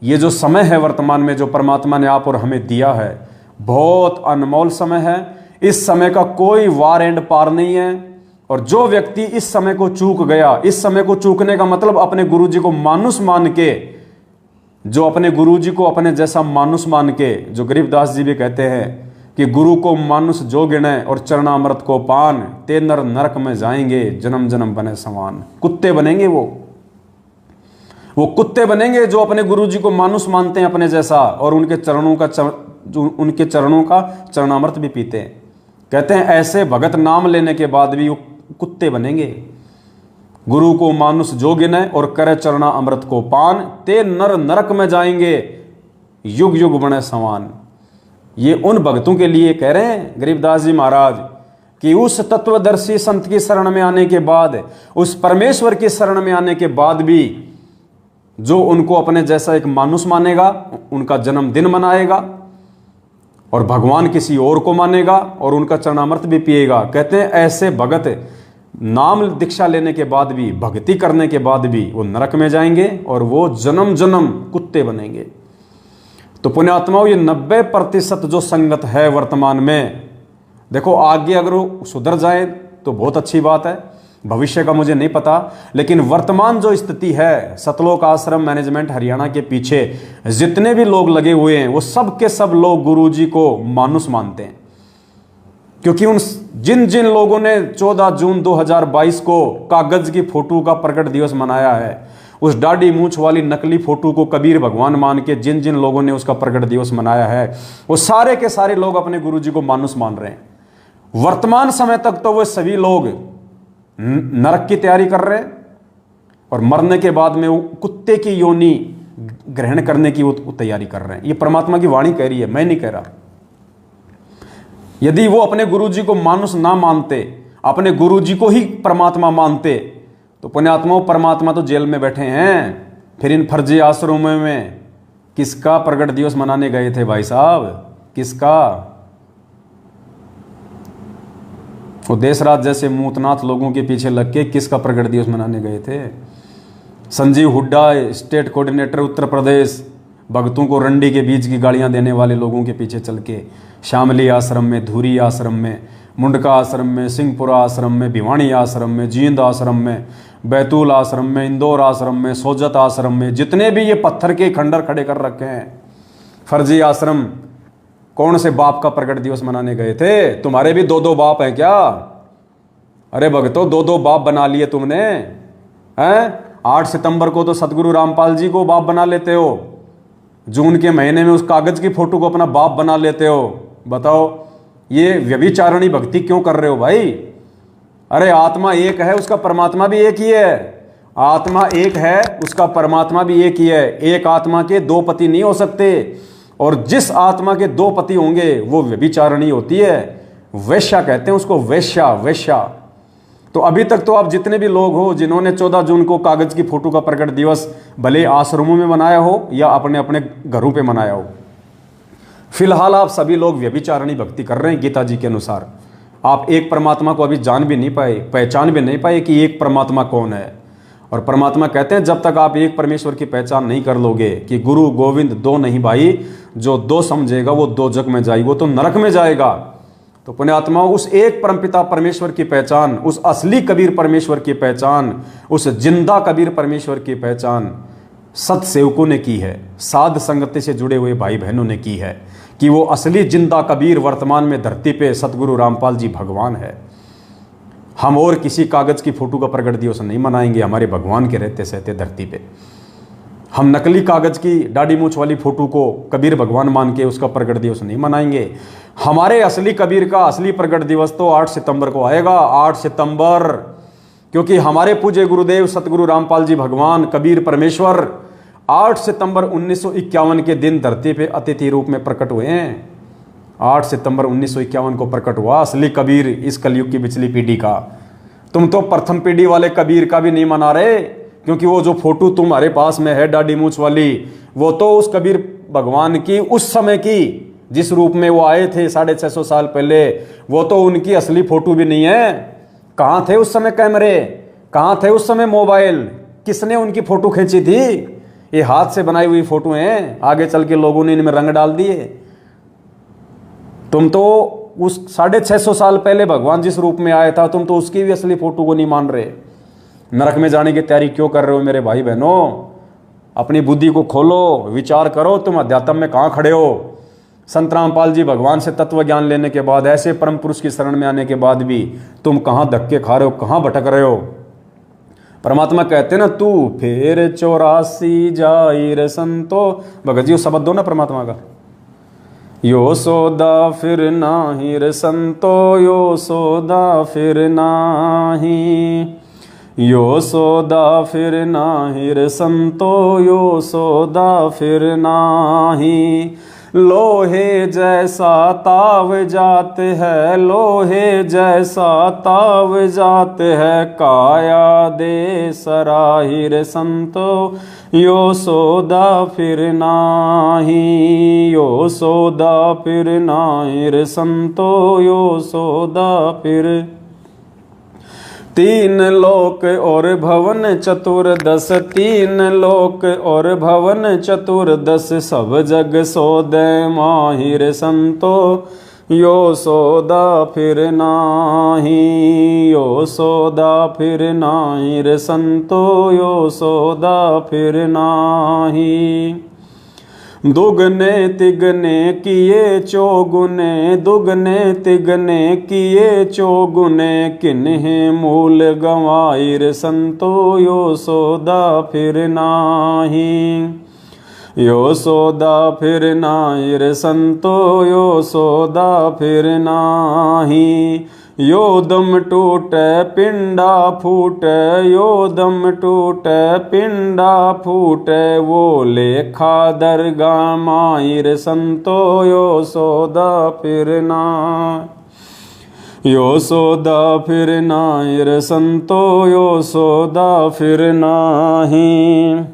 ये जो समय है वर्तमान में जो परमात्मा ने आप और हमें दिया है, बहुत अनमोल समय है। इस समय का कोई वार एंड पार नहीं है। और जो व्यक्ति इस समय को चूक गया, इस समय को चूकने का मतलब अपने गुरुजी को मानुष मान के, जो अपने गुरुजी को अपने जैसा मानुष मान के, जो गरीबदास जी भी कहते हैं कि गुरु को मानुष जो गिने और चरणामृत को पान, ते नर नरक में जाएंगे, जन्म जन्म बने समान। कुत्ते बनेंगे वो कुत्ते बनेंगे जो अपने गुरुजी को मानुष मानते हैं अपने जैसा, और उनके चरणों का चरणामृत भी पीते हैं। कहते हैं ऐसे भगत नाम लेने के बाद भी वो कुत्ते बनेंगे। गुरु को मानुष जो गिने और करे चरणा अमृत को पान, ते नर नरक में जाएंगे, युग युग बने समान। ये उन भक्तों के लिए कह रहे हैं गरीबदास जी महाराज कि उस तत्वदर्शी संत की शरण में आने के बाद, उस परमेश्वर की शरण में आने के बाद भी जो उनको अपने जैसा एक मानुष मानेगा, उनका जन्मदिन मनाएगा और भगवान किसी और को मानेगा और उनका चरणामृत भी पिएगा। कहते हैं ऐसे भगत नाम दीक्षा लेने के बाद भी, भक्ति करने के बाद भी वो नरक में जाएंगे और वो जन्म जन्म कुत्ते बनेंगे। तो पुण्यात्माओं, ये 90% जो संगत है वर्तमान में, देखो आगे अगर वो सुधर जाए तो बहुत अच्छी बात है, भविष्य का मुझे नहीं पता, लेकिन वर्तमान जो स्थिति है, सतलोक आश्रम मैनेजमेंट हरियाणा के पीछे जितने भी लोग लगे हुए हैं वो सब के सब लोग गुरुजी को मानुस मानते हैं। क्योंकि उन जिन जिन लोगों ने 14 जून 2022 को कागज की फोटो का प्रकट दिवस मनाया है, उस दाढ़ी मूंछ वाली नकली फोटो को कबीर भगवान मान के जिन जिन लोगों ने उसका प्रकट दिवस मनाया है, वो सारे के सारे लोग अपने गुरुजी को मानुस मान रहे हैं। वर्तमान समय तक तो वो सभी लोग नरक की तैयारी कर रहे हैं और मरने के बाद में वो कुत्ते की योनि ग्रहण करने की वो तैयारी कर रहे हैं। ये परमात्मा की वाणी कह रही है, मैं नहीं कह रहा। यदि वो अपने गुरुजी को मानुस ना मानते, अपने गुरुजी को ही परमात्मा मानते, तो पुण्यात्माओं परमात्मा तो जेल में बैठे हैं। फिर इन फर्जी आश्रमों में किसका प्रकट दिवस मनाने गए थे भाई साहब? किसका? वो देशराज जैसे मूतनाथ लोगों के पीछे लग के किसका प्रकट दिवस मनाने गए थे? संजीव हुड्डा स्टेट कोऑर्डिनेटर उत्तर प्रदेश, भक्तों को रंडी के बीज की गालियां देने वाले लोगों के पीछे चल के शामली आश्रम में, धुरी आश्रम में, मुंडका आश्रम में, सिंहपुरा आश्रम में, भिवानी आश्रम में, जींद आश्रम में, बैतूल आश्रम में, इंदौर आश्रम में, सोजत आश्रम में, जितने भी ये पत्थर के खंडर खड़े कर रखे हैं फर्जी आश्रम, कौन से बाप का प्रकट दिवस मनाने गए थे? तुम्हारे भी 2-2 बाप हैं क्या? अरे भक्तों, 2-2 बाप बना लिए तुमने हैं? 8 सितंबर को तो सतगुरु रामपाल जी को बाप बना लेते हो, जून के महीने में उस कागज की फोटो को अपना बाप बना लेते हो। बताओ ये व्यभिचारणी भक्ति क्यों कर रहे हो भाई? अरे आत्मा एक है, उसका परमात्मा भी एक ही है। आत्मा एक है, उसका परमात्मा भी एक ही है। एक आत्मा के 2 पति नहीं हो सकते, और जिस आत्मा के 2 पति होंगे वो व्यभिचारणी होती है, वैश्या कहते हैं उसको, वैश्या, वैश्या। तो अभी तक तो आप जितने भी लोग हो जिन्होंने 14 जून को कागज की फोटो का प्रकट दिवस भले आश्रमों में मनाया हो या अपने अपने घरों पे मनाया हो, फिलहाल आप सभी लोग व्यभिचारणी भक्ति कर रहे हैं। गीता जी के अनुसार आप एक परमात्मा को अभी जान भी नहीं पाए, पहचान भी नहीं पाए कि एक परमात्मा कौन है। और परमात्मा कहते हैं जब तक आप एक परमेश्वर की पहचान नहीं कर लोगे कि गुरु गोविंद 2 नहीं भाई, जो 2 समझेगा वो 2 जग में जाएगा, वो तो नरक में जाएगा। तो पुण्यात्मा उस एक परमपिता परमेश्वर की पहचान, उस असली कबीर परमेश्वर की पहचान, उस जिंदा कबीर परमेश्वर की पहचान सत सेवकों ने की है, साध संगति से जुड़े हुए भाई बहनों ने की है कि वो असली जिंदा कबीर वर्तमान में धरती पे सतगुरु रामपाल जी भगवान है। हम और किसी कागज की फोटो का प्रकट दिवस नहीं मनाएंगे हमारे भगवान के रहते सहते धरती पे। हम नकली कागज की दाढ़ी मूंछ वाली फोटो को कबीर भगवान मान के उसका प्रकट दिवस नहीं मनाएंगे। हमारे असली कबीर का असली प्रकट दिवस तो 8 सितंबर को आएगा, 8 सितंबर, क्योंकि हमारे पूज्य गुरुदेव सतगुरु रामपाल जी भगवान कबीर परमेश्वर 8 सितंबर 1951 के दिन धरती पे अतिथि रूप में प्रकट हुए हैं। 8 सितंबर 1951 को प्रकट हुआ असली कबीर इस कलयुग की पिछली पीढ़ी का। तुम तो प्रथम पीढ़ी वाले कबीर का भी नहीं मना रहे, क्योंकि वो जो फोटो तुम्हारे पास में है दाढ़ी मूंछ वाली, वो तो उस कबीर भगवान की उस समय की जिस रूप में वो आए थे 650 साल पहले, वो तो उनकी असली फोटो भी नहीं है। कहाँ थे उस समय कैमरे? कहाँ थे उस समय मोबाइल? किसने उनकी फोटो खींची थी? ये हाथ से बनाई हुई फोटो हैं, आगे चल के लोगों ने इनमें रंग डाल दिए। तुम तो उस 650 साल पहले भगवान जिस रूप में आया था, तुम तो उसकी भी असली फोटो को नहीं मान रहे। नरक में जाने की तैयारी क्यों कर रहे हो मेरे भाई बहनों? अपनी बुद्धि को खोलो, विचार करो, तुम अध्यात्म में कहाँ खड़े हो। संत रामपाल जी भगवान से तत्व ज्ञान लेने के बाद, ऐसे परम पुरुष की शरण में आने के बाद भी तुम कहाँ धक्के खा रहे हो, कहाँ भटक रहे हो? परमात्मा कहते ना, तू फिर 84 जाइर संतो। भगत जी शब्द दो ना परमात्मा का, यो सोदा फिर नाही रे संतो, यो सोदा फिर नाही, यो सोदा फिर नाही रे संतो, यो सोदा फिर नाही। लोहे जैसा ताव जात है, लोहे जैसा ताव जात है, काया दे सराहिर संतो, यो सोदा फिर नाही, यो सोदा फिर नाहिर संतो, यो सोदा फिर। 3 लोक और भवन चतुर्दश, 3 लोक और भवन चतुर्दश, सब जग सोदे माहिर संतो, यो सौदा फिर नाही, यो सौदा फिर नाही रे संतो, यो सौदा फिर नाही। दुगने तिगने किए चौगुने, दुगने तिगने किए चौगुने, किन्हे मूल गंवाई रे संतो, यो सौदा फिर नाही। यो सौदा फिर नाही रे संतो, यो सौदा फिर नाही। यो दम टूटे पिंडा फूटे, यो दम टूटे पिंडा फूटे, वो लेखा दरगाह माई रे संतो, यो सौदा फिर नाही। यो सौदा फिर नाही रे संतो, यो सौदा फिर नाही।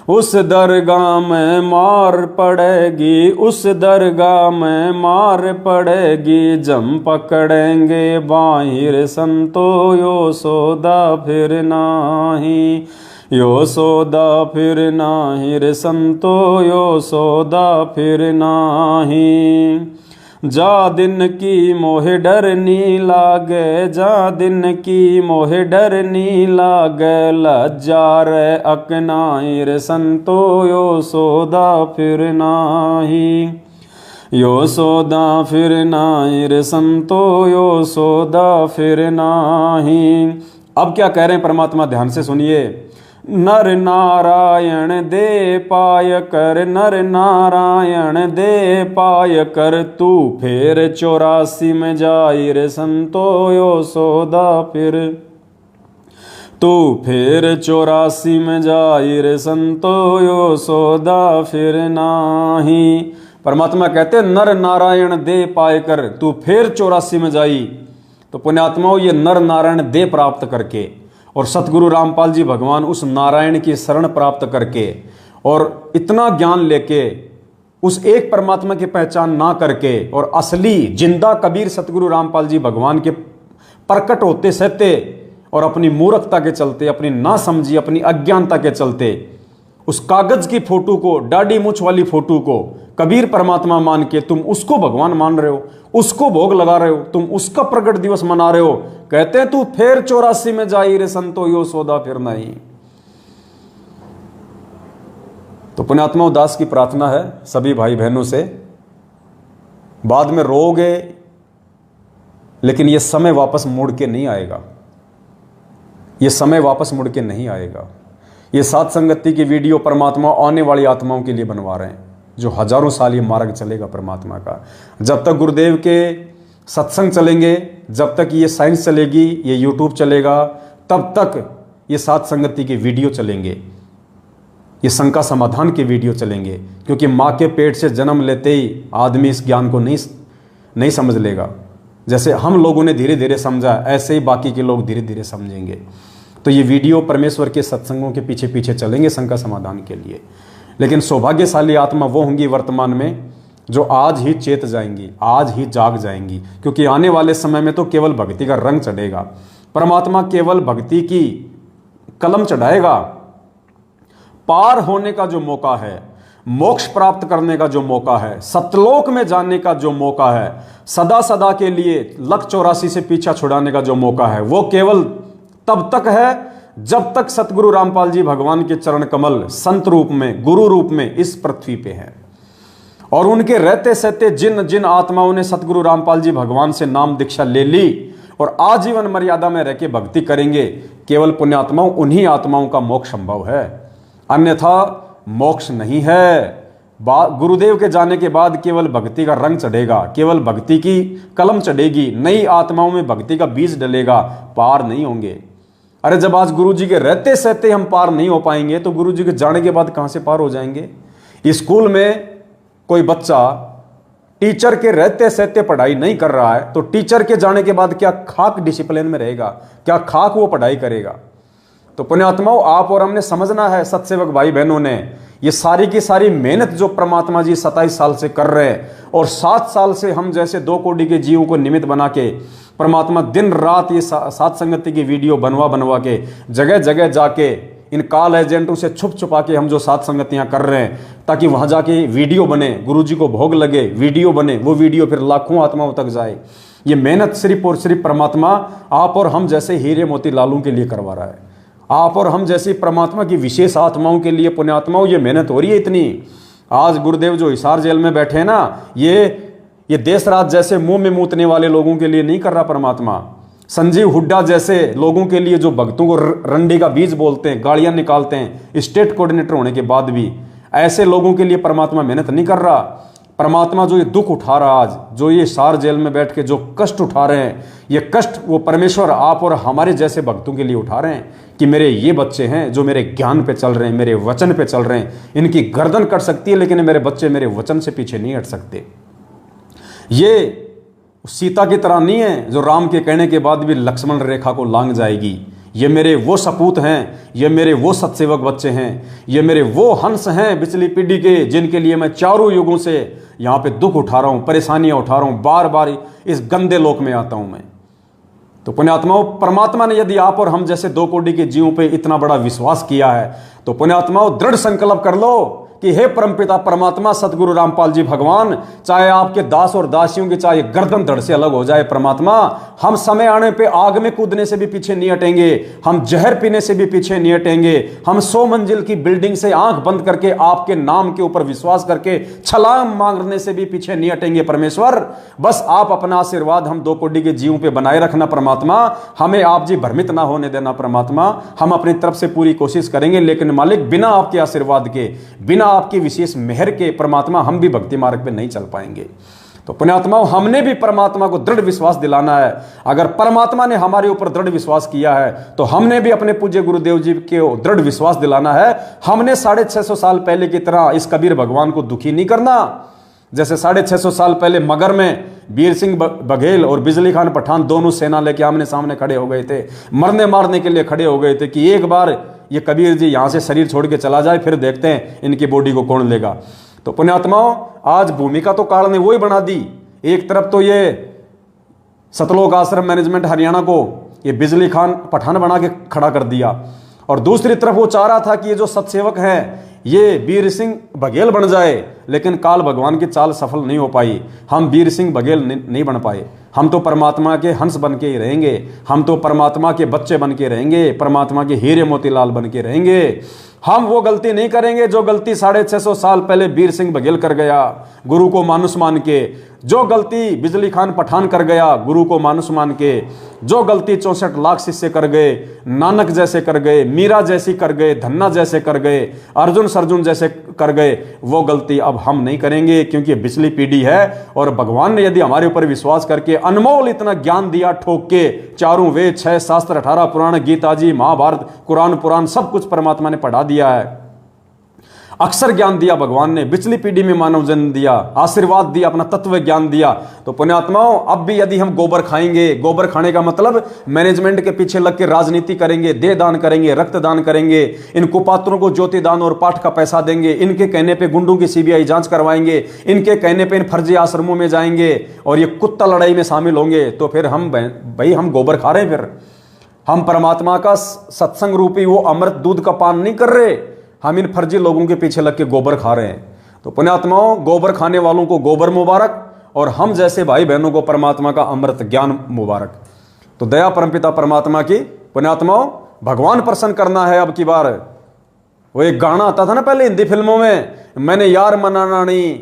उस दरगाह में मार पड़ेगी, उस दरगाह में मार पड़ेगी, जम पकड़ेंगे बाहिर संतो, यो सौदा फिर नाही। यो सौदा फिर नाही रे संतो, यो सौदा फिर नाही। जा दिन की मोहे डर नी लागे, जा दिन की मोहे डर नी लागे, लज्जा रे अकनाई रे संतो, यो सौदा फिर नाही। यो सौदा फिर नाही रे संतो, यो सौदा फिर नाही। अब क्या कह रहे हैं परमात्मा, ध्यान से सुनिए। नर नारायण दे पाय कर, नर नारायण दे पाय कर, तू फिर 84 में जाई रे संतो, यो सौदा फिर। तू फिर 84 में जाई रे संतो, यो सौदा फिर नाही। परमात्मा कहते नर नारायण दे पाय कर, तू फिर 84 में जाई। तो पुण्यात्माओं, ये नर नारायण दे प्राप्त करके और सतगुरु रामपाल जी भगवान उस नारायण की शरण प्राप्त करके और इतना ज्ञान लेके उस एक परमात्मा की पहचान ना करके और असली जिंदा कबीर सतगुरु रामपाल जी भगवान के प्रकट होते सहते और अपनी मूर्खता के चलते, अपनी ना समझी, अपनी अज्ञानता के चलते उस कागज की फोटो को, डाडी मूछ वाली फोटो को कबीर परमात्मा मान के तुम उसको भगवान मान रहे हो, उसको भोग लगा रहे हो, तुम उसका प्रकट दिवस मना रहे हो। कहते हैं तू फिर 84 में जाई रे संतो, यो सौदा फिर नहीं। तो पुण्यात्मा उदास की प्रार्थना है सभी भाई बहनों से, बाद में रोगे लेकिन ये समय वापस मुड़ के नहीं आएगा, ये समय वापस मुड़ के नहीं आएगा। ये सात संगति की वीडियो परमात्मा आने वाली आत्माओं के लिए बनवा रहे हैं, जो हजारों साल ये मार्ग चलेगा परमात्मा का। जब तक गुरुदेव के सत्संग चलेंगे, जब तक ये साइंस चलेगी, ये यूट्यूब चलेगा, तब तक ये सात संगति के वीडियो चलेंगे, ये शंका समाधान के वीडियो चलेंगे। क्योंकि माँ के पेट से जन्म लेते ही आदमी इस ज्ञान को नहीं समझ लेगा। जैसे हम लोगों ने धीरे धीरे समझा, ऐसे ही बाकी के लोग धीरे धीरे समझेंगे। तो ये वीडियो परमेश्वर के सत्संगों के पीछे पीछे चलेंगे शंका समाधान के लिए। लेकिन सौभाग्यशाली आत्मा वो होंगी वर्तमान में जो आज ही चेत जाएंगी, आज ही जाग जाएंगी। क्योंकि आने वाले समय में तो केवल भक्ति का रंग चढ़ेगा, परमात्मा केवल भक्ति की कलम चढ़ाएगा। पार होने का जो मौका है, मोक्ष प्राप्त करने का जो मौका है, सतलोक में जाने का जो मौका है, सदा सदा के लिए 184 से पीछा छुड़ाने का जो मौका है, वो केवल तब तक है जब तक सतगुरु रामपाल जी भगवान के चरण कमल संत रूप में, गुरु रूप में इस पृथ्वी पे हैं। और उनके रहते सहते जिन जिन आत्माओं ने सतगुरु रामपाल जी भगवान से नाम दीक्षा ले ली और आजीवन मर्यादा में रह के भक्ति करेंगे, केवल पुण्यात्माओं, उन्हीं आत्माओं का मोक्ष संभव है, अन्यथा मोक्ष नहीं है। गुरुदेव के जाने के बाद केवल भक्ति का रंग चढ़ेगा, केवल भक्ति की कलम चढ़ेगी, नई आत्माओं में भक्ति का बीज डलेगा, पार नहीं होंगे। अरे जब आज गुरु जी के रहते सहते हम पार नहीं हो पाएंगे तो गुरु जी के जाने के बाद कहां से पार हो जाएंगे। स्कूल में कोई बच्चा टीचर के रहते सहते पढ़ाई नहीं कर रहा है तो टीचर के जाने के बाद क्या खाक डिसिप्लिन में रहेगा, क्या खाक वो पढ़ाई करेगा। तो पुण्यात्माओं, आप और हमने समझना है, सत्सेवक भाई बहनों ने, ये सारी की सारी मेहनत जो परमात्मा जी 27 साल से कर रहे हैं और 7 साल से हम जैसे 2 कोटि के जीवों को निमित्त बना के परमात्मा दिन रात ये सात संगति की वीडियो बनवा के जगह जगह जाके इन कॉल एजेंटों से छुप छुपा के हम जो साथ संगतियां कर रहे हैं, ताकि वहां जाके वीडियो बने, गुरुजी को भोग लगे, वीडियो बने, वो वीडियो फिर लाखों आत्माओं तक जाए। ये मेहनत सिर्फ और सिर्फ परमात्मा आप और हम जैसे हीरे मोती लालों के लिए करवा रहा है। आप और हम जैसी परमात्मा की विशेष आत्माओं के लिए, पुण्यात्माओं, ये मेहनत हो रही है इतनी। आज गुरुदेव जो हिसार जेल में बैठे हैं ना, ये देश राज जैसे मुंह में मूतने वाले लोगों के लिए नहीं कर रहा परमात्मा। संजीव हुड्डा जैसे लोगों के लिए, जो भक्तों को रंडी का बीज बोलते हैं, गालियां निकालते हैं स्टेट कोऑर्डिनेटर होने के बाद भी, ऐसे लोगों के लिए परमात्मा मेहनत नहीं कर रहा। परमात्मा जो ये दुख उठा रहा, आज जो ये हिसार जेल में बैठ के जो कष्ट उठा रहे हैं, ये कष्ट वो परमेश्वर आप और हमारे जैसे भक्तों के लिए उठा रहे हैं कि मेरे ये बच्चे हैं जो मेरे ज्ञान पे चल रहे हैं, मेरे वचन पे चल रहे हैं। इनकी गर्दन कट सकती है लेकिन मेरे बच्चे मेरे वचन से पीछे नहीं हट सकते। ये सीता की तरह नहीं है जो राम के कहने के बाद भी लक्ष्मण रेखा को लांग जाएगी। ये मेरे वो सपूत हैं, ये मेरे वो सतसेवक बच्चे हैं, ये मेरे वो हंस हैं पिछली पीढ़ी के, जिनके लिए मैं चारों युगों से यहाँ पे दुख उठा रहा हूँ, परेशानियाँ उठा रहा हूँ, बार बार इस गंदे लोक में आता हूँ मैं। तो पुण्यात्माओं, परमात्मा ने यदि आप और हम जैसे 2 कोटि के जीवों पे इतना बड़ा विश्वास किया है, तो पुण्यात्माओं दृढ़ संकल्प कर लो कि हे परमपिता परमात्मा सतगुरु रामपाल जी भगवान, चाहे आपके दास और दासियों की चाहे गर्दन धड़ से अलग हो जाए परमात्मा, हम समय आने पे आग में कूदने से भी पीछे नहीं हटेंगे, हम जहर पीने से भी पीछे नहीं हटेंगे, हम 100 मंजिल की बिल्डिंग से आंख बंद करके आपके नाम के ऊपर विश्वास करके छलांग मारने से भी पीछे नहीं हटेंगे परमेश्वर। बस आप अपना आशीर्वाद हम 2 कोटि के जीवों पे बनाए रखना परमात्मा, हमें आप जी भ्रमित ना होने देना परमात्मा। हम अपनी तरफ से पूरी कोशिश करेंगे, लेकिन मालिक बिना आपके आशीर्वाद के, बिना आपकी विशेष मेहर के परमात्मा हम भी भक्ति मार्ग पे नहीं चल पाएंगे। तो पुण्यात्माओं, हमने भी परमात्मा को दृढ़ विश्वास दिलाना है। अगर परमात्मा ने हमारे ऊपर दृढ़ विश्वास किया है, तो हमने भी अपने पूज्य गुरुदेव जी के दृढ़ विश्वास दिलाना है। हमने 650 साल पहले की तरह इस कबीर भगवान को दुखी नहीं करना। जैसे 650 साल पहले मगर में वीर सिंह बघेल और बिजली खान पठान दोनों सेना लेके आमने सामने खड़े हो गए थे, मरने मारने के लिए खड़े हो गए थे कि एक बार ये कबीर जी यहां से शरीर छोड़ के चला जाए, फिर देखते हैं इनकी बॉडी को कौन लेगा। तो पुण्यात्माओं, आज भूमिका तो काल ने वही बना दी। एक तरफ तो ये सतलोक आश्रम मैनेजमेंट हरियाणा को ये बिजली खान पठान बना के खड़ा कर दिया, और दूसरी तरफ वो चाह रहा था कि ये जो सतसेवक हैं ये वीर सिंह बघेल बन जाए, लेकिन काल भगवान की चाल सफल नहीं हो पाई। हम वीर सिंह बघेल नहीं बन पाए। हम तो परमात्मा के हंस बन के ही रहेंगे, हम तो परमात्मा के बच्चे बन के रहेंगे, परमात्मा के हीरे मोतीलाल बन के रहेंगे। हम वो गलती नहीं करेंगे जो गलती 650 साल पहले वीर सिंह बघेल कर गया गुरु को मानुस मान के, जो गलती बिजली खान पठान कर गया गुरु को मानुस मान के, जो गलती 64 लाख शिष्य कर गए, नानक जैसे कर गए, मीरा जैसी कर गए, धन्ना जैसे कर गए, अर्जुन सरजुन जैसे कर गए, वो गलती अब हम नहीं करेंगे, क्योंकि पिछली पीढ़ी है। और भगवान ने यदि हमारे ऊपर विश्वास करके अनमोल इतना ज्ञान दिया, ठोक के, चारों वेद 6 शास्त्र 18 पुराण, गीता जी, महाभारत, कुरान पुराण सब कुछ परमात्मा ने पढ़ा दिया है। अक्षर ज्ञान दिया भगवान ने, पिछली पीढ़ी में मानव जन्म दिया, आशीर्वाद दिया, अपना तत्व ज्ञान दिया। तो पुण्यात्माओं, अब भी यदि हम गोबर खाएंगे, गोबर खाने का मतलब मैनेजमेंट के पीछे लग के राजनीति करेंगे, देह दान करेंगे, रक्त दान करेंगे, इन कुपात्रों को ज्योति दान और पाठ का पैसा देंगे, इनके कहने पे गुंडों की सीबीआई जांच करवाएंगे, इनके कहने पे इन फर्जी आश्रमों में जाएंगे और ये कुत्ता लड़ाई में शामिल होंगे, तो फिर हम भाई हम गोबर खा रहे हैं। फिर हम परमात्मा का सत्संग रूपी वो अमृत दूध का पान नहीं कर रहे, हम इन फर्जी लोगों के पीछे लग के गोबर खा रहे हैं। तो पुण्यात्माओं, गोबर खाने वालों को गोबर मुबारक, और हम जैसे भाई बहनों को परमात्मा का अमृत ज्ञान मुबारक। तो दया परमपिता परमात्मा की। पुण्यात्माओं, भगवान प्रसन्न करना है अब की बार। वो एक गाना आता था ना पहले हिंदी फिल्मों में, मैंने यार मनाना नहीं,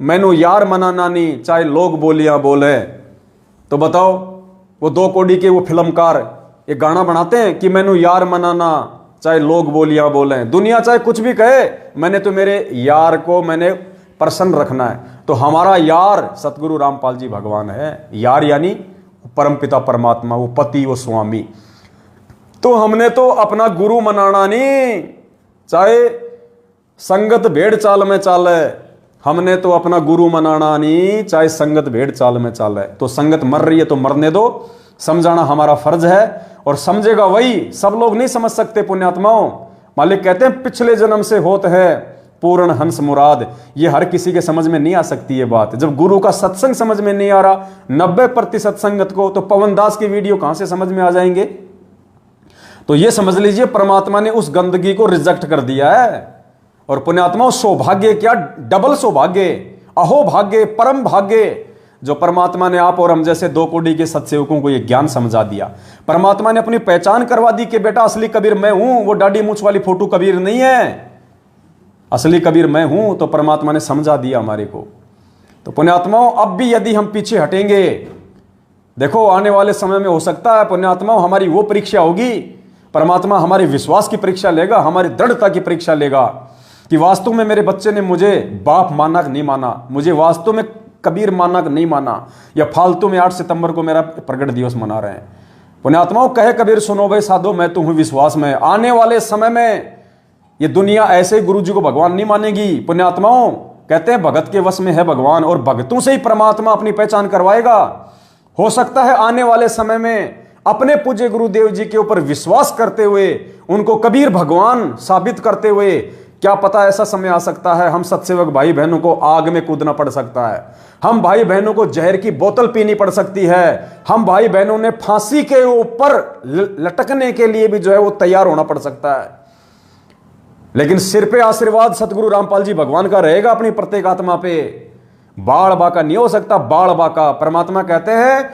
मैनू यार मनाना नहीं, चाहे लोग बोलियां बोले। तो बताओ, वो 2 कोड़ी के वो फिल्मकार एक गाना बनाते हैं कि मैनू यार मनाना चाहे लोग बोलियां बोले, दुनिया चाहे कुछ भी कहे, मैंने तो मेरे यार को मैंने प्रसन्न रखना है। तो हमारा यार सतगुरु रामपाल जी भगवान है। यार यानी परमपिता परमात्मा, वो पति, वो स्वामी। तो हमने तो अपना गुरु मनाना नहीं, चाहे संगत भेड़ चाल में चाले, हमने तो अपना गुरु मनाना नहीं, चाहे संगत भेड़ चाल में चाले। तो संगत मर रही है तो मरने दो, समझाना हमारा फर्ज है, और समझेगा वही, सब लोग नहीं समझ सकते। पुण्यात्माओं, मालिक कहते हैं पिछले जन्म से होत है पूर्ण हंस मुराद। ये हर किसी के समझ में नहीं आ सकती ये बात। जब गुरु का सत्संग समझ में नहीं आ रहा 90% संगत को, तो पवन दास की वीडियो कहां से समझ में आ जाएंगे। तो ये समझ लीजिए परमात्मा ने उस गंदगी को रिजेक्ट कर दिया है। और पुण्यात्मा सौभाग्य क्या, डबल सौभाग्य, अहो भाग्य, परम भाग्य, जो परमात्मा ने आप और हम जैसे 2 कोड़ी के सत्सेवकों को ये ज्ञान समझा दिया। परमात्मा ने अपनी पहचान करवा दी कि बेटा असली कबीर मैं हूं, वो दाढ़ी मूंछ वाली फोटो कबीर नहीं है, असली कबीर मैं हूं। तो परमात्मा ने समझा दिया हमारे को। तो पुण्यात्माओं अब भी यदि हम पीछे हटेंगे, देखो आने वाले समय में हो सकता है पुण्यात्माओं हमारी वो परीक्षा होगी, परमात्मा हमारे विश्वास की परीक्षा लेगा, हमारी दृढ़ता की परीक्षा लेगा कि वास्तव में मेरे बच्चे ने मुझे बाप माना कि नहीं माना, मुझे वास्तव में कबीर माना कि नहीं माना, या फालतू में 8 सितंबर को मेरा प्रकट दिवस मना रहे हैं। पुण्यात्माओं कहे कबीर सुनो भाई साधो मैं तो हूं विश्वास में, आने वाले समय में ये दुनिया ऐसे गुरु जी को भगवान नहीं मानेगी। पुण्यात्माओं कहते हैं भगत के वश में है भगवान, और भगतों से ही परमात्मा अपनी पहचान करवाएगा। हो सकता है आने वाले समय में अपने पूज्य गुरुदेव जी के ऊपर विश्वास करते हुए, उनको कबीर भगवान साबित करते हुए, क्या पता ऐसा समय आ सकता है हम सत्सेवक भाई बहनों को आग में कूदना पड़ सकता है, हम भाई बहनों को जहर की बोतल पीनी पड़ सकती है, हम भाई बहनों ने फांसी के ऊपर लटकने के लिए भी जो है वो तैयार होना पड़ सकता है। लेकिन सिर पे आशीर्वाद सतगुरु रामपाल जी भगवान का रहेगा अपनी प्रत्येक आत्मा पे। बाढ़ बाका नहीं हो सकता, बाढ़ बाका। परमात्मा कहते हैं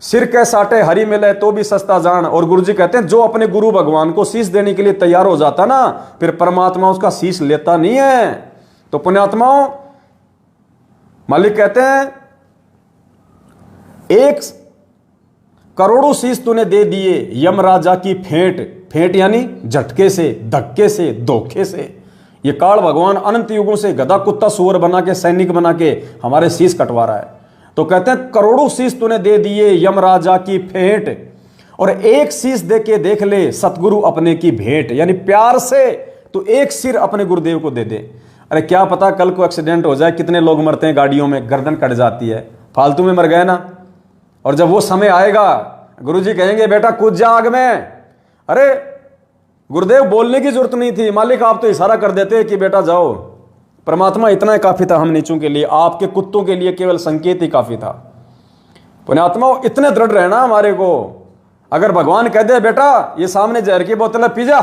सिर के साटे हरी मिले तो भी सस्ता जान, और गुरु जी कहते हैं जो अपने गुरु भगवान को शीश देने के लिए तैयार हो जाता ना, फिर परमात्मा उसका शीश लेता नहीं है। तो पुण्यात्माओं मालिक कहते हैं 1 करोड़ों शीश तूने दे दिए यमराजा की फेंट, फेंट यानी झटके से, धक्के से, धोखे से। ये काल भगवान अनंत युगों से गधा कुत्ता सुअर बना के, सैनिक बना के हमारे शीश कटवा रहा है। तो कहते हैं करोड़ों शीश तूने दे दिए यमराजा की फेंट, और 1 शीश दे के देख ले सतगुरु अपने की भेंट, यानी प्यार से तो 1 सिर अपने गुरुदेव को दे दे। अरे क्या पता कल को एक्सीडेंट हो जाए, कितने लोग मरते हैं गाड़ियों में, गर्दन कट जाती है, फालतू में मर गए ना। और जब वो समय आएगा गुरुजी कहेंगे बेटा कूद जा आग में, अरे गुरुदेव बोलने की जरूरत नहीं थी, मालिक आप तो इशारा कर देते कि बेटा जाओ। परमात्मा इतना ही काफी था हम नीचों के लिए, आपके कुत्तों के लिए केवल संकेत ही काफी था। पुण्यात्मा इतने दृढ़ रहना हमारे को, अगर भगवान कह दे बेटा ये सामने जहर की बोतल है पी जा,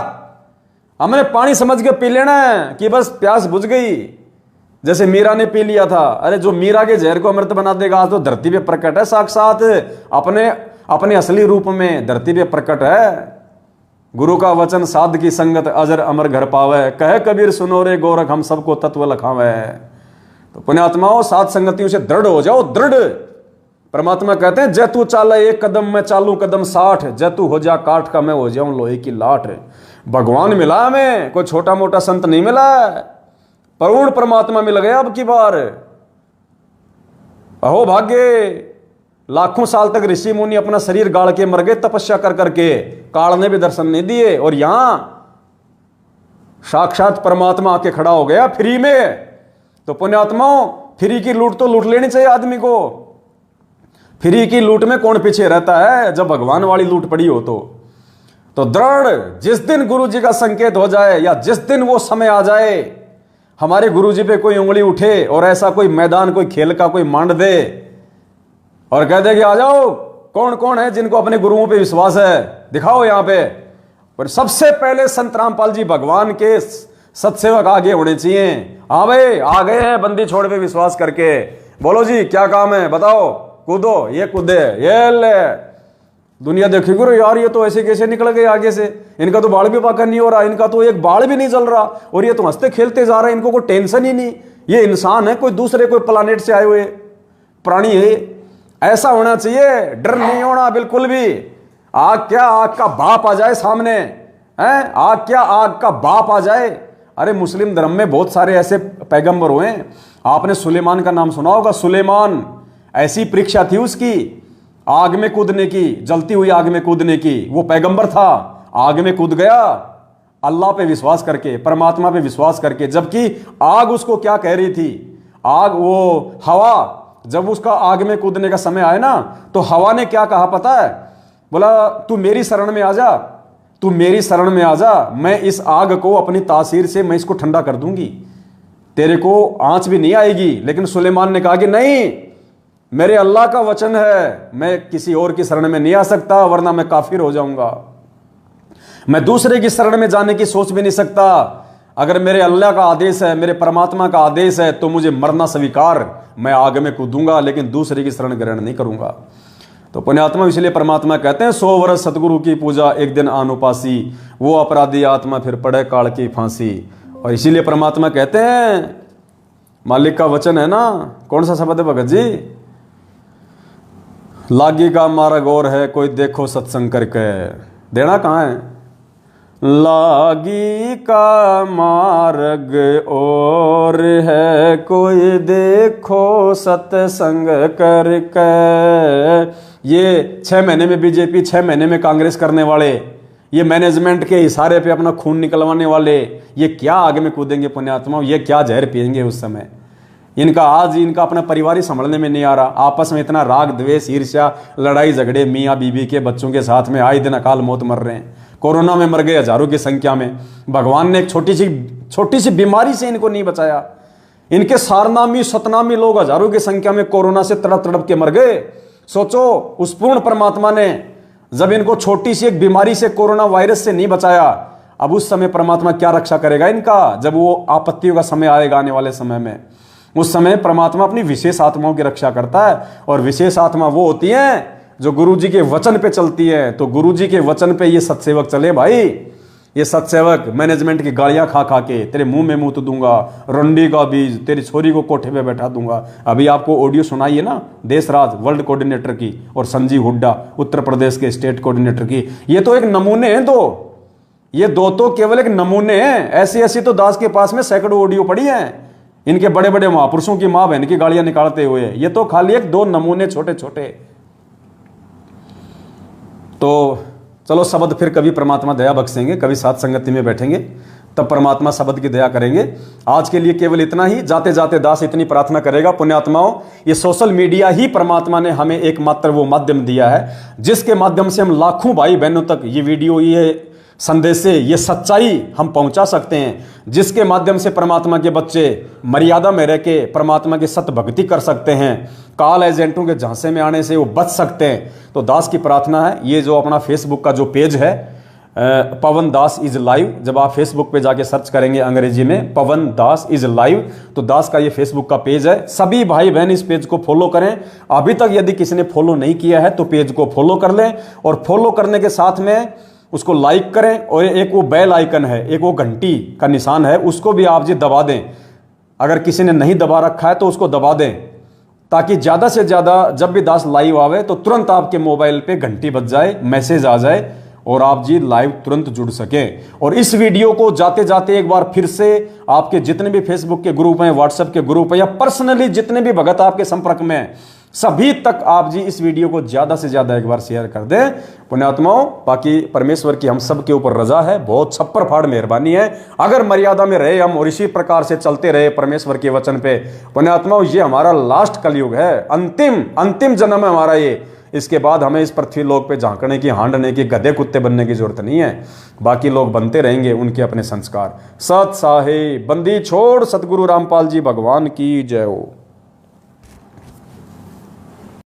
हमने पानी समझ के पी लेना है कि बस प्यास बुझ गई, जैसे मीरा ने पी लिया था। अरे जो मीरा के जहर को अमृत बना देगा, आज तो धरती पे प्रकट है साक्षात, अपने असली रूप में धरती पे प्रकट है। गुरु का वचन साध की संगत अजर अमर घर पावे, कहे कबीर सुनो रे गोरख हम सबको तत्व लखावे। तो पुण्यात्माओं साध संगतियों से दृढ़ हो जाओ, दृढ़। परमात्मा कहते हैं जय तू चाले 1 कदम मैं चालू कदम 60, जय तू हो जा काठ का मैं हो जाऊं लोहे की लाठ। भगवान मिला हमें, कोई छोटा मोटा संत नहीं मिला, पूर्ण परमात्मा मिल गया अब की बार। अहो भाग्य, लाखों साल तक ऋषि मुनि अपना शरीर गाड़ के मर गए तपस्या कर करके, काल ने भी दर्शन नहीं दिए, और यहां साक्षात परमात्मा आके खड़ा हो गया फ्री में। तो पुण्यात्माओं फ्री की लूट तो लूट लेनी चाहिए आदमी को। फ्री की लूट में कौन पीछे रहता है, जब भगवान वाली लूट पड़ी हो तो दृढ़। जिस दिन गुरु जी का संकेत हो जाए, या जिस दिन वो समय आ जाए हमारे गुरु जी पे कोई उंगली उठे और ऐसा कोई मैदान, कोई खेल का कोई मांड दे और कह दे कि आ जाओ, कौन कौन है जिनको अपने गुरुओं पे विश्वास है, दिखाओ यहां पे। पर सबसे पहले संत रामपाल जी भगवान के सत्सेवक आगे होने चाहिए। हाँ भाई आ गए हैं बंदी छोड़ पे विश्वास करके, बोलो जी क्या काम है बताओ, कूदो, ये कूदे, ये ले। दुनिया देखिए यार ये तो ऐसे कैसे निकल गए आगे से, इनका तो बाल भी पाका नहीं हो रहा, इनका तो एक बाल भी नहीं जल रहा, और ये तो हंसते खेलते जा रहे हैं, इनको कोई टेंशन ही नहीं, ये इंसान है कोई दूसरे कोई प्लानेट से आए हुए प्राणी है। ऐसा होना चाहिए, डर नहीं होना बिल्कुल भी। आग क्या आग का बाप आ जाए सामने है, आग क्या आग का बाप आ जाए। अरे मुस्लिम धर्म में बहुत सारे ऐसे पैगंबर हुए, आपने सुलेमान का नाम सुना होगा। सुलेमान ऐसी परीक्षा थी उसकी आग में कूदने की, जलती हुई आग में कूदने की, वो पैगंबर था, आग में कूद गया अल्लाह पे विश्वास करके, परमात्मा पे विश्वास करके। जबकि आग उसको क्या कह रही थी, आग वो हवा, जब उसका आग में कूदने का समय आया ना तो हवा ने क्या कहा पता है, बोला तू मेरी शरण में आ जा, तू मेरी शरण में आ जा, मैं इस आग को अपनी तासीर से मैं इसको ठंडा कर दूंगी, तेरे को आंच भी नहीं आएगी। लेकिन सुलेमान ने कहा कि नहीं, मेरे अल्लाह का वचन है, मैं किसी और की शरण में नहीं आ सकता वरना मैं काफिर हो जाऊंगा। मैं दूसरे की शरण में जाने की सोच भी नहीं सकता। अगर मेरे अल्लाह का आदेश है, मेरे परमात्मा का आदेश है, तो मुझे मरना स्वीकार, मैं आग में कूदूंगा, लेकिन दूसरे की शरण ग्रहण नहीं करूंगा। तो पुण्यात्मा, इसलिए परमात्मा कहते हैं 100 वर्ष सतगुरु की पूजा, एक दिन आन उपासी, वो अपराधी आत्मा फिर पड़े काल की फांसी। और इसीलिए परमात्मा कहते हैं, मालिक का वचन है ना, कौन सा शब्द है भगत जी? लागी का मार्ग और है, कोई देखो सत्संग करके। देना कहाँ है? लागी का मार्ग और है, कोई देखो सत्संग करके। ये 6 महीने में बीजेपी, 6 महीने में कांग्रेस करने वाले, ये मैनेजमेंट के इशारे पे अपना खून निकलवाने वाले, ये क्या आगे में कूदेंगे पुण्यात्मा? ये क्या जहर पिएंगे उस समय? इनका आज इनका अपना परिवार ही संभलने में नहीं आ रहा। आपस में इतना राग द्वेष, ईर्ष्या, लड़ाई झगड़े, मियाँ बीबी के बच्चों के साथ में आए दिन अकाल मौत मर रहे हैं। कोरोना में मर गए हजारों की संख्या में। भगवान ने एक छोटी सी बीमारी से इनको नहीं बचाया। इनके सारनामी सतनामी लोग हजारों की संख्या में कोरोना से तड़प तड़प के मर गए। सोचो, उस पूर्ण परमात्मा ने जब इनको छोटी सी एक बीमारी से, कोरोना वायरस से नहीं बचाया, अब उस समय परमात्मा क्या रक्षा करेगा इनका? जब वो आपत्तियों का समय आएगा आने वाले समय में, उस समय परमात्मा अपनी विशेष आत्माओं की रक्षा करता है। और विशेष आत्मा वो होती है जो गुरु जी के वचन पे चलती है। तो गुरु जी के वचन पे ये सत्सेवक चले भाई। ये सत्सेवक मैनेजमेंट की गालियां खा खा के तेरे मुंह में मूत दूंगा, रंडी का बीज, तेरी छोरी को कोठे पे बैठा दूंगा। अभी आपको ऑडियो सुनाई है ना, देशराज वर्ल्ड कोऑर्डिनेटर की और संजीव हुड्डा उत्तर प्रदेश के स्टेट कोऑर्डिनेटर की। ये तो एक नमूने हैं दो, ये दो तो केवल एक नमूने हैं। ऐसी ऐसी तो दास के पास में सैकड़ों ऑडियो पड़ी हैं इनके बड़े बड़े महापुरुषों की मां बहन की गालियां निकालते हुए। ये तो खाली एक 2 नमूने छोटे छोटे। तो चलो, शब्द फिर कभी परमात्मा दया बख्शेंगे, कभी साथ संगति में बैठेंगे, तब परमात्मा शब्द की दया करेंगे। आज के लिए केवल इतना ही। जाते जाते दास इतनी प्रार्थना करेगा, पुण्यात्माओं, ये सोशल मीडिया ही परमात्मा ने हमें एकमात्र वो माध्यम दिया है जिसके माध्यम से हम लाखों भाई बहनों तक ये वीडियो, ये संदेश, ये सच्चाई हम पहुंचा सकते हैं, जिसके माध्यम से परमात्मा के बच्चे मर्यादा में रह के परमात्मा की सत भक्ति कर सकते हैं, काल एजेंटों के झांसे में आने से वो बच सकते हैं। तो दास की प्रार्थना है, ये जो अपना फेसबुक का जो पेज है पवन दास इज लाइव, जब आप फेसबुक पे जाके सर्च करेंगे अंग्रेजी में पवन दास इज लाइव, तो दास का ये फेसबुक का पेज है। सभी भाई बहन इस पेज को फॉलो करें। अभी तक यदि किसी ने फॉलो नहीं किया है तो पेज को फॉलो कर लें, और फॉलो करने के साथ में उसको लाइक करें। और एक वो बेल आइकन है, एक वो घंटी का निशान है, उसको भी आप जी दबा दें। अगर किसी ने नहीं दबा रखा है तो उसको दबा दें, ताकि ज़्यादा से ज़्यादा जब भी दास लाइव आवे तो तुरंत आपके मोबाइल पे घंटी बज जाए, मैसेज आ जाए और आप जी लाइव तुरंत जुड़ सकें। और इस वीडियो को जाते जाते एक बार फिर से आपके जितने भी फेसबुक के ग्रुप हैं, व्हाट्सएप के ग्रुप हैं, या पर्सनली जितने भी भगत आपके संपर्क में हैं, सभी तक आप जी इस वीडियो को ज्यादा से ज्यादा एक बार शेयर कर दें पुण्यात्माओं। बाकी परमेश्वर की हम सब के ऊपर रजा है, बहुत छप्पर फाड़ मेहरबानी है। अगर मर्यादा में रहे हम और इसी प्रकार से चलते रहे परमेश्वर के वचन पे पुण्यात्माओं, ये हमारा लास्ट कलयुग है, अंतिम जन्म है हमारा ये। इसके बाद हमें इस पृथ्वी लोक पे झांकने की, हांडने की, गधे कुत्ते बनने की जरूरत नहीं है। बाकी लोग बनते रहेंगे, उनके अपने संस्कार। सत साहे बंदी छोड़, सतगुरु रामपाल जी भगवान की जय हो।